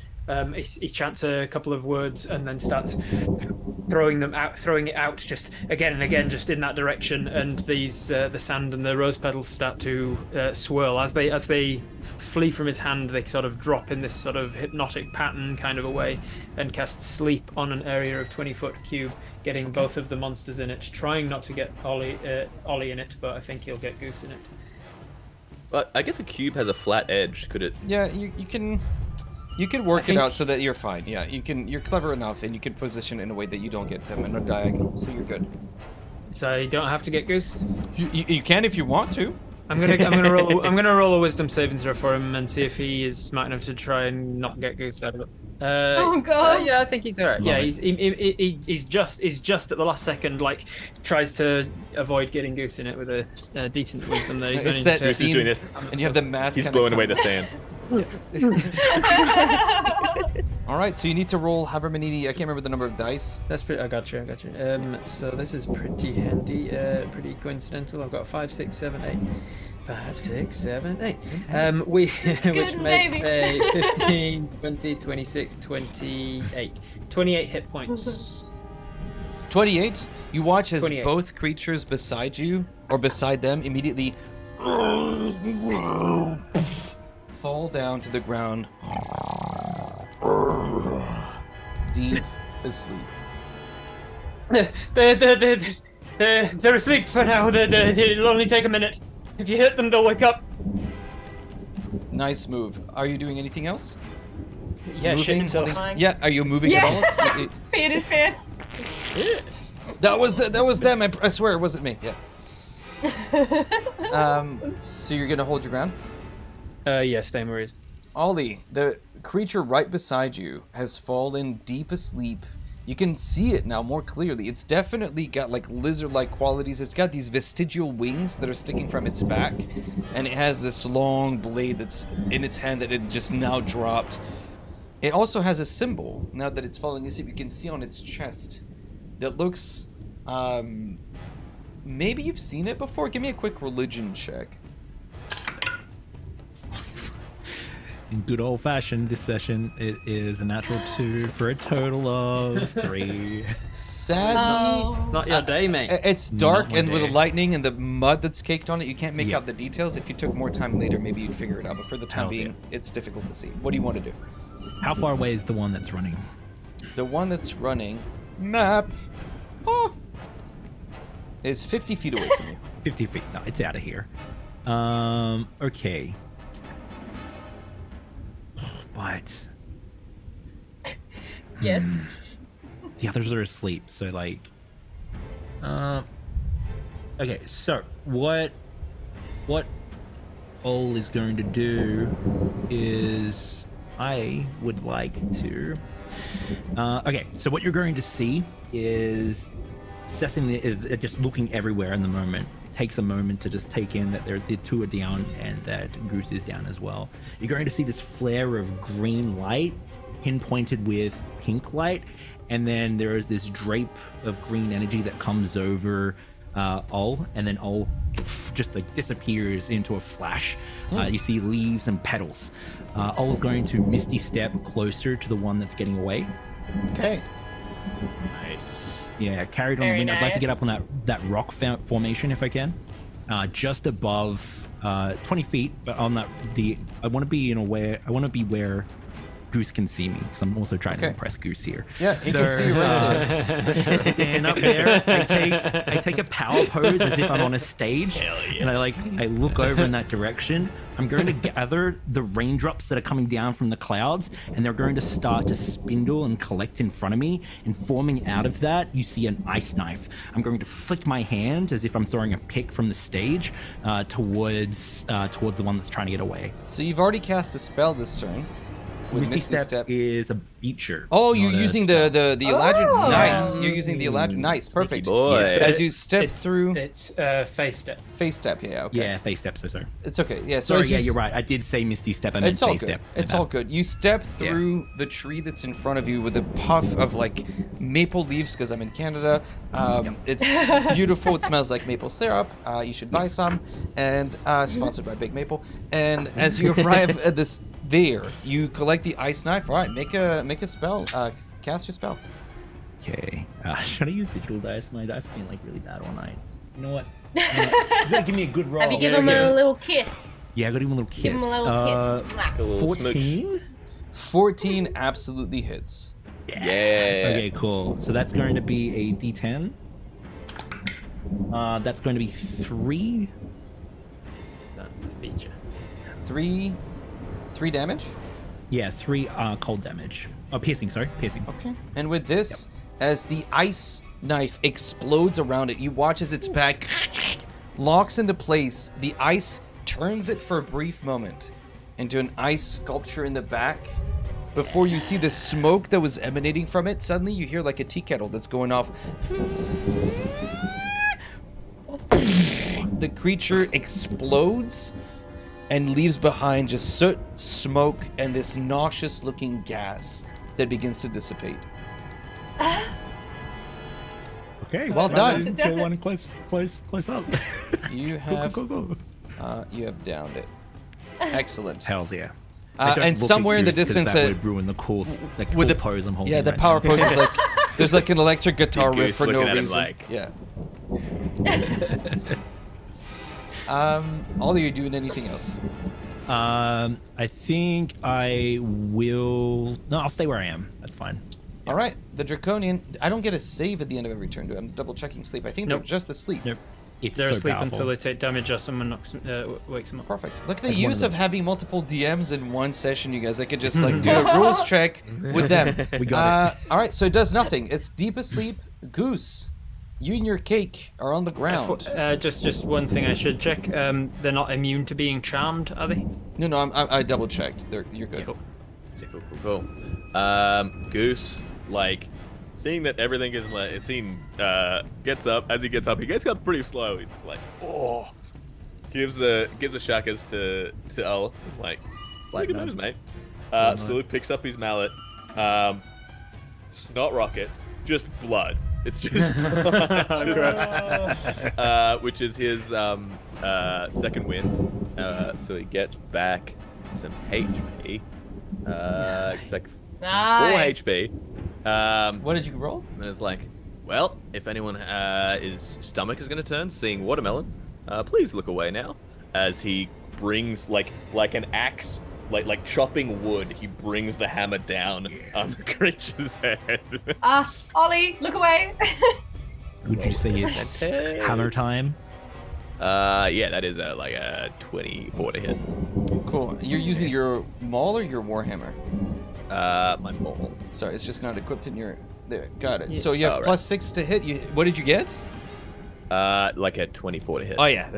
He chants a couple of words and then starts throwing it out just again and again, just in that direction. And these the sand and the rose petals start to swirl as they flee from his hand. They sort of drop in this sort of hypnotic pattern kind of a way, and cast sleep on an area of 20-foot cube, getting both of the monsters in it. Trying not to get Ollie in it, but I think he'll get Goose in it. But I guess a cube has a flat edge. Could it? Yeah, you can work it out so that you're fine. Yeah, you're clever enough, and you can position it in a way that you don't get them in a diagonal, so you're good. So you don't have to get Goose? You can if you want to. I'm gonna roll a wisdom saving throw for him and see if he is smart enough to try and not get Goose out of it. Oh god. Yeah, I think he's alright. Yeah, he's just at the last second, like tries to avoid getting Goose in it with a decent wisdom there. He's It's that Goose is doing it. And you have the math. He's kinda blowing away the sand. All right, so you need to roll however many. I can't remember the number of dice. That's pretty. I got you. So this is pretty handy. Pretty coincidental. I've got 5, 6, 7, 8. 5, 6, 7, 8. Which good, makes baby. a 15, 20, 26, 28. 28 hit points. 28. You watch as 28. both creatures beside you or beside them immediately fall down to the ground, deep asleep. They're asleep for now. It'll only take a minute. If you hit them, they'll wake up. Nice move. Are you doing anything else? Yeah, shit Moving, himself. holding- Yeah, are you moving at all? Pee in his pants. That was them. I swear it wasn't me. Yeah. So you're gonna hold your ground? Yeah, staying where he is. Ollie, the creature right beside you has fallen deep asleep. You can see it now more clearly. It's definitely got like lizard-like qualities. It's got these vestigial wings that are sticking from its back, and it has this long blade that's in its hand that it just now dropped. It also has a symbol, now that it's falling asleep, you can see on its chest. It looks, maybe you've seen it before? Give me a quick religion check. In good old fashioned, this session, it is a natural 2 for a total of 3. Sadly, It's not your day, mate. it's dark, Not my and with the day. lightning and the mud that's caked on it, you can't make Yeah. out the details. If you took more time later, maybe you'd figure it out. But for the time Hells being, it's difficult to see. What do you want to do? How far away is the one that's running? The one that's running map is 50 feet away from you. 50 feet. No, it's out of here. Okay. But Yes. the others are asleep, so like okay, so what Ol is going to do is I would like to okay, so what you're going to see is assessing just looking everywhere in the moment. It takes a moment to just take in that the two are down and that Goose is down as well. You're going to see this flare of green light pinpointed with pink light, and then there is this drape of green energy that comes over Ol, and then Ol just like disappears into a flash. You see leaves and petals. Ol's going to misty step closer to the one that's getting away. Okay. Nice. Yeah, carried on the Very wind. I'd like to get nice. up on that rock formation if I can, just above 20 feet. But on that, I want to be where Goose can see me, because I'm also trying to Okay. impress Goose here. Yeah, he can see you right there. For sure. And up there, I take a power pose as if I'm on a stage, and I look over in that direction. I'm going to gather the raindrops that are coming down from the clouds, and they're going to start to spindle and collect in front of me. And forming out of that, you see an ice knife. I'm going to flick my hand as if I'm throwing a pick from the stage towards the one that's trying to get away. So you've already cast a spell this turn. with Misty Step is a feature. Oh, you're not a using spell. the Eladrin. Oh. Nice. You're using the Eladrin. Nice. Sneaky Perfect. boy. As you step through It's face step. face step. Yeah. Okay. Yeah, face step. So sorry. It's okay. Yeah. So Sorry, as yeah, you you're right. I did say Misty Step. I meant It's all face good. step. It's all good. You step through the tree that's in front of you with a puff of like maple leaves because I'm in Canada. It's beautiful. It smells like maple syrup. You should buy some. And sponsored by Big Maple. And as you arrive at this, you collect the ice knife. All right, make a spell. Cast your spell. Okay. Should I use digital dice? My dice have been like really bad all night. You know what? You gotta give me a good roll. Have you given him a little kiss? Yeah, I gotta give him a little kiss. Give him a little kiss. A little smooch. 14. 14 absolutely hits. Yeah. Okay, cool. So that's going to be a D10. That's going to be 3. That feature. 3 damage. Yeah, 3 cold damage. Oh, piercing. Sorry, piercing. Okay. And with this, as the ice knife explodes around it, you watch as its back locks into place. The ice turns it for a brief moment into an ice sculpture in the back. Before you see the smoke that was emanating from it, suddenly you hear like a tea kettle that's going off. The creature explodes and leaves behind just soot, smoke, and this nauseous-looking gas that begins to dissipate. Okay, Well done. Kill one close up. You have Go. you have downed it. Excellent. Hells yeah. And somewhere in the distance, that would ruin the cool, with with the- the pose I'm holding. yeah, the right power now. pose is like there's like an electric guitar Big riff Goose for no looking at him reason. like- Yeah. All of you doing anything else? I think I will. No, I'll stay where I am. That's fine. All right, the Draconian. I don't get a save at the end of every turn, do I? I'm double checking sleep. I think Nope. they're just asleep. Nope. It's They're so asleep powerful. until they take damage or someone wakes them up. Perfect. Look at the Like one use of of having multiple DMs in one session, you guys. I could just like do a rules check with them. We got it. All right, so it does nothing. It's deep asleep. Goose, you and your cake are on the ground. Just one thing I should check. They're not immune to being charmed, are they? No, I double checked. You're good. Cool. Cool. Goose, like, seeing that everything is like, gets up. As he gets up pretty slow. He's just like, oh, gives a shackers to Ul, like, good nod. news, mate. Slowly picks up his mallet. Snot rockets, just blood. It's just, which is his second wind. So he gets back some HP. Expects 4 Nice. HP. What did you roll? And it's like, well, if anyone his stomach is going to turn, seeing watermelon, please look away now. As he brings like an axe, like chopping wood, he brings the hammer down on the creature's head. Ollie, look away. Would you say it's hammer time? Yeah, that is like a 24 to hit. Cool. You're using your maul or your warhammer? My maul. Sorry, it's just not equipped in your. There, got it. Yeah. So you have Oh, right. +6 to hit. What did you get? Like a 24 to hit. Oh yeah,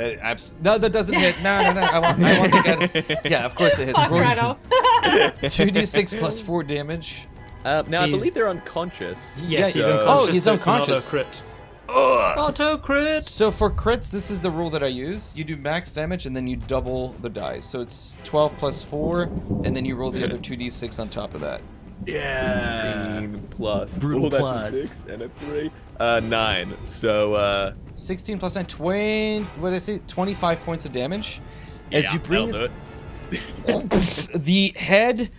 no, that doesn't hit. No. I want to get it. Yeah, of course it hits. Fuck Roll right off. 2d6 + 4 damage. Now I He's- believe they're unconscious. Yes, he's so- unconscious. Oh, he's so it's an unconscious. auto crit. Ugh. Auto crit. So for crits, this is the rule that I use. You do max damage and then you double the dice. So it's 12 + 4, and then you roll the other 2d6 on top of that. Yeah. 16 plus. Brutal That's plus. a 6 and a 3. 9. So 16 + 9, 20. What did I say? 25 points of damage. As yeah, you bring that'll do it. the head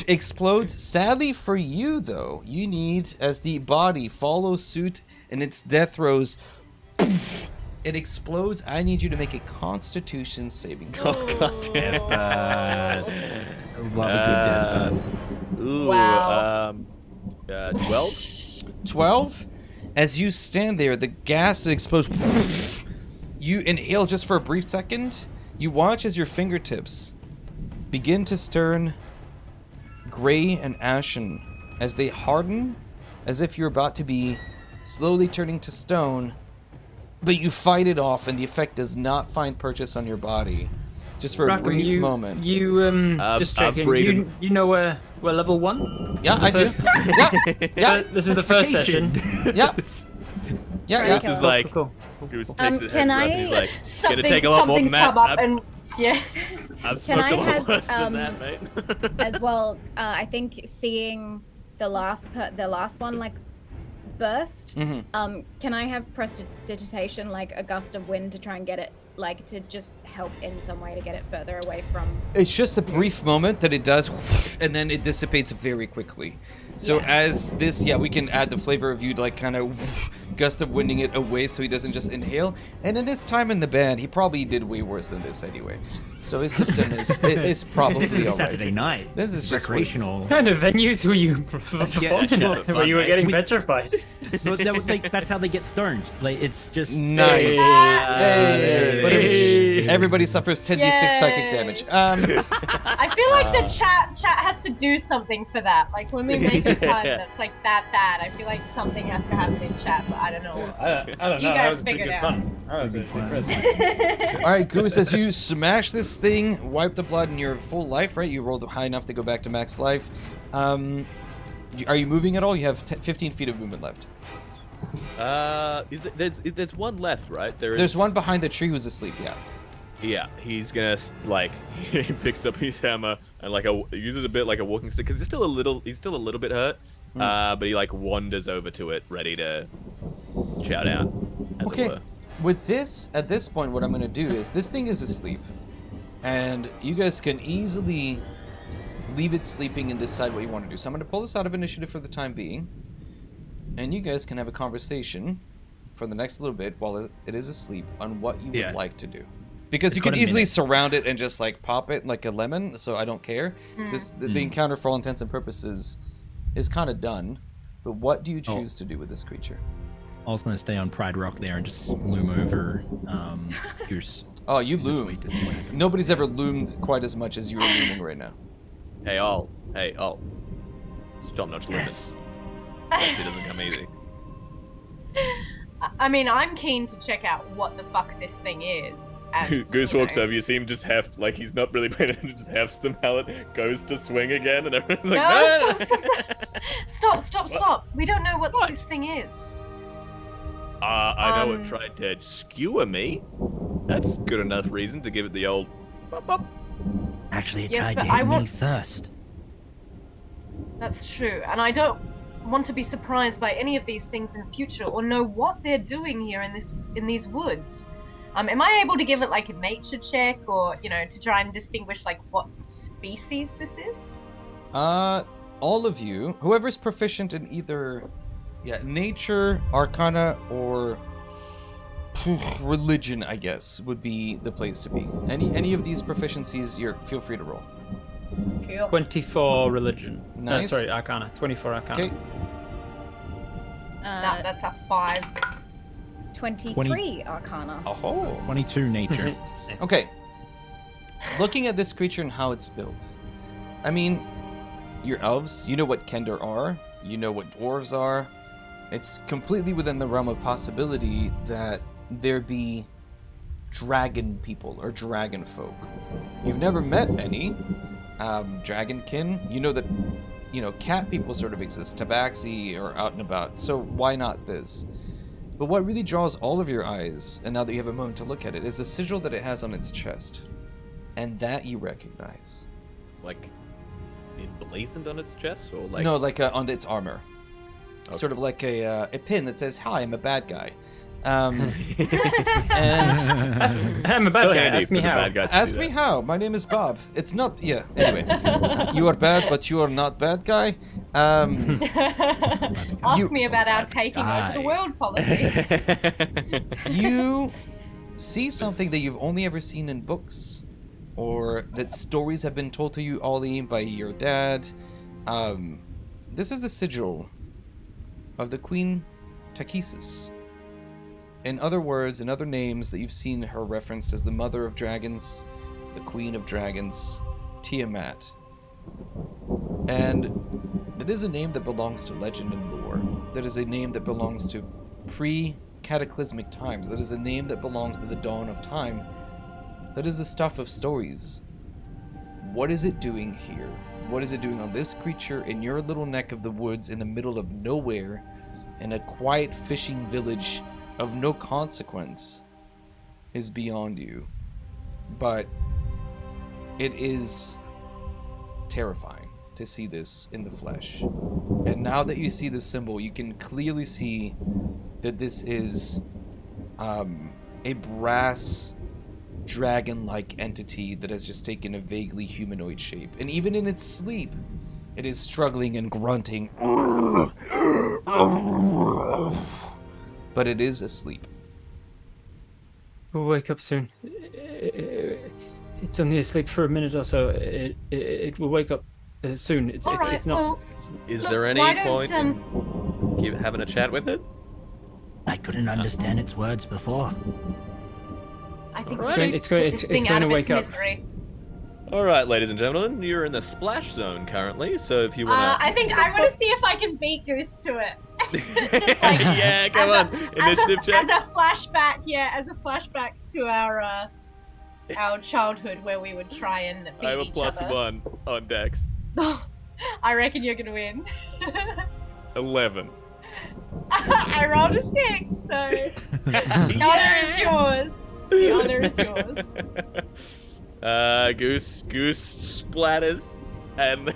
explodes. Sadly for you, though, you need, as the body follows suit in its death throes, it explodes. I need you to make a Constitution saving throw. Goddamn. Love a good death burst. Ooh, Wow. 12. 12. As you stand there, the gas that explodes, you inhale just for a brief second. You watch as your fingertips begin to turn gray and ashen as they harden, as if you're about to be slowly turning to stone, but you fight it off and the effect does not find purchase on your body. just for a Rackham, brief moment. You just checking. Braden. You know we're level 1? Yeah, I do. Yeah. This is the first session. Yeah. Yeah. Goose is like, Cool. Goose takes it can and I- he's like, gonna Something, take a lot more than something's that. come up, and yeah. I've smoked I a lot has, worse than that, mate. As well, I think seeing the last one like burst. Mm-hmm. Can I have prestidigitation, like a gust of wind, to try and get it, like to just help in some way to get it further away from? It's just a brief moment that it does, and then it dissipates very quickly. So Yeah. as this, we can add the flavor of you like kind of gust of winding it away so he doesn't just inhale. And in his time in the band, he probably did way worse than this anyway. So his system is probably This is a all right. Saturday night. This is just recreational. What kind of venues were you performing shadow at fun, where you were mate. getting petrified? But that's how they get stoned. Like it's just Nice. Hey. But Hey. everybody suffers 10d6 psychic damage. I feel like the chat has to do something for that. Like when we make a pun that's like that bad, I feel like something has to happen in chat, but I don't know. I don't You know. guys That was a pretty figure it good out. fun. That was All right, Goose, as you smash this thing, wipe the blood in your full life, right? You rolled high enough to go back to max life. Are you moving at all? You have 15 feet of movement left. There's one left, right? There's one behind the tree who's asleep, yeah. Yeah, he's gonna like he picks up his hammer and like uses a bit like a walking stick because he's still a little bit hurt, but he like wanders over to it, ready to shout out. As Okay, it were. with this, at this point, what I'm going to do is, this thing is asleep, and you guys can easily leave it sleeping and decide what you want to do. So I'm going to pull this out of initiative for the time being, and you guys can have a conversation for the next little bit while it is asleep on what you would like to do. Because It's you got can a easily minute. surround it and just like pop it like a lemon, so I don't care. The encounter, for all intents and purposes, is kind of done. But what do you choose to do with this creature? I was going to stay on Pride Rock there and just loom over Goose. Oh, you Just loom. wait to see what happens. Nobody's ever loomed quite as much as you are looming right now. Hey, all. Stop notch limits. It doesn't come easy. I mean, I'm keen to check out what the fuck this thing is. And, Goose you walks know. over. You see him just half like he's not really paying attention. Just half somehow it goes to swing again, and everyone's like, No, "Ah!" stop. We don't know what this thing is. I know it tried to skewer me. That's good enough reason to give it the old. Bop, bop. Actually, it Yes, tried but to I hit me want- first. That's true, and I don't want to be surprised by any of these things in future or know what they're doing here in these woods. Am I able to give it like a nature check, or to try and distinguish like what species this is? All of you, whoever's proficient in either, nature, arcana, or religion, I guess, would be the place to be. Any of these proficiencies, feel free to roll. Cool. 24 religion. Nice. Sorry, Arcana. 24 Arcana. Okay. Nah, that's a 5. 23 Arcana. Oh. 22 nature. Nice. Okay. Looking at this creature and how it's built, I mean, you're elves. You know what Kender are. You know what dwarves are. It's completely within the realm of possibility that there be dragon people or dragon folk. You've never met any. Dragonkin. You know that, cat people sort of exist. Tabaxi or out and about. So why not this? But what really draws all of your eyes, and now that you have a moment to look at it, is the sigil that it has on its chest. And that you recognize. Like emblazoned on its chest, or like No, like on its armor. Okay. Sort of like a pin that says, "Hi, I'm a bad guy." And I'm a bad so guy. handy Ask me for the how. bad guys to ask do me that. how. My name is Bob. It's not. Yeah. Anyway, you are bad, but you are not bad guy. Ask You- me about our taking over the world policy. You see something that you've only ever seen in books, or that stories have been told to you, Ollie, by your dad. This is the sigil of the Queen Takesis. In other words, in other names that you've seen her referenced as the Mother of Dragons, the Queen of Dragons, Tiamat. And it is a name that belongs to legend and lore. That is a name that belongs to pre-cataclysmic times. That is a name that belongs to the dawn of time. That is the stuff of stories. What is it doing here? What is it doing on this creature in your little neck of the woods in the middle of nowhere in a quiet fishing village of no consequence is beyond you. But it is terrifying to see this in the flesh. And now that you see the symbol, you can clearly see that this is a brass dragon-like entity that has just taken a vaguely humanoid shape. And even in its sleep, it is struggling and grunting. But it is asleep. We'll wake up soon. It's only asleep for a minute or so. It will wake up soon. It's not. Well, Is look, there any why don't, point in having a chat with it? I couldn't understand its words before. I think Alright. it's going to wake up. Misery. All right, ladies and gentlemen, you're in the splash zone currently. So if you want to, I think I want to see if I can beat Goose to it. Just like, yeah, come on, initiative check. As a flashback to our childhood where we would try and beat I have a each other. +1 on Dex. I reckon you're gonna win. 11. I rolled a 6, so the honor is yours. The honor is yours. Goose splatters, and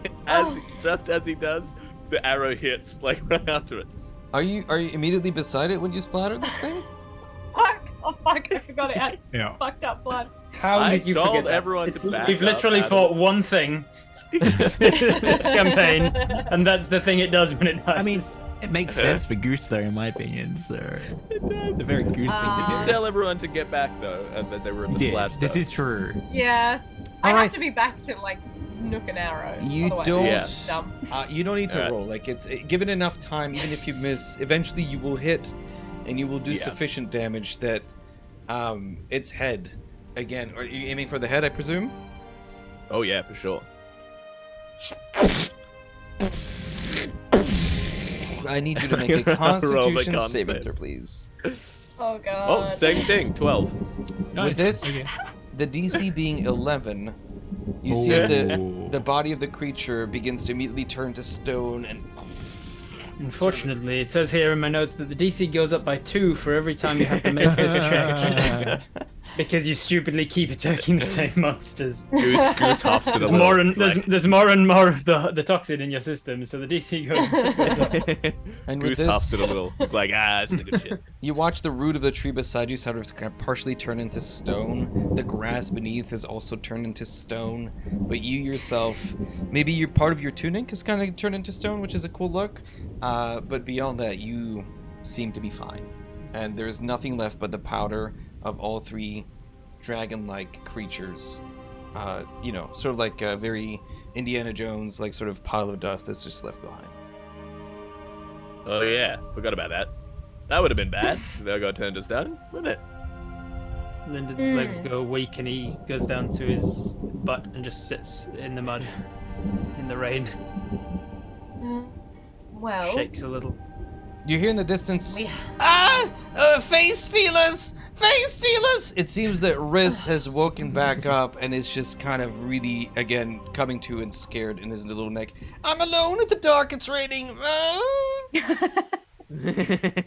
just as he does, the arrow hits like right after it. Are you immediately beside it when you splatter this thing? Fuck! Oh fuck! I forgot it had Yeah. fucked up blood. How I did you told forget that? everyone to back We've up, literally Adam. fought one thing this campaign, and that's the thing it does when it dies. I mean, it makes sense for Goose, though, in my opinion. So It does. it's a very Goose thing to do. Tell everyone to get back though, and that they were in the Yeah, splash this zone. is true. Yeah, I Alright. have to be back to like Nook and Arrow. You otherwise don't. it's just dumb. You don't need to Alright. roll. Like given enough time, even if you miss, eventually you will hit, and you will do Yeah. sufficient damage that its head. Again, are you aiming for the head? I presume. Oh yeah, for sure. I need you to make a Roll the Constitution con saving save. throw, please. Oh god. Oh, same thing. 12. Nice. With this, Okay. the DC being 11, you see as Oh. the body of the creature begins to immediately turn to stone and. Unfortunately, it says here in my notes that the DC goes up by 2 for every time you have to make this check. Because you stupidly keep attacking the same monsters. Goose hops to the There's little, more and like- there's more and more of the toxin in your system, so the DC goes up. And with Goose this, hops it a little. It's like, it's the good shit. you watch the root of the tree beside you sort of kind of partially turn into stone. The grass beneath has also turned into stone. But you yourself, maybe your part of your tunic has kind of turned into stone, which is a cool look. But beyond that, you seem to be fine. And there's nothing left but the powder of all three dragon-like creatures. Sort of like a very Indiana Jones, like sort of pile of dust that's just left behind. Oh yeah, forgot about that. That would have been bad if they got turned to stone, wouldn't it? Lyndon's legs go weak and he goes down to his butt and just sits in the mud, in the rain, Well, shakes a little. You hear in the distance, we face stealers! Face stealers! It seems that Riz has woken back up and is just kind of really, again, coming to and scared in his little neck. I'm alone at the dark, it's raining.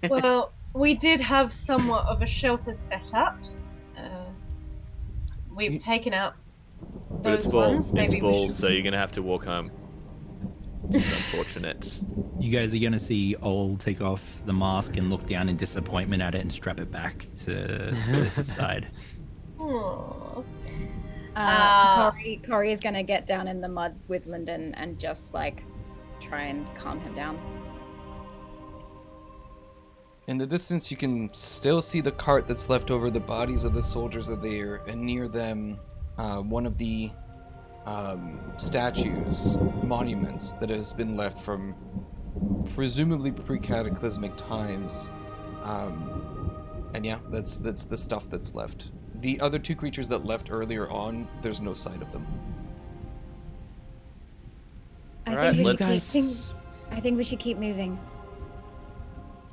well, we did have somewhat of a shelter set up. We've taken out But those it's full. ones. Maybe It's full, we should. so you're gonna have to walk home. It's unfortunate. You guys are gonna see Ol take off the mask and look down in disappointment at it and strap it back to his side. Aw. Corey is gonna get down in the mud with Lyndon and just like try and calm him down. In the distance, you can still see the cart that's left over. The bodies of the soldiers are there, and near them, one of the statues, monuments that has been left from presumably pre-cataclysmic times. And yeah, that's the stuff that's left. The other two creatures that left earlier on, there's no sight of them. I think we let's- should keep moving.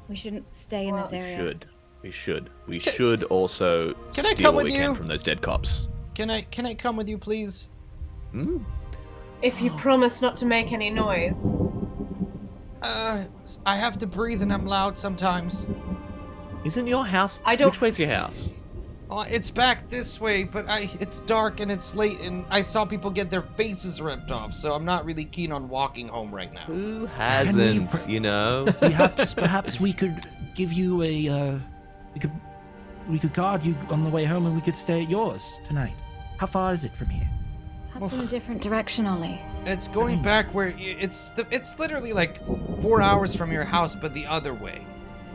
We shouldn't stay in this area. We should also Can I steal come what with we can you? from those dead cops. can I come with you, please? Hmm? If you promise not to make any noise. I have to breathe and I'm loud sometimes. Isn't your house? I don't- Which way's your house? It's back this way, but it's dark and it's late, and I saw people get their faces ripped off, so I'm not really keen on walking home right now. Who hasn't? You know. Perhaps we could give you a we could guard you on the way home, and we could stay at yours tonight. How far is it from here? That's in a different direction, Ollie. It's going back where it's literally like 4 hours from your house, but the other way.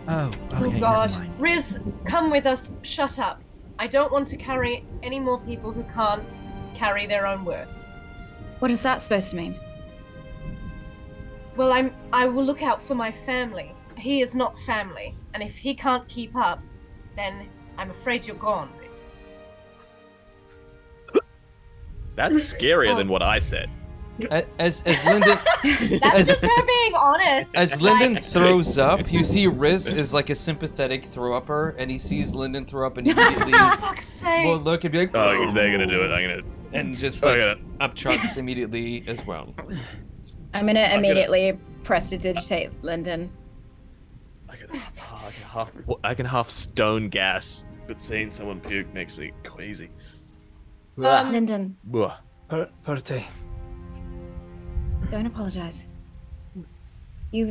Oh, okay. Oh never God. mind. Riz, come with us. Shut up. I don't want to carry any more people who can't carry their own worth. What is that supposed to mean? Well, I will look out for my family. He is not family, and if he can't keep up, then I'm afraid you're gone, Riz. That's scarier than what I said. As Lyndon, That's just her being honest. as Lyndon Like, throws up, you see Riz is like a sympathetic throw-upper, and he sees Lyndon throw up and immediately for fuck's sake. will look and be like, Oh, if they're gonna do it, I'm gonna. and just I'm like gonna. up trucks immediately as well. I'm gonna immediately press to digitate Lyndon. I can half stone gas, but seeing someone puke makes me queasy. Lyndon, Ugh. Parte. don't apologize.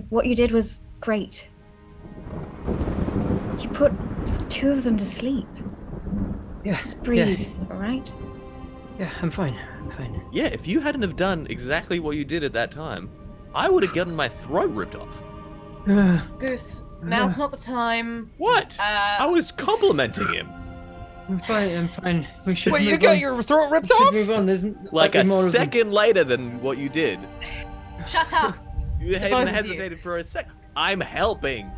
What you did was great. You put the two of them to sleep. Yeah. Just breathe, alright? Yeah, I'm fine. I'm fine. Yeah, if you hadn't have done exactly what you did at that time, I would have gotten my throat ripped off. Goose, now's not the time. What? I was complimenting him. I'm fine. I'm fine. We should. Wait, you move got on. your throat ripped We should off? Move on. There's Like nothing a more of them. second later than what you did. Shut up. You Both haven't of you. hesitated for a sec. I'm helping.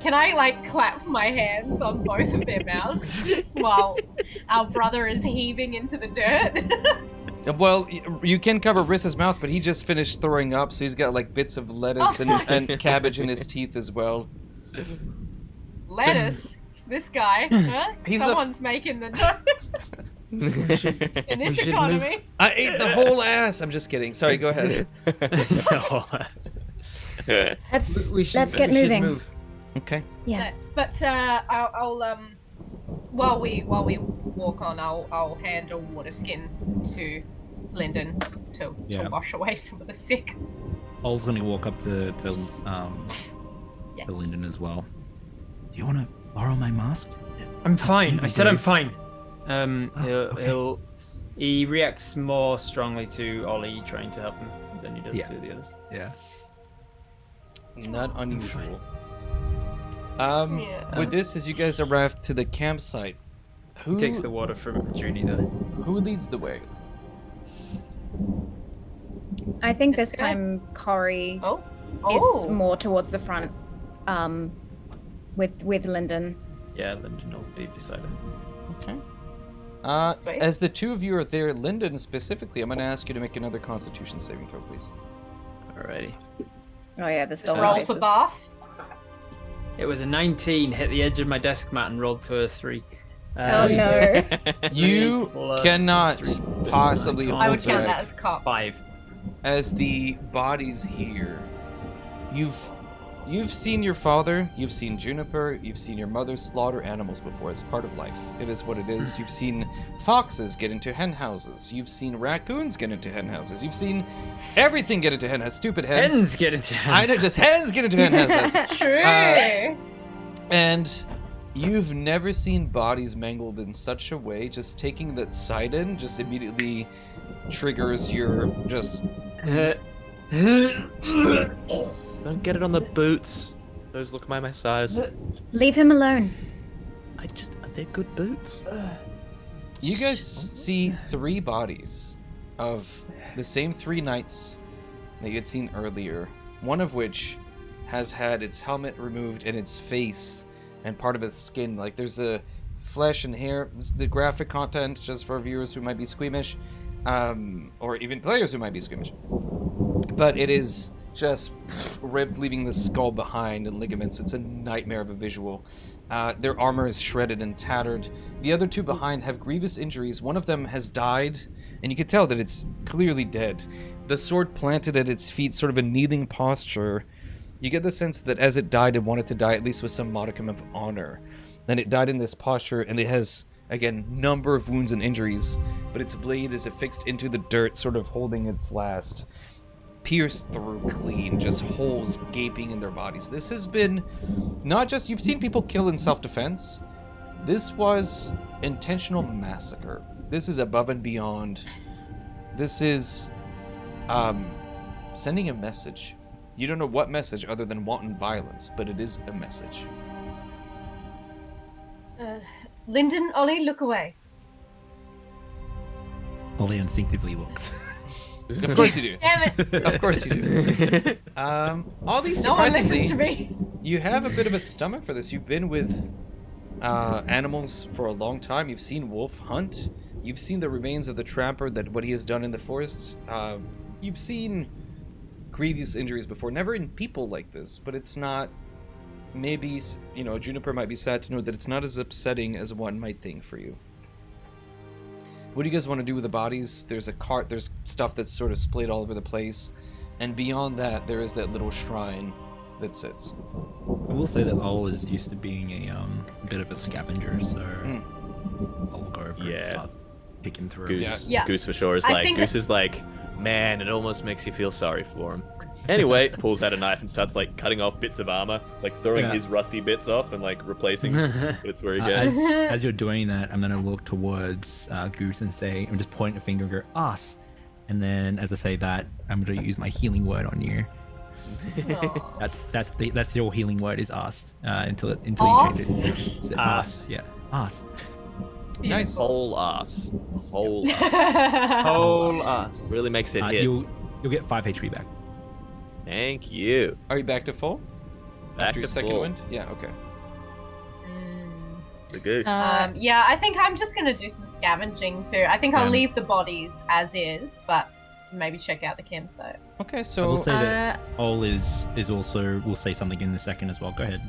Can I like clap my hands on both of their mouths just while our brother is heaving into the dirt? Well, you can cover Riz's mouth, but he just finished throwing up, so he's got like bits of lettuce and cabbage in his teeth as well. Lettuce. This guy, huh? He's a- Someone's making the in this we should economy. I ate the whole ass. I'm just kidding. Sorry, go ahead. No, Let's we should- get we should moving. move. Okay. Yes. But I'll while we walk on, I'll hand a water skin to Lyndon to wash away some of the sick. Ol's gonna walk up to Yeah. Lyndon as well. Do you want to borrow my mask? I'm fine. Absolutely, I said I'm Dave. fine. okay. He reacts more strongly to Ollie trying to help him than he does Yeah. to the others. Yeah. Not unusual. Yeah. With this, as you guys arrive to the campsite, who He takes the water from Junie though. who leads the way? I think This this guy? time Corey Oh. is more towards the front, with Lyndon. Yeah, Lyndon will be beside him. Okay. Wait. As the two of you are there, Lyndon specifically, I'm going to ask you to make another Constitution saving throw, please. Alrighty. Oh yeah, the stolen Roll faces. for bath. It was a 19, hit the edge of my desk mat and rolled to a 3. Oh no. You Plus cannot 3 plus possibly 9, I would count Correct. that as a cop. 5. As the bodies here, you've seen your father, you've seen Juniper, you've seen your mother slaughter animals before. It's part of life. It is what it is. You've seen foxes get into hen houses. You've seen raccoons get into hen houses. You've seen everything get into hen houses. Stupid hens. Hens get into I know, just hens get into hen houses. True. And you've never seen bodies mangled in such a way. Just taking that sight in just immediately triggers your just. Don't get it on the boots. Those look my size. Leave him alone. They're good boots. You guys see 3 bodies of the same 3 knights that you had seen earlier. One of which has had its helmet removed and its face and part of its skin. Like there's a flesh and hair. The graphic content, just for viewers who might be squeamish, or even players who might be squeamish. But it is just ripped, leaving the skull behind and ligaments. It's a nightmare of a visual. Their armor is shredded and tattered. The other two behind have grievous injuries. One of them has died, and you can tell that it's clearly dead. The sword planted at its feet, sort of a kneeling posture. You get the sense that as it died, it wanted to die at least with some modicum of honor. And it died in this posture, and it has, again, number of wounds and injuries, but its blade is affixed into the dirt, sort of holding its last. Pierced through clean, just holes gaping in their bodies. This has been not just, you've seen people kill in self-defense. This was intentional massacre. This is above and beyond. This is sending a message. You don't know what message other than wanton violence, but it is a message. Lyndon, Ollie, look away. Ollie instinctively looks. Of course you do. Damn it. Of course you do. Ollie, No one listens surprisingly, to me. you have a bit of a stomach for this. You've been with animals for a long time. You've seen wolf hunt. You've seen the remains of the trapper, that what he has done in the forests. You've seen grievous injuries before. Never in people like this, but it's not. Maybe, you know, Juniper might be sad to know that it's not as upsetting as one might think for you. What do you guys want to do with the bodies? There's a cart, there's stuff that's sort of splayed all over the place. And beyond that, there is that little shrine that sits. I will say that Ol is used to being a bit of a scavenger, so I'll go over and start picking through. Goose, Yeah. Goose for sure is I like, think- Goose is like, man, it almost makes you feel sorry for him. Anyway, pulls out a knife and starts like cutting off bits of armor, like throwing his rusty bits off and like replacing bits where he gets. As you're doing that, I'm gonna look towards Goose and say, I'm just pointing a finger and go, us. And then as I say that, I'm gonna use my healing word on you. Aw. That's your healing word is us. Until you change Us? it. So, Us. Yeah. Us. Nice. Whole ass. Whole ass. Whole us. Really makes it hit. You'll get 5 HP back. Thank you. Are you back to full? Back After your to second full. wind? Yeah, okay. The goose. Yeah, I think I'm just gonna do some scavenging too. I think I'll leave the bodies as is, but maybe check out the campsite. Okay, I so will say that Ol is also will say something in a second as well. Go ahead.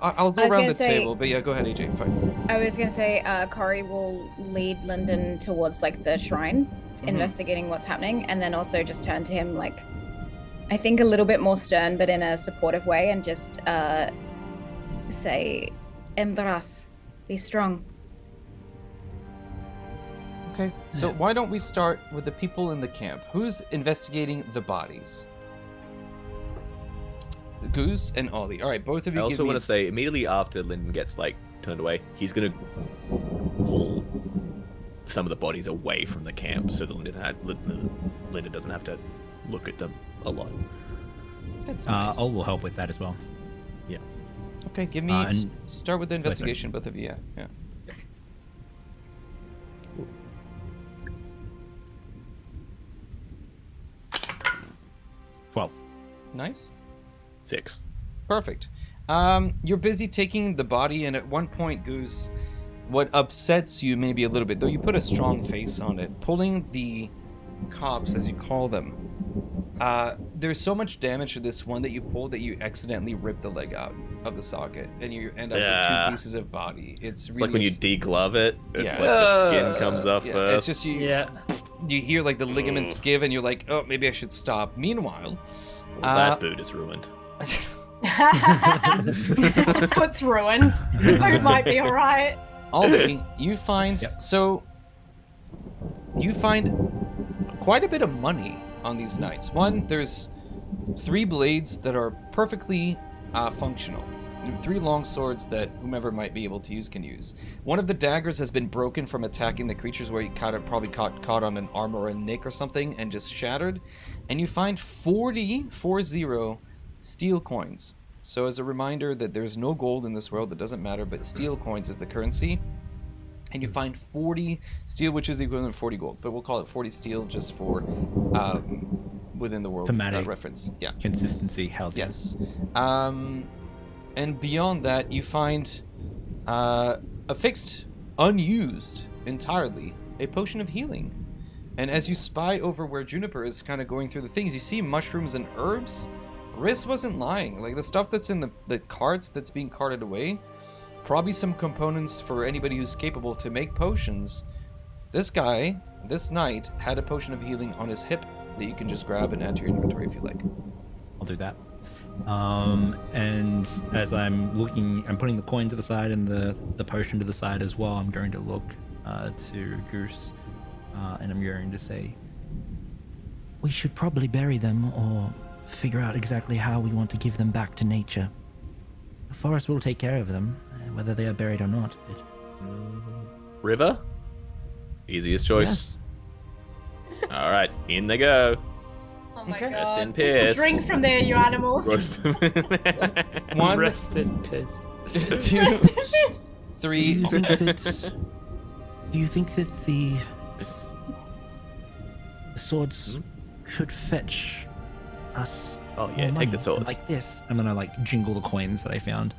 I'll go I was around gonna the say- table, but yeah, go ahead, AJ. Fine. I was gonna say, Corey will lead Lyndon towards like the shrine, investigating what's happening, and then also just turn to him like, I think a little bit more stern, but in a supportive way, and just say, "Emdras, be strong." Okay, so why don't we start with the people in the camp? Who's investigating the bodies? Goose and Ollie. All right, both of you I give also me... want to say, immediately after Lyndon gets like turned away, he's gonna pull some of the bodies away from the camp so that Lyndon doesn't have to look at them a lot. That's nice. Ol will help with that as well. Okay, give me... and- start with the investigation, both of you, yeah. 12. Nice. 6. Perfect. You're busy taking the body, and at one point, Goose, what upsets you maybe a little bit, though you put a strong face on it, pulling the cops, as you call them, there's so much damage to this one that you pulled that you accidentally rip the leg out of the socket, and you end up with 2 pieces of body. It's really like when you deglove it, it's Yeah. like the skin comes off yeah, first. it's just you Yeah. you hear like the ligaments give, and you're like, oh, maybe I should stop. Meanwhile, Well, that boot is ruined. Foot's ruined. Food might be alright. Ollie, you find you find quite a bit of money on these knights. One, there's 3 blades that are perfectly functional. 3 long swords that whomever might be able to use can use. One of the daggers has been broken from attacking the creatures, where you probably caught on an arm or a nick or something and just shattered. And you find 40 steel coins. So as a reminder that there's no gold in this world, that doesn't matter, but steel coins is the currency. And you find 40 steel, which is the equivalent of 40 gold, but we'll call it 40 steel just for within the world Thematic reference. Yeah. Consistency. How's Yes. And beyond that, you find affixed, unused entirely, a potion of healing. And as you spy over where Juniper is kind of going through the things, you see mushrooms and herbs. Riz wasn't lying. Like, the stuff that's in the carts that's being carted away, probably some components for anybody who's capable to make potions. This guy, this knight, had a potion of healing on his hip that you can just grab and add to your inventory if you like. I'll do that. And as I'm looking, I'm putting the coin to the side and the potion to the side as well. I'm going to look to Goose, and I'm going to say, We should probably bury them or figure out exactly how we want to give them back to nature. The forest will take care of them, whether they are buried or not. But... River? Easiest choice. Yes. All right, in they go. Oh my Okay. god. Rest in piss. Drink from there, you animals. Roast them. One, Rest in piss. 2, Rest in peace. 3. Do you think that the swords could fetch us? Oh yeah, more take the money? swords. like this, I'm gonna like jingle the coins that I found.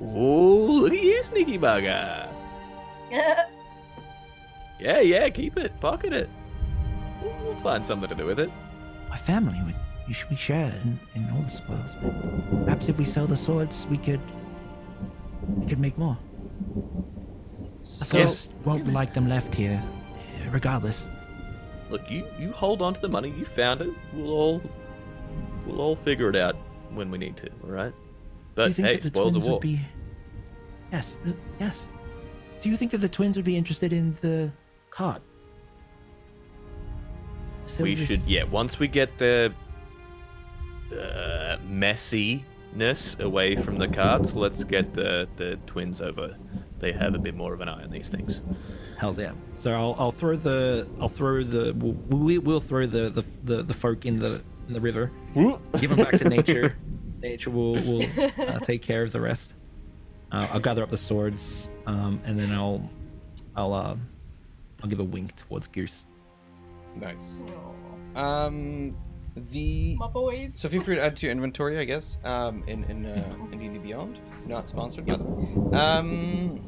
Ooh, look at you, sneaky bugger. Yeah, keep it, pocket it. We'll find something to do with it. My family would. We share in all the spoils. But perhaps if we sell the swords, we could make more. The So, forest won't like them left here, regardless. Look, you hold on to the money. You found it. We'll all figure it out when we need to. All right. Do But you think hey, that the spoils of twins war. would be? Yes, yes. Do you think that the twins would be interested in the cart? It's filled We with- should, yeah. Once we get the messiness away from the carts, let's get the twins over. They have a bit more of an eye on these things. Hells yeah. So we'll throw the folk in the river. Give them back to nature. Nature will take care of the rest. I'll gather up the swords, and then I'll give a wink towards Goose. nice. Aw, The my boys. So feel free to add to your inventory, I guess. In D&D Beyond, not sponsored by them.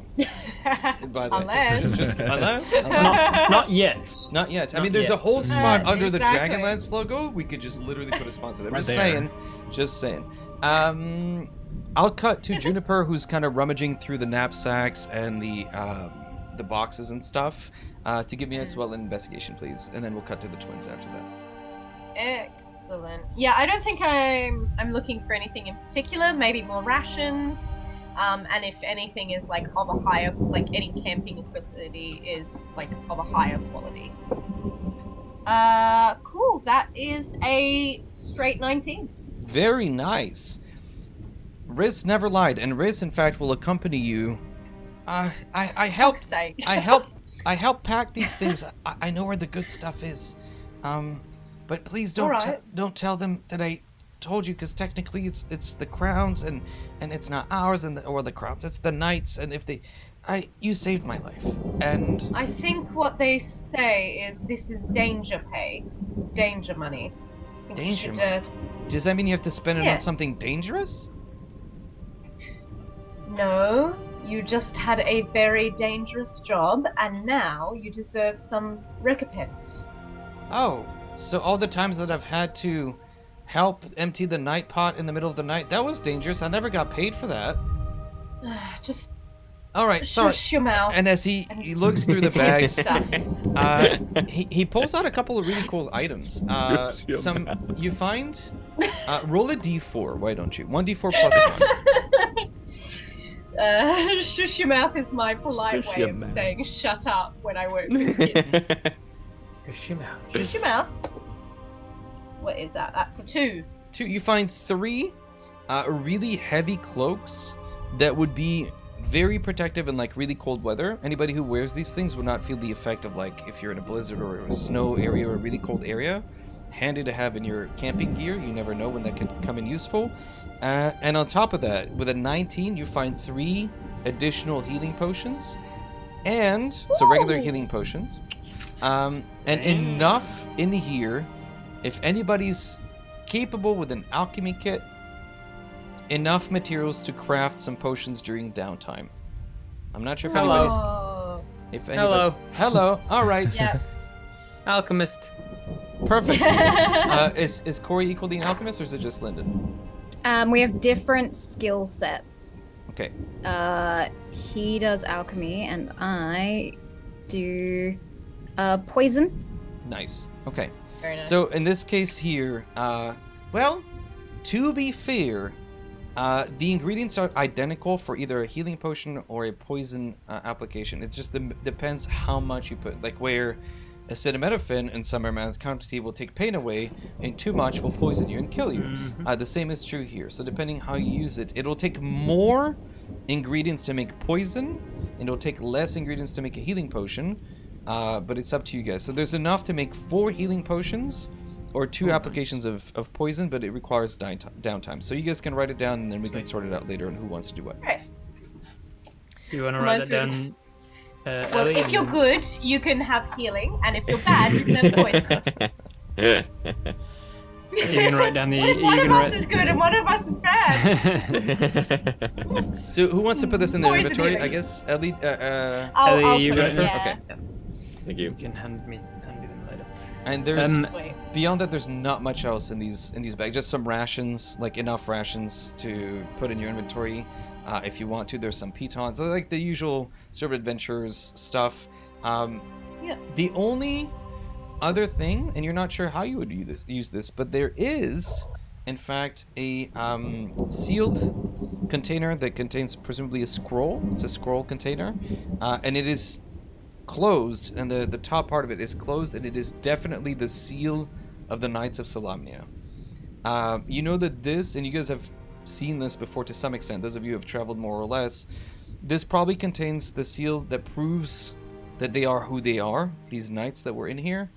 By the Unless. way, just unless. Not yet. Not yet. I Not mean, there's a yet. whole spot under the Exactly. Dragonlance logo. We could just literally put a sponsor there. Right Just there. saying. Just saying. I'll cut to Juniper, who's kind of rummaging through the knapsacks and the boxes and stuff, to give me as well an investigation, please, and then we'll cut to the twins after that. Excellent. Yeah, I don't think I'm looking for anything in particular. Maybe more rations. And if anything is like of a higher, like any camping facility is like of a higher quality. Cool. That is a straight 19. Very nice. Riz never lied, and Riz, in fact, will accompany you. I help. Fuck's sake. I help pack these things. I know where the good stuff is. But please don't Alright. don't tell them that I told you, because technically it's the crowns and it's not ours or the crowns. It's the knights, and if you saved my life, and I think what they say is this is danger pay, danger money. I think we Danger should, money? Does that mean you have to spend it on Yes. something dangerous? No, you just had a very dangerous job, and now you deserve some recompense. Oh, so all the times that I've had to help empty the night pot in the middle of the night, that was dangerous. I never got paid for that. Just All right, sorry. shush your mouth. And as he looks through the bags, Stuff. he pulls out a couple of really cool items. You find. Roll a d4. Why don't you? 1d4 plus 1. Shush your mouth is my polite Shush way your of mouth. saying shut up when I work with kids. Shush your mouth. What is that? That's a 2. 2. You find 3 really heavy cloaks that would be very protective in like really cold weather. Anybody who wears these things would not feel the effect of like if you're in a blizzard or a snow area or a really cold area. Handy to have in your camping gear. You never know when that could come in useful. And on top of that, with a 19, you find 3 additional healing potions, and so regular Woo! healing potions, and enough in here. If anybody's capable with an alchemy kit, enough materials to craft some potions during downtime. I'm not sure if anybody's. Oh. If anybody, Hello. Hello. All right. Yeah. Alchemist. Perfect. Is Corey equally an alchemist, or is it just Lyndon? We have different skill sets. Okay. He does alchemy, and I do poison. Nice. Okay. Very nice. So in this case here, well, to be fair, the ingredients are identical for either a healing potion or a poison application. It just depends how much you put. Like where acetaminophen in some amount of quantity will take pain away, and too much will poison you and kill you. The same is true here. So depending how you use it, it'll take more ingredients to make poison, and it'll take less ingredients to make a healing potion. But it's up to you guys. So there's enough to make 4 healing potions or 2 applications of poison, but it requires downtime. So you guys can write it down, and then we can sort it out later on who wants to do what. Okay. Do you want to write that down? Well, Ellie, if you're and good, you can have healing, and if you're bad, you can have poison. then you can write down the. What if one of us is good and one of us is bad? So who wants to put this in the Poison inventory? healing. I guess Ellie. I'll Ellie, you put got it, it? yeah. Okay. Thank you. you can hand me them later. And there's Wait. beyond that, there's not much else in these bags. Just some rations, like enough rations to put in your inventory. If you want to, there's some pitons, like the usual sort of adventurers stuff. Yeah. The only other thing, and you're not sure how you would use this, but there is, in fact, a sealed container that contains presumably a scroll. It's a scroll container, and it is closed, and the top part of it is closed, and it is definitely the seal of the Knights of Solamnia. You know that this, and you guys have seen this before to some extent, those of you who have traveled more or less, this probably contains the seal that proves that they are who they are, these knights that were in here.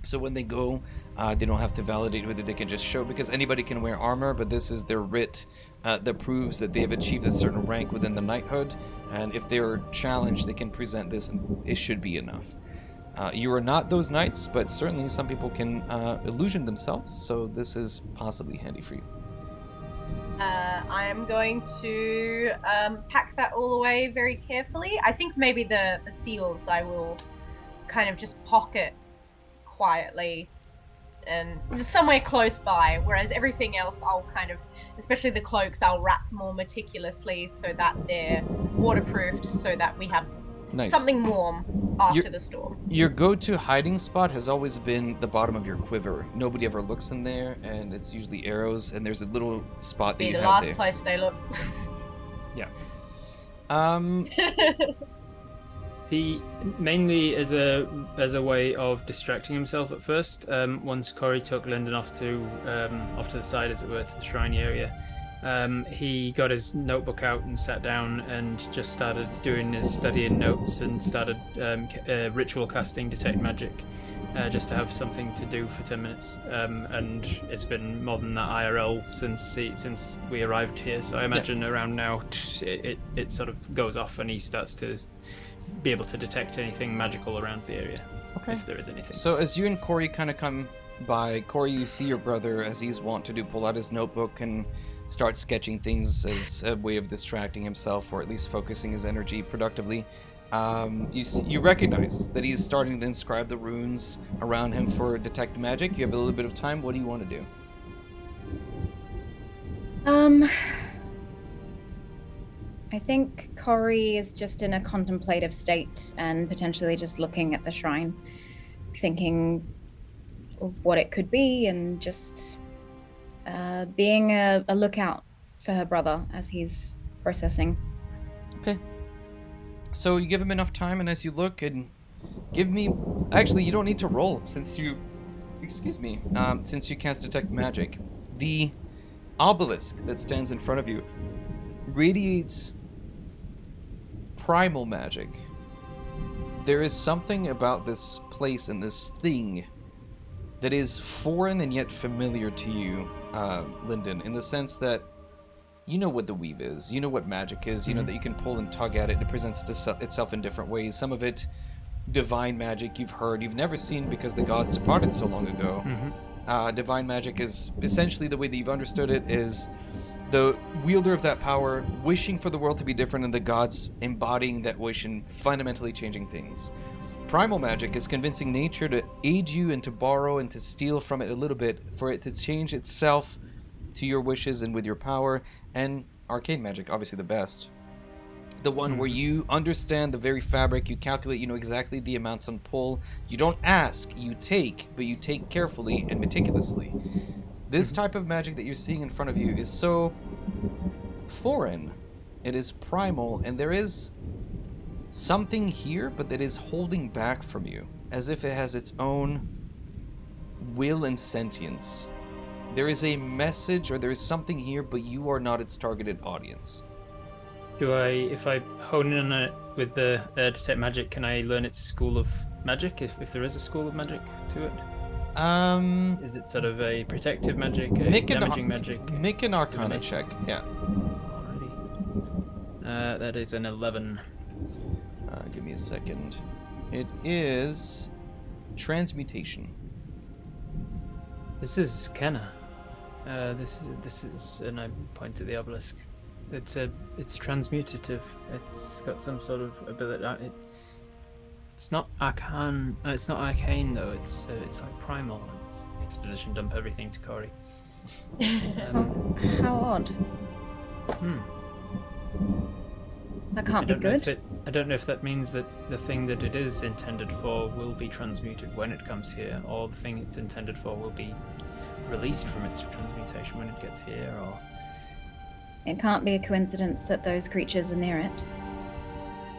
So when they go, they don't have to validate whether they can just show, because anybody can wear armor, but this is their writ that proves that they have achieved a certain rank within the knighthood, and if they're challenged, they can present this, and it should be enough. You are not those knights, but certainly some people can illusion themselves, so this is possibly handy for you. I am going to pack that all away very carefully. I think maybe the seals I will kind of just pocket quietly and somewhere close by, whereas everything else I'll kind of, especially the cloaks, I'll wrap more meticulously so that they're waterproofed, so that we have Nice. something warm after You're- the storm. Your go-to hiding spot has always been the bottom of your quiver. Nobody ever looks in there, and it's usually arrows, and there's a little spot that Be you the have last there. place they look. He mainly as a way of distracting himself at first. Once Corey took Lyndon off to the side, as it were, to the shrine area, he got his notebook out and sat down and just started doing his studying notes and started ritual casting detect magic, just to have something to do for 10 minutes. And it's been more than that IRL since we arrived here. So I imagine around now it sort of goes off and he starts to be able to detect anything magical around the area, if there is anything. So as you and Corey kind of come by, Corey, you see your brother, as he's wont to do, pull out his notebook and start sketching things as a way of distracting himself, or at least focusing his energy productively. You recognize that he's starting to inscribe the runes around him for detect magic. You have a little bit of time. What do you want to do? I think Corey is just in a contemplative state and potentially just looking at the shrine, thinking of what it could be, and just being a lookout for her brother as he's processing. Okay. So you give him enough time, and as you look, and give me... Actually, you don't need to roll, since you... Excuse me. Since you cast Detect Magic. The obelisk that stands in front of you radiates primal magic. There is something about this place and this thing that is foreign and yet familiar to you, Lyndon, in the sense that you know what the weave is, you know what magic is, you know that you can pull and tug at it. It presents itself in different ways. Some of it divine magic you've heard, you've never seen because the gods departed so long ago. Divine magic is essentially, the way that you've understood it, is the wielder of that power wishing for the world to be different, and the gods embodying that wish and fundamentally changing things. Primal magic is convincing nature to aid you and to borrow and to steal from it a little bit for it to change itself to your wishes and with your power. And arcane magic, obviously the best. The one where you understand the very fabric, you calculate, you know exactly the amounts on pull. You don't ask, you take, but you take carefully and meticulously. This type of magic that you're seeing in front of you is so foreign. It is primal, and there is something here, but that is holding back from you, as if it has its own will and sentience. There is a message, or there is something here, but you are not its targeted audience. If I hone in on it with the detect magic, can I learn its school of magic, if there is a school of magic to it? Is it sort of a protective magic, a damaging magic? Make an Arcana check, yeah. Alrighty. That is an 11. Give me a second. It is transmutation. This is Kenna. This is, and I point to the obelisk. It's transmutative. It's got some sort of ability. It's not arcane. It's not arcane though. It's like primal. Exposition dump everything to Corey. How odd. That can't be good. I don't know if that means that the thing that it is intended for will be transmuted when it comes here, or the thing it's intended for will be released from its transmutation when it gets here, or... It can't be a coincidence that those creatures are near it.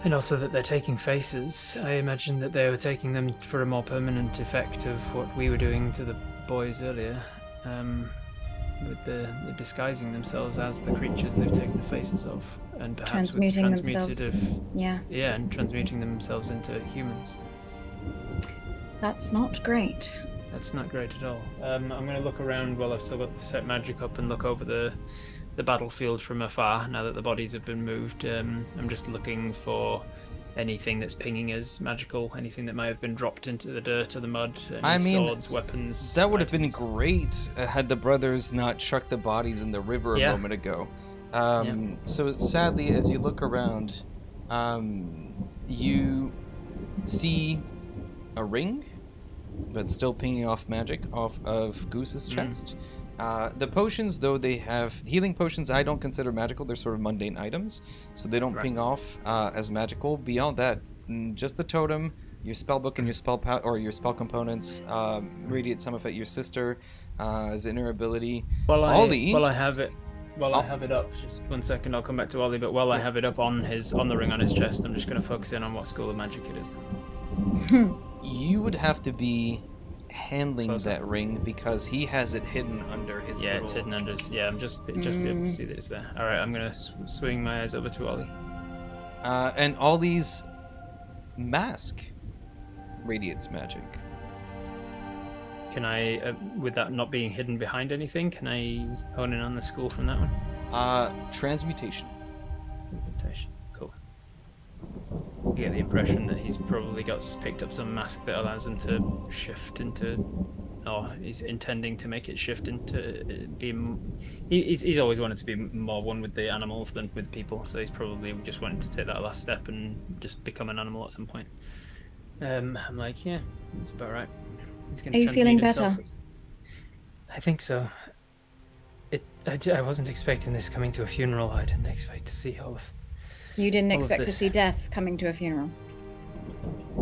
And also that they're taking faces. I imagine that they were taking them for a more permanent effect of what we were doing to the boys earlier, with the disguising themselves as the creatures they've taken the faces of, and perhaps transmuting themselves. Yeah, and transmuting themselves into humans. That's not great. That's not great at all. I'm going to look around while I've still got the set magic up and look over the battlefield from afar now that the bodies have been moved. I'm just looking for anything that's pinging as magical, anything that may have been dropped into the dirt or the mud, swords, weapons. That would have been great had the brothers not chucked the bodies in the river a moment ago. So sadly, as you look around, you see a ring that's still pinging off magic off of Goose's chest. The potions, though, they have healing potions. I don't consider magical; they're sort of mundane items, so they don't ping off as magical. Beyond that, just the totem, your spell book, and your spell your spell components. Radiate some of it. Your sister as inner ability. While I have it up, just 1 second. I'll come back to Ollie. But while I have it up on the ring on his chest, I'm just going to focus in on what school of magic it is. You would have to be handling that ring because he has it hidden under his it's hidden under his... Yeah, I'm just be able to see that it's there. Alright, I'm going to swing my eyes over to Ollie. And Ollie's mask radiates magic. Can I, with that not being hidden behind anything, can I hone in on the school from that one? Transmutation. Transmutation, cool. You get the impression that he's probably picked up some mask that allows him to shift into, or he's intending to make it shift into being. He's always wanted to be more one with the animals than with people, so he's probably just wanting to take that last step and just become an animal at some point. I'm like, yeah, that's about right. He's gonna Are you feeling better? I think so. I wasn't expecting this coming to a funeral. I didn't expect to see all of. You didn't expect to see death coming to a funeral?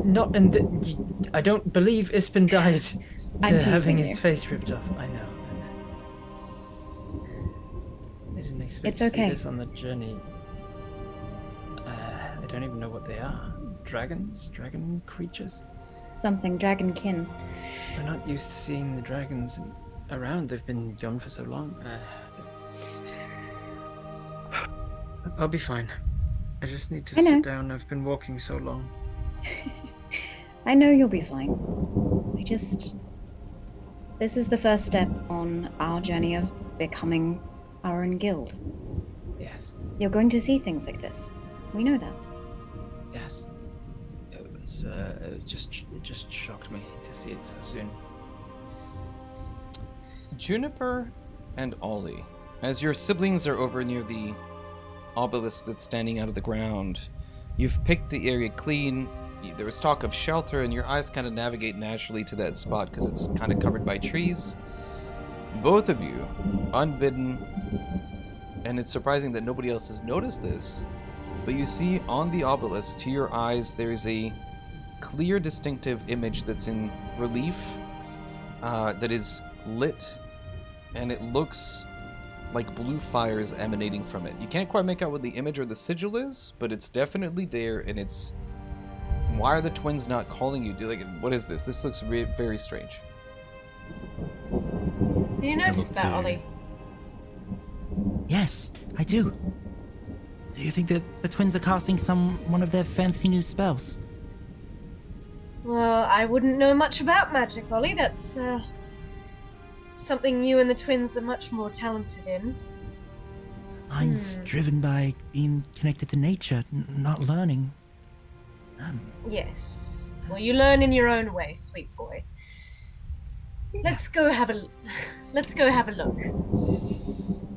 Not in I don't believe Ispen died to having his face ripped off. I know. I didn't expect to see this on the journey. I don't even know what they are. Dragons? Dragon creatures? Something dragonkin. We're not used to seeing the dragons around. They've been gone for so long. I'll be fine. I just need to sit down. I've been walking so long. I know you'll be fine. This is the first step on our journey of becoming our own guild. Yes. You're going to see things like this. We know that. Yes. It just shocked me to see it so soon. Juniper and Ollie, as your siblings are over near the obelisk that's standing out of the ground, you've picked the area clean, there was talk of shelter, and your eyes kind of navigate naturally to that spot because it's kind of covered by trees. Both of you, unbidden, and it's surprising that nobody else has noticed this, but you see on the obelisk, to your eyes, there's a clear, distinctive image that's in relief, that is lit, and it looks like blue fires emanating from it. You can't quite make out what the image or the sigil is, but it's definitely there, and it's... Why are the twins not calling you? What is this? This looks very strange. Do you notice that, Ollie? Yes, I do. Do you think that the twins are casting one of their fancy new spells? Well, I wouldn't know much about magic, Ollie. That's something you and the twins are much more talented in. Mine's driven by being connected to nature, not learning. Yes. Well, you learn in your own way, sweet boy. Let's go have a look.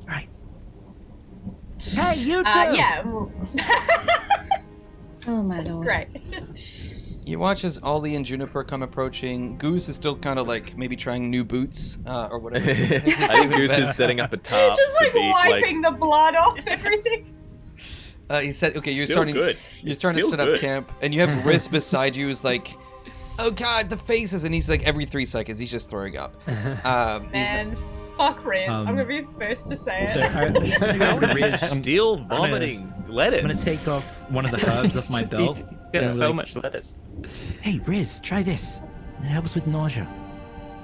Right. Hey, you too! Yeah. Oh my lord. Great. You watch as Ollie and Juniper come approaching. Goose is still kind of like maybe trying new boots or whatever. I think Goose is setting up a tarp. Just to like be, wiping the blood off everything. He said, "Okay, you're Still starting. good. You're It's starting to still set up good. camp, and you have Riz beside you. Who's like, oh god, the faces!" And he's like, every 3 seconds, he's just throwing up. Man, fuck Riz. I'm gonna be the first to say it. So I would Riz, Still vomiting lettuce. I'm gonna take off one of the herbs off my belt. He's got so much lettuce. Hey, Riz, try this. It helps with nausea.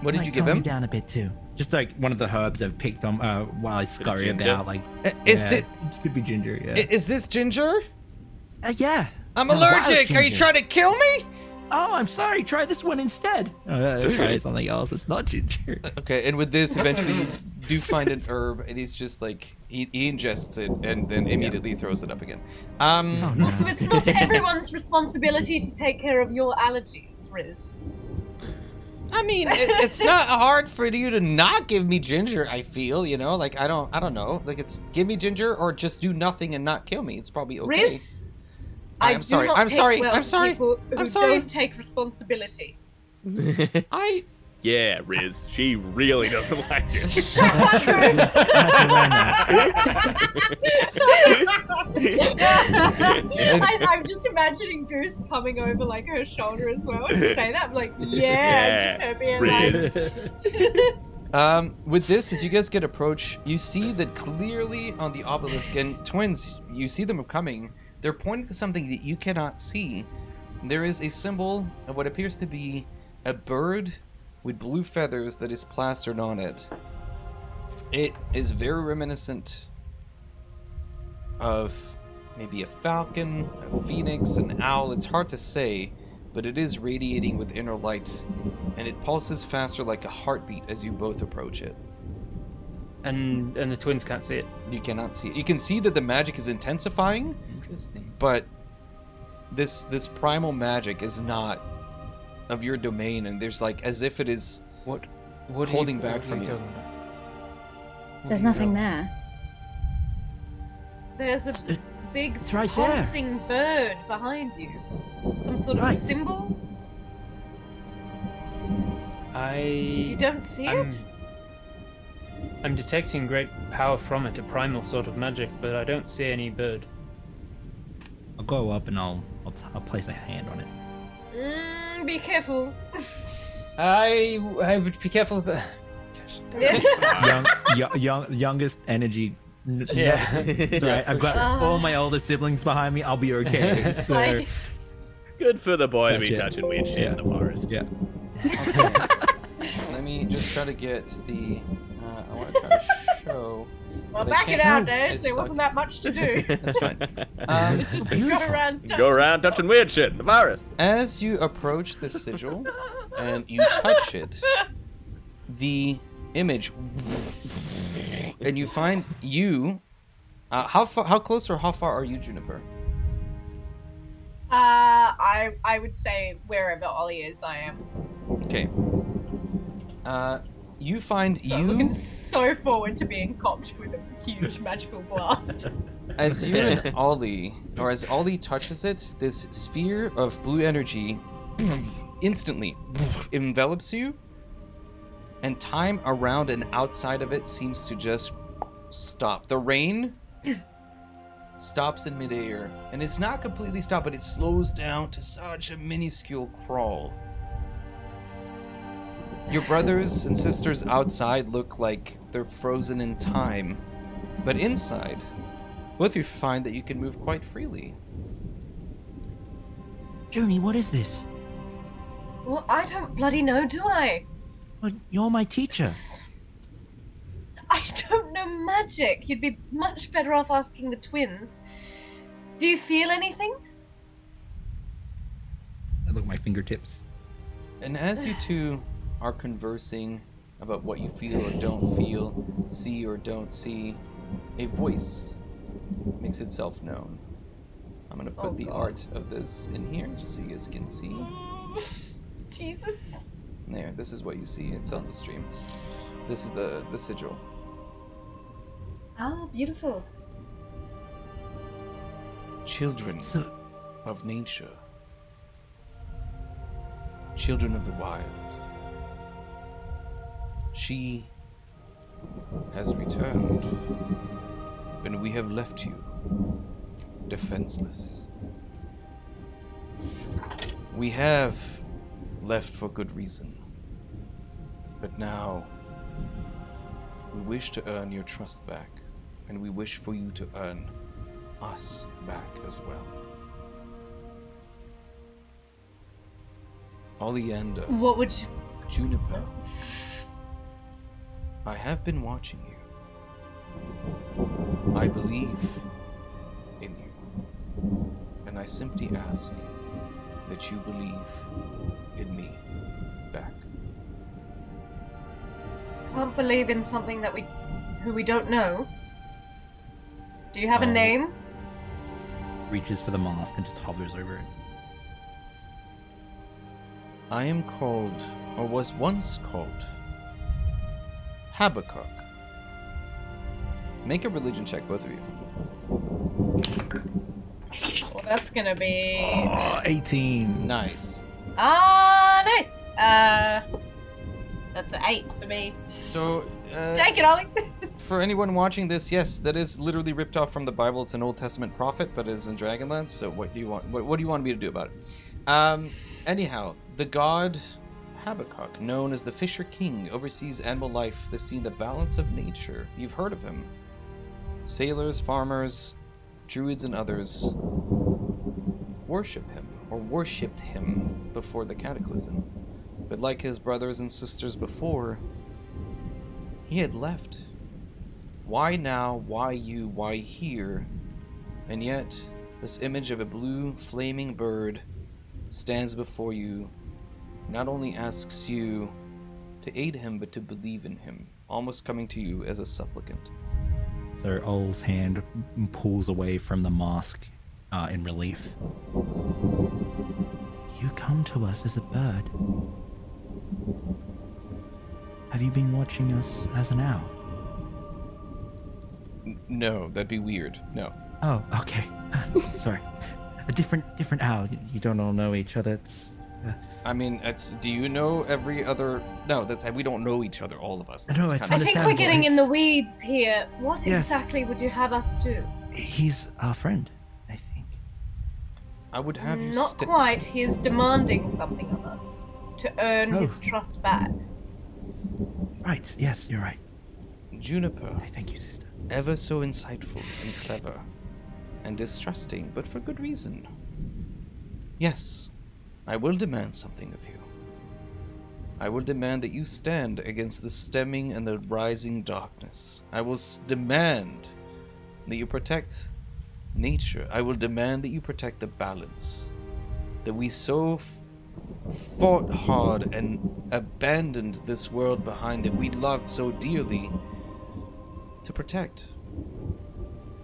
What did Might you give calm him? down a bit too. Just like one of the herbs I've picked on while I scurry ginger? about. Like, Is yeah, thi- it could be ginger. Yeah. Is this ginger? Yeah. I'm wild allergic. Are you ginger. trying to kill me? Oh, I'm sorry. Try this one instead. Try something else. It's not ginger. Okay, and with this, eventually you do find an herb, and he's just like he ingests it and then immediately throws it up again. Oh, no. Also, it's not everyone's responsibility to take care of your allergies, Riz. I mean, it's not hard for you to not give me ginger. I feel, like I don't know, like it's give me ginger or just do nothing and not kill me. It's probably okay. Riz, I'm do sorry. not I'm take sorry. well I'm to sorry. people who I'm sorry. don't take responsibility. I Yeah, Riz. She really doesn't like it. Shut up, Riz! I had to learn that. I'm just imagining Goose coming over like her shoulder as well to say that. I'm like, Yeah, just her being like, Riz. with this, as you guys get approach, you see that clearly on the obelisk, and twins, you see them coming. They're pointing to something that you cannot see. There is a symbol of what appears to be a bird with blue feathers that is plastered on it. It is very reminiscent of maybe a falcon, a phoenix, an owl. It's hard to say, but it is radiating with inner light, and it pulses faster like a heartbeat as you both approach it. And the twins can't see it. You cannot see it. You can see that the magic is intensifying, Interesting. but this primal magic is not of your domain, and there's like as if it is What holding are back from you. talking about? There's nothing there. there's a big it's right there. pulsing bird behind you. Some sort of Right. symbol? You I don't see I'm, it? I'm detecting great power from it, a primal sort of magic, but I don't see any bird. I'll go up and I'll place a hand on it. Be careful. I would be careful about. Youngest energy. Yeah. Right. I've got sure. all my older siblings behind me. I'll be okay. So Like- Good for the boy to be Gotcha. touching weird shit in the forest. yeah. Let me just try to get the. I want to try to show. Well, but I back it can't- out, I Dash. There suck. wasn't that much to do. That's fine. Just go around touching Go around stuff. touching weird shit in the forest. As you approach the sigil and you touch it, the image, and you find you. How close or how far are you, Juniper? I would say wherever Ollie is, I am. Okay. You find So I'm looking so forward to being copped with a huge magical blast. as you and Ollie, or as Ollie touches it, this sphere of blue energy instantly envelops you, and time around and outside of it seems to just stop. The rain stops in midair, and it's not completely stopped, but it slows down to such a minuscule crawl. Your brothers and sisters outside look like they're frozen in time, but inside, both of you find that you can move quite freely. Junie, what is this? Well, I don't bloody know, do I? Well, you're my teacher. I don't know magic. You'd be much better off asking the twins. Do you feel anything? I look at my fingertips. And as you two are conversing about what you feel or don't feel, see or don't see, a voice makes itself known. I'm gonna put the art of this in here just so you guys can see. Jesus. There, this is what you see. It's on the stream. This is the sigil. Ah, beautiful. Children of nature. Children of the wild. She has returned, and we have left you defenseless. We have left for good reason, but now we wish to earn your trust back, and we wish for you to earn us back as well. Oleander. What would you... Juniper. I have been watching you. I believe in you. And I simply ask that you believe in me back. Can't believe in something that who we don't know. Do you have a name? Reaches for the mask and just hovers over it. I am called, or was once called, Habakkuk. Make a religion check, both of you. Well, that's gonna be... Oh, 18. Nice. Nice. That's an 8 for me. So, Take it, Ollie. for anyone watching this, yes, that is literally ripped off from the Bible. It's an Old Testament prophet, but it is in Dragonlance. So, what do you want? What do you want me to do about it? Anyhow, the god Habakkuk, known as the Fisher King, oversees animal life, the scene, the balance of nature. You've heard of him. Sailors, farmers, druids, and others worship him, or worshipped him before the cataclysm. But like his brothers and sisters before, he had left. Why now? Why you? Why here? And yet, this image of a blue, flaming bird stands before you, not only asks you to aid him, but to believe in him, almost coming to you as a supplicant. So Ol's hand pulls away from the mask in relief. You come to us as a bird. Have you been watching us as an owl? No, that'd be weird. No. Oh, okay. Sorry. A different owl. You don't all know each other. It's... I mean, do you know every other... No, we don't know each other, all of us. No, it's I think we're getting in the It's- weeds here. What Yes. exactly would you have us do? He's our friend, I think. I would have you Not quite. He is demanding something of us to earn his trust back. Right, yes, you're right. Juniper, Thank you, sister. ever so insightful and clever, and distrusting, but for good reason. Yes, I will demand something of you. I will demand that you stand against the stemming and the rising darkness. I will demand that you protect nature. I will demand that you protect the balance that we so fought hard and abandoned this world behind, that we loved so dearly, to protect.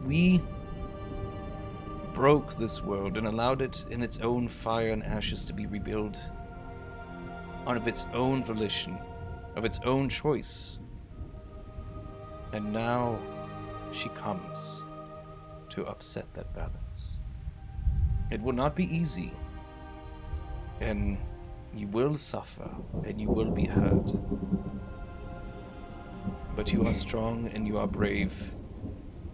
We broke this world and allowed it in its own fire and ashes to be rebuilt out of its own volition, of its own choice. And now she comes to upset that balance. It will not be easy, and you will suffer, and you will be hurt. But you are strong, and you are brave,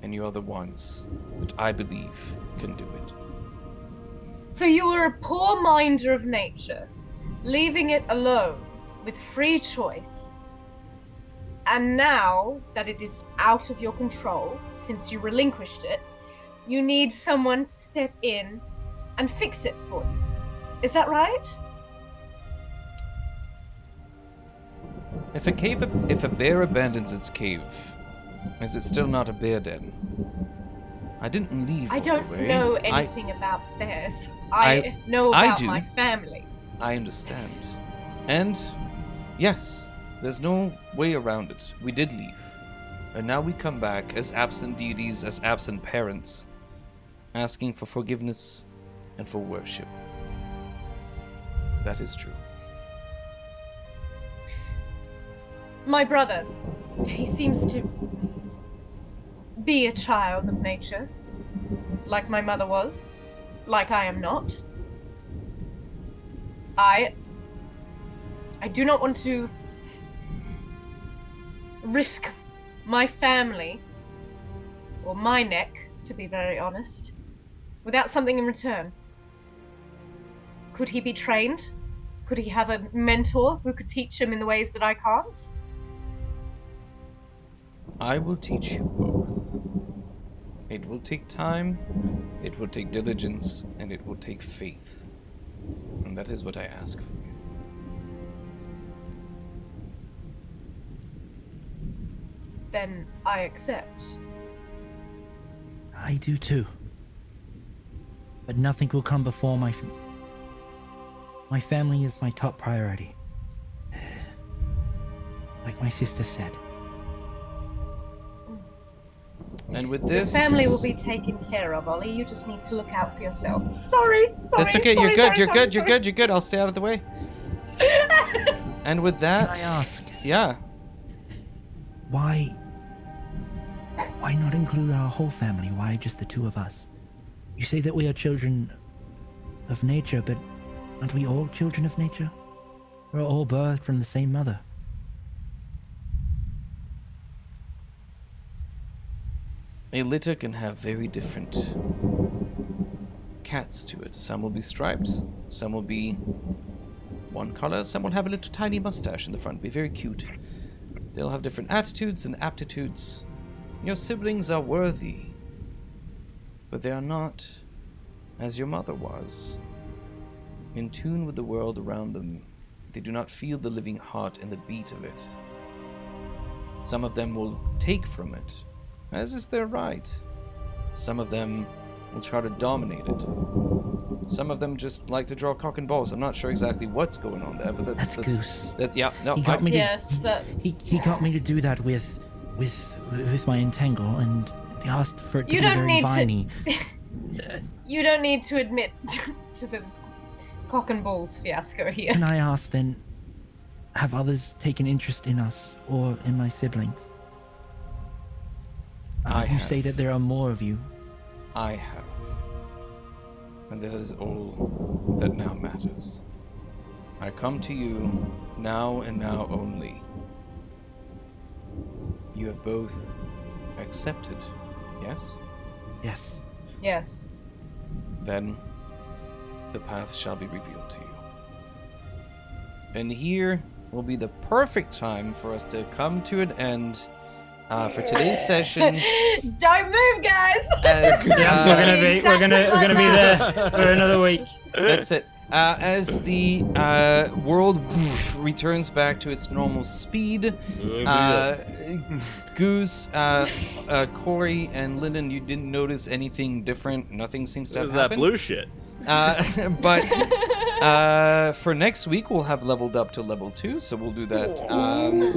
and you are the ones that I believe can do it. So you were a poor minder of nature, leaving it alone with free choice. And now that it is out of your control, since you relinquished it, you need someone to step in and fix it for you. Is that right? If a bear abandons its cave, is it still not a bear den? I didn't leave. I don't away. know anything about bears. I know about my family. I understand. And yes, there's no way around it. We did leave. And now we come back as absent deities, as absent parents, asking for forgiveness and for worship. That is true. My brother, he seems to be a child of nature, like my mother was, like I am not. I do not want to risk my family, or my neck, to be very honest, without something in return. Could he be trained? Could he have a mentor who could teach him in the ways that I can't? I will teach you both. It will take time, it will take diligence, and it will take faith. And that is what I ask for you. Then I accept. I do too. But nothing will come before my family is my top priority. Like my sister said. And with this... Your family will be taken care of, Ollie. You just need to look out for yourself. Sorry. That's okay, you're good. I'll stay out of the way. And with that... Can I ask? Yeah. Why not include our whole family? Why just the two of us? You say that we are children of nature, but aren't we all children of nature? We're all birthed from the same mother. A litter can have very different cats to it. Some will be striped, some will be one color, some will have a little tiny mustache in the front, be very cute. They'll have different attitudes and aptitudes. Your siblings are worthy, but they are not as your mother was. In tune with the world around them, they do not feel the living heart and the beat of it. Some of them will take from it, as is their right. Some of them will try to dominate it. Some of them just like to draw cock and balls. I'm not sure exactly what's going on there, but that's Goose. Yeah, no. He got me to, Yes, that... he got me to do that with my entangle, and he asked for it to You be don't very need to- viney. You don't need to admit to the cock and balls fiasco here. Can I ask then, have others taken interest in us or in my siblings? You say that there are more of you. I have. And that is all that now matters. I come to you now and now only. You have both accepted, yes? Yes. Yes. Then the path shall be revealed to you. And here will be the perfect time for us to come to an end for today's session. Don't move, guys. As, Yeah, we're gonna be there for another week. That's it. As the world returns back to its normal speed, Goose, Corey, and Lyndon, you didn't notice anything different. Nothing seems to have What is that happened. blue shit? But for next week, we'll have leveled up to level 2, so we'll do that.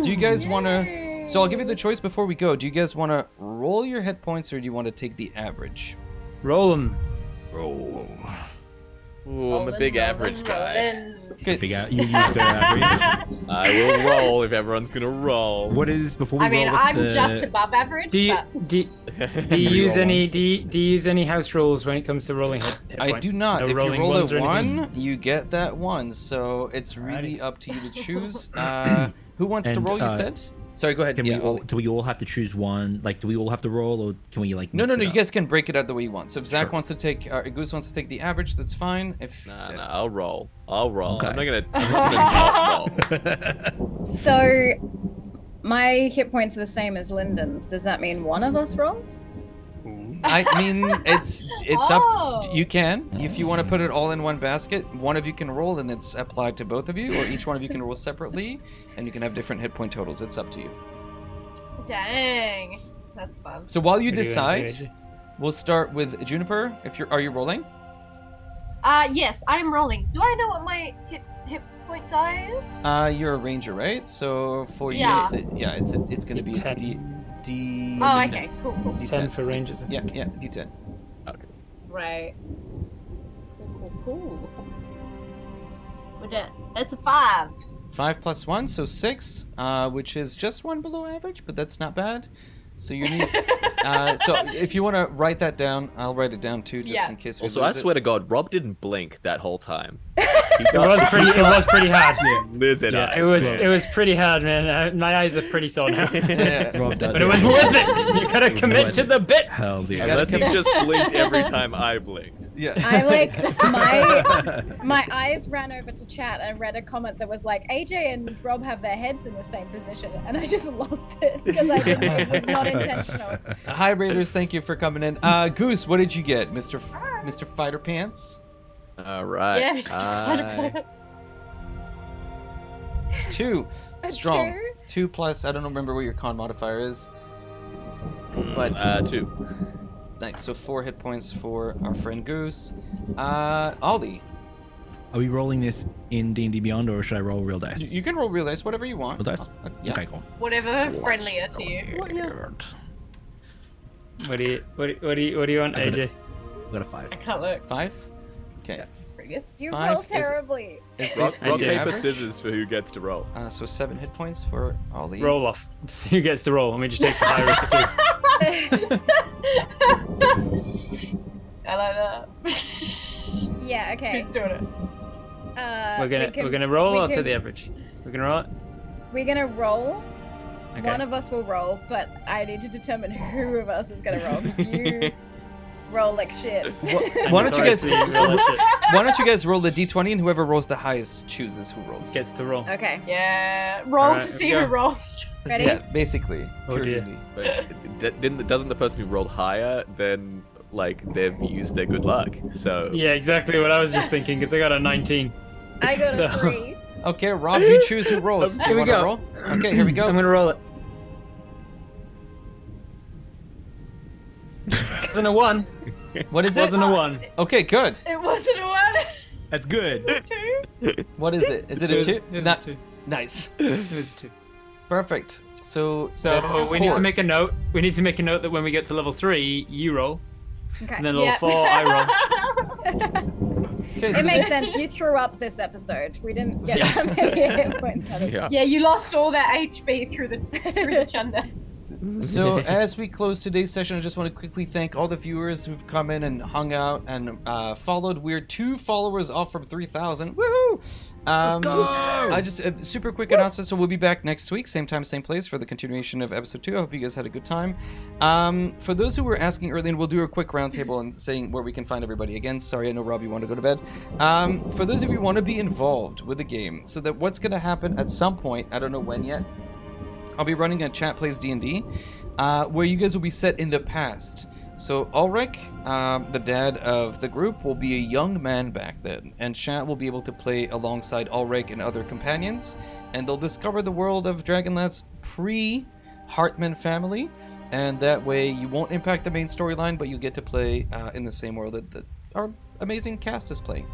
Do you guys want to... So I'll give you the choice before we go. Do you guys want to roll your hit points, or do you want to take the average? Roll them. Roll. Ooh, I'm a big average guy. Good. You use the average. I will roll if everyone's gonna roll. What is before we I mean, roll? what's I'm the... just above average. Do you but... do you use any do you use any house rules when it comes to rolling hit I points? do not. No If you rolling roll ones a or anything? 1, you get that 1. So it's really Alrighty. up to you to choose. Who wants to And, roll? You said. Sorry, go ahead. Can yeah, we all, do we all have to choose one? Like, do we all have to roll, or can we like? No, mix it you up? guys can break it out the way you want. So if Zach Sure. wants to take, Goose wants to take the average, that's fine. If Nah, I'll roll. I'll roll. Okay. I'm just gonna not roll. So, my hit points are the same as Lyndon's. Does that mean one of us rolls? I mean, it's Oh. up. You can, if you want to put it all in one basket. One of you can roll, and it's applied to both of you, or each one of you can roll separately, and you can have different hit point totals. It's up to you. Dang, that's fun. So while you What do you wanna do, decide, AJ? we'll start with Juniper. Are you rolling? Yes, I'm rolling. Do I know what my hit point die is? You're a ranger, right? So for Yeah. you, it's gonna be a 10. D. Oh, okay, cool. D10. 10 for rangers. Yeah, D10. Okay. Right. Cool. It's a 5. 5 plus 1, so 6, which is just 1 below average, but that's not bad. So you need. So if you want to write that down, I'll write it down too, just Yeah. in case we Also, I lose it. swear to God, Rob didn't blink that whole time. It was pretty hard. Listen, Yeah, It was pretty hard, man. My eyes are pretty sore now. Yeah. Rob does, But it was worth it. You gotta commit to the bit. Hell yeah. Unless he just blinked every time I blinked. Yeah. I like my eyes ran over to chat and read a comment that was like, AJ and Rob have their heads in the same position, and I just lost it because it was not intentional. Hi, Raiders. Thank you for coming in. Goose, what did you get, Mr. Fighter Pants? All right. Yeah, Mr. Fighter 2. A Strong. 2? 2 plus. I don't remember what your con modifier is. But 2. nice. So 4 hit points for our friend Goose. Ollie, Are we rolling this in D&D Beyond, or should I roll real dice? you can roll real dice, whatever you want. Real dice? Yeah. Okay, cool. Whatever friendlier to you. What do you want, I got AJ? Got a 5. I can't look. 5. Okay. That's pretty good. You 5 roll is- terribly. Is Rock, basically rock the paper, average. scissors for who gets to roll. So 7 hit points for Ollie. Roll off. Who gets to roll? Let me just take the high risk. I like that. Yeah, okay. Who's doing it? We're gonna roll we or to can- the average? We're gonna roll it. We're gonna roll. Okay. One of us will roll, but I need to determine who of us is gonna roll because you roll like shit. Why don't you guys? Notoriously roll that shit. Why don't you guys roll the d20 and whoever rolls the highest chooses who rolls. Gets to roll. Okay. Yeah, roll Alright, to here see we who go. rolls. Ready? Yeah, basically. Oh, Pure dear. D&D. But doesn't the person who rolled higher then like they've used their good luck? So Yeah, exactly what I was just thinking, because I got a 19. I got So- a 3. Okay, Rob, you choose who rolls. Do you Here we want to go. roll? Okay, here we go. I'm gonna roll it. Wasn't a 1. What is it? Wasn't a 1. Okay, good. It wasn't a 1. That's good. 2. What is it? Is it a 2? It was Not- a 2. Nice. It was a 2. Perfect. So So that's we need to 4. make a note. We need to make a note that when we get to level 3, you roll, Okay. and then level 4, I roll. Okay, so It makes sense. You threw up this episode. We didn't get that many hit points out of it. yeah. Yeah, you lost all that HP through the chunder. So as we close today's session, I just want to quickly thank all the viewers who've come in and hung out and followed. We're 2 followers off from 3,000. Woohoo! Let's go! I just super quick announcement. So we'll be back next week, same time, same place, for the continuation of episode 2. I hope you guys had a good time. For those who were asking earlier, and we'll do a quick roundtable and saying where we can find everybody again. Sorry, I know Rob, you want to go to bed. For those of you who want to be involved with the game, so that what's going to happen at some point, I don't know when yet, I'll be running a Chat Plays D&D, where you guys will be set in the past. So Ulrich, the dad of the group, will be a young man back then, and Chat will be able to play alongside Ulrich and other companions, and they'll discover the world of Dragonlance pre-Hartmann family, and that way you won't impact the main storyline, but you get to play in the same world that our amazing cast is playing.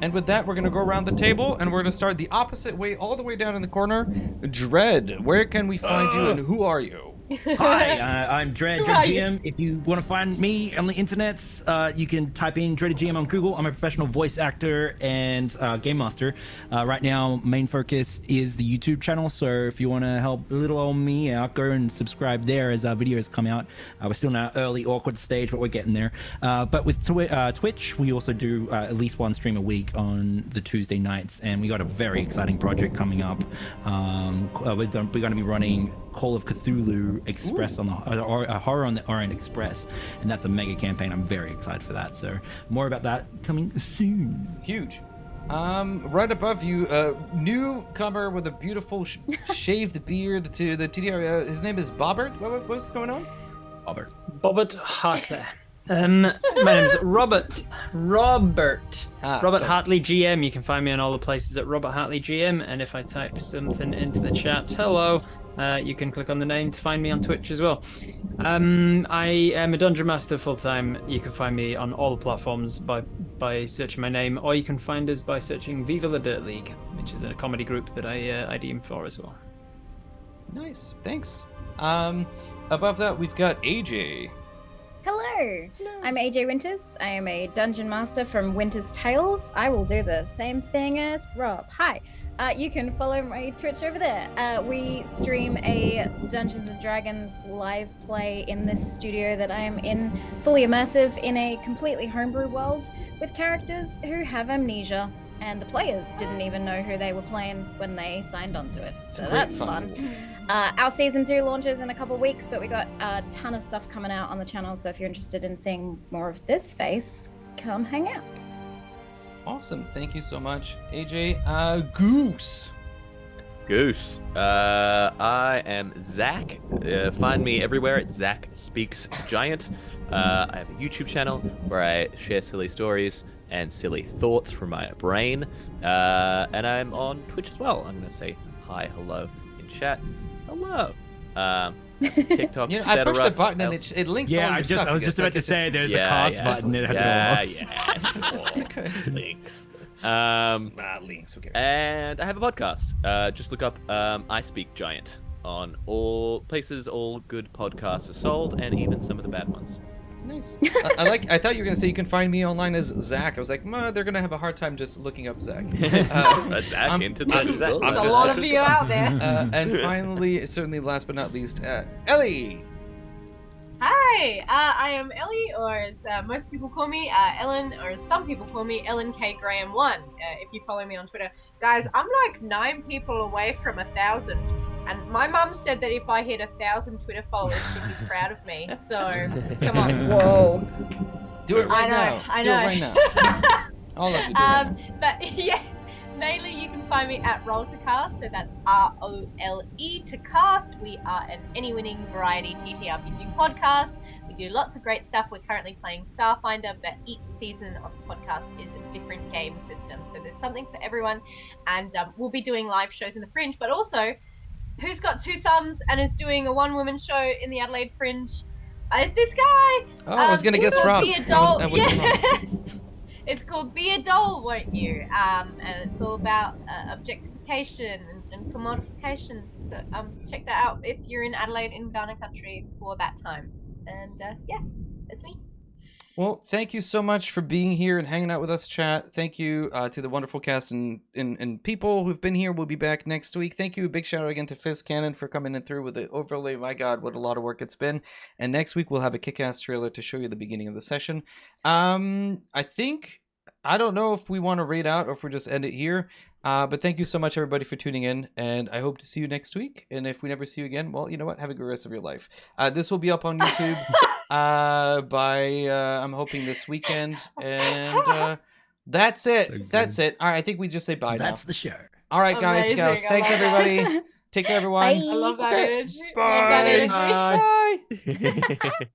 And with that, we're going to go around the table, and we're going to start the opposite way, all the way down in the corner. Dread, where can we find you, and who are you? Hi, I'm Dread Who are you? GM. If you want to find me on the internets, you can type in Dread GM on Google. I'm a professional voice actor and game master. Right now, main focus is the YouTube channel. So if you want to help little old me out, go and subscribe there as our videos come out. We're still in our early awkward stage, but we're getting there. But with Twitch, we also do at least one stream a week on the Tuesday nights, and we got a very exciting project coming up. We're going to be running Call of Cthulhu Express on the Horror on the Orient Express, and that's a mega campaign. I'm very excited for that. So more about that coming soon. Huge. Right above you, newcomer with a beautiful shaved beard to the TDR. His name is Bobbert. What's going on? Bobbert Hartley. My name's Robert Hartley GM. You can find me on all the places at Robert Hartley GM, and if I type something into the chat, hello, you can click on the name to find me on Twitch as well. I am a Dungeon Master full-time. You can find me on all the platforms by searching my name, or you can find us by searching Viva la Dirt League, which is a comedy group that I DM for as well. Nice, thanks. Above that, we've got AJ. Hello. I'm AJ Winters. I am a dungeon master from Winter's Tales. I will do the same thing as Rob. Hi. You can follow my Twitch over there. We stream a Dungeons & Dragons live play in this studio that I am in, fully immersive in a completely homebrew world with characters who have amnesia, and the players didn't even know who they were playing when they signed on to it. So that's fun. Our season 2 launches in a couple weeks, but we got a ton of stuff coming out on the channel. So if you're interested in seeing more of this face, come hang out. Awesome. Thank you so much, AJ. Goose. I am Zach. Find me everywhere at Zach Speaks Giant. I have a YouTube channel where I share silly stories and silly thoughts from my brain. And I'm on Twitch as well. I'm going to say hi, hello in chat. Hello. TikTok, I pushed the button and it links all your stuff. I was just about to say there's a cast button that has it all. Links. Links, who cares? And I have a podcast. Just look up I Speak Giant on all places all good podcasts are sold, and even some of the bad ones. Nice. I thought you were gonna say you can find me online as Zach. I was like, they're gonna have a hard time just looking up Zach. That's Zach into There's a lot of you out there. And finally, certainly last but not least, Ellie. Hi, I am Ellie, or as most people call me, Ellen, or as some people call me, Ellen K. Graham 1. If you follow me on Twitter, guys, I'm like 9 people away from 1,000. And my mum said that if I hit 1,000 Twitter followers, she'd be proud of me. So, come on. Whoa. Do it right now. I know. Do it right now. All of you do it right now. But yeah, mainly you can find me at Roll to Cast. So that's ROLE to Cast. We are an any-winning variety TTRPG podcast. We do lots of great stuff. We're currently playing Starfinder, but each season of the podcast is a different game system. So there's something for everyone. And we'll be doing live shows in the Fringe, but also... Who's got 2 thumbs and is doing a one-woman show in the Adelaide Fringe? Is this guy? Oh, I was gonna guess Rob. Be a doll. It's called Be a Doll, Won't You? And it's all about objectification and commodification. So check that out if you're in Adelaide in Ghana country for that time. And yeah, that's me. Well, thank you so much for being here and hanging out with us, chat. Thank you to the wonderful cast and people who've been here. We'll be back next week. Thank you. A big shout out again to Fizz Cannon for coming in through with the overlay. My God, what a lot of work it's been. And next week, we'll have a kick-ass trailer to show you the beginning of the session. I don't know if we want to raid out or if we just end it here. But thank you so much, everybody, for tuning in. And I hope to see you next week. And if we never see you again, well, you know what? Have a good rest of your life. This will be up on YouTube. I'm hoping this weekend, and that's it. That's it. All right, I think we just say bye now. That's the show. All right, guys, gals. Thanks, everybody. Take care, everyone. Bye. I love that energy. Bye. Love that energy. Bye.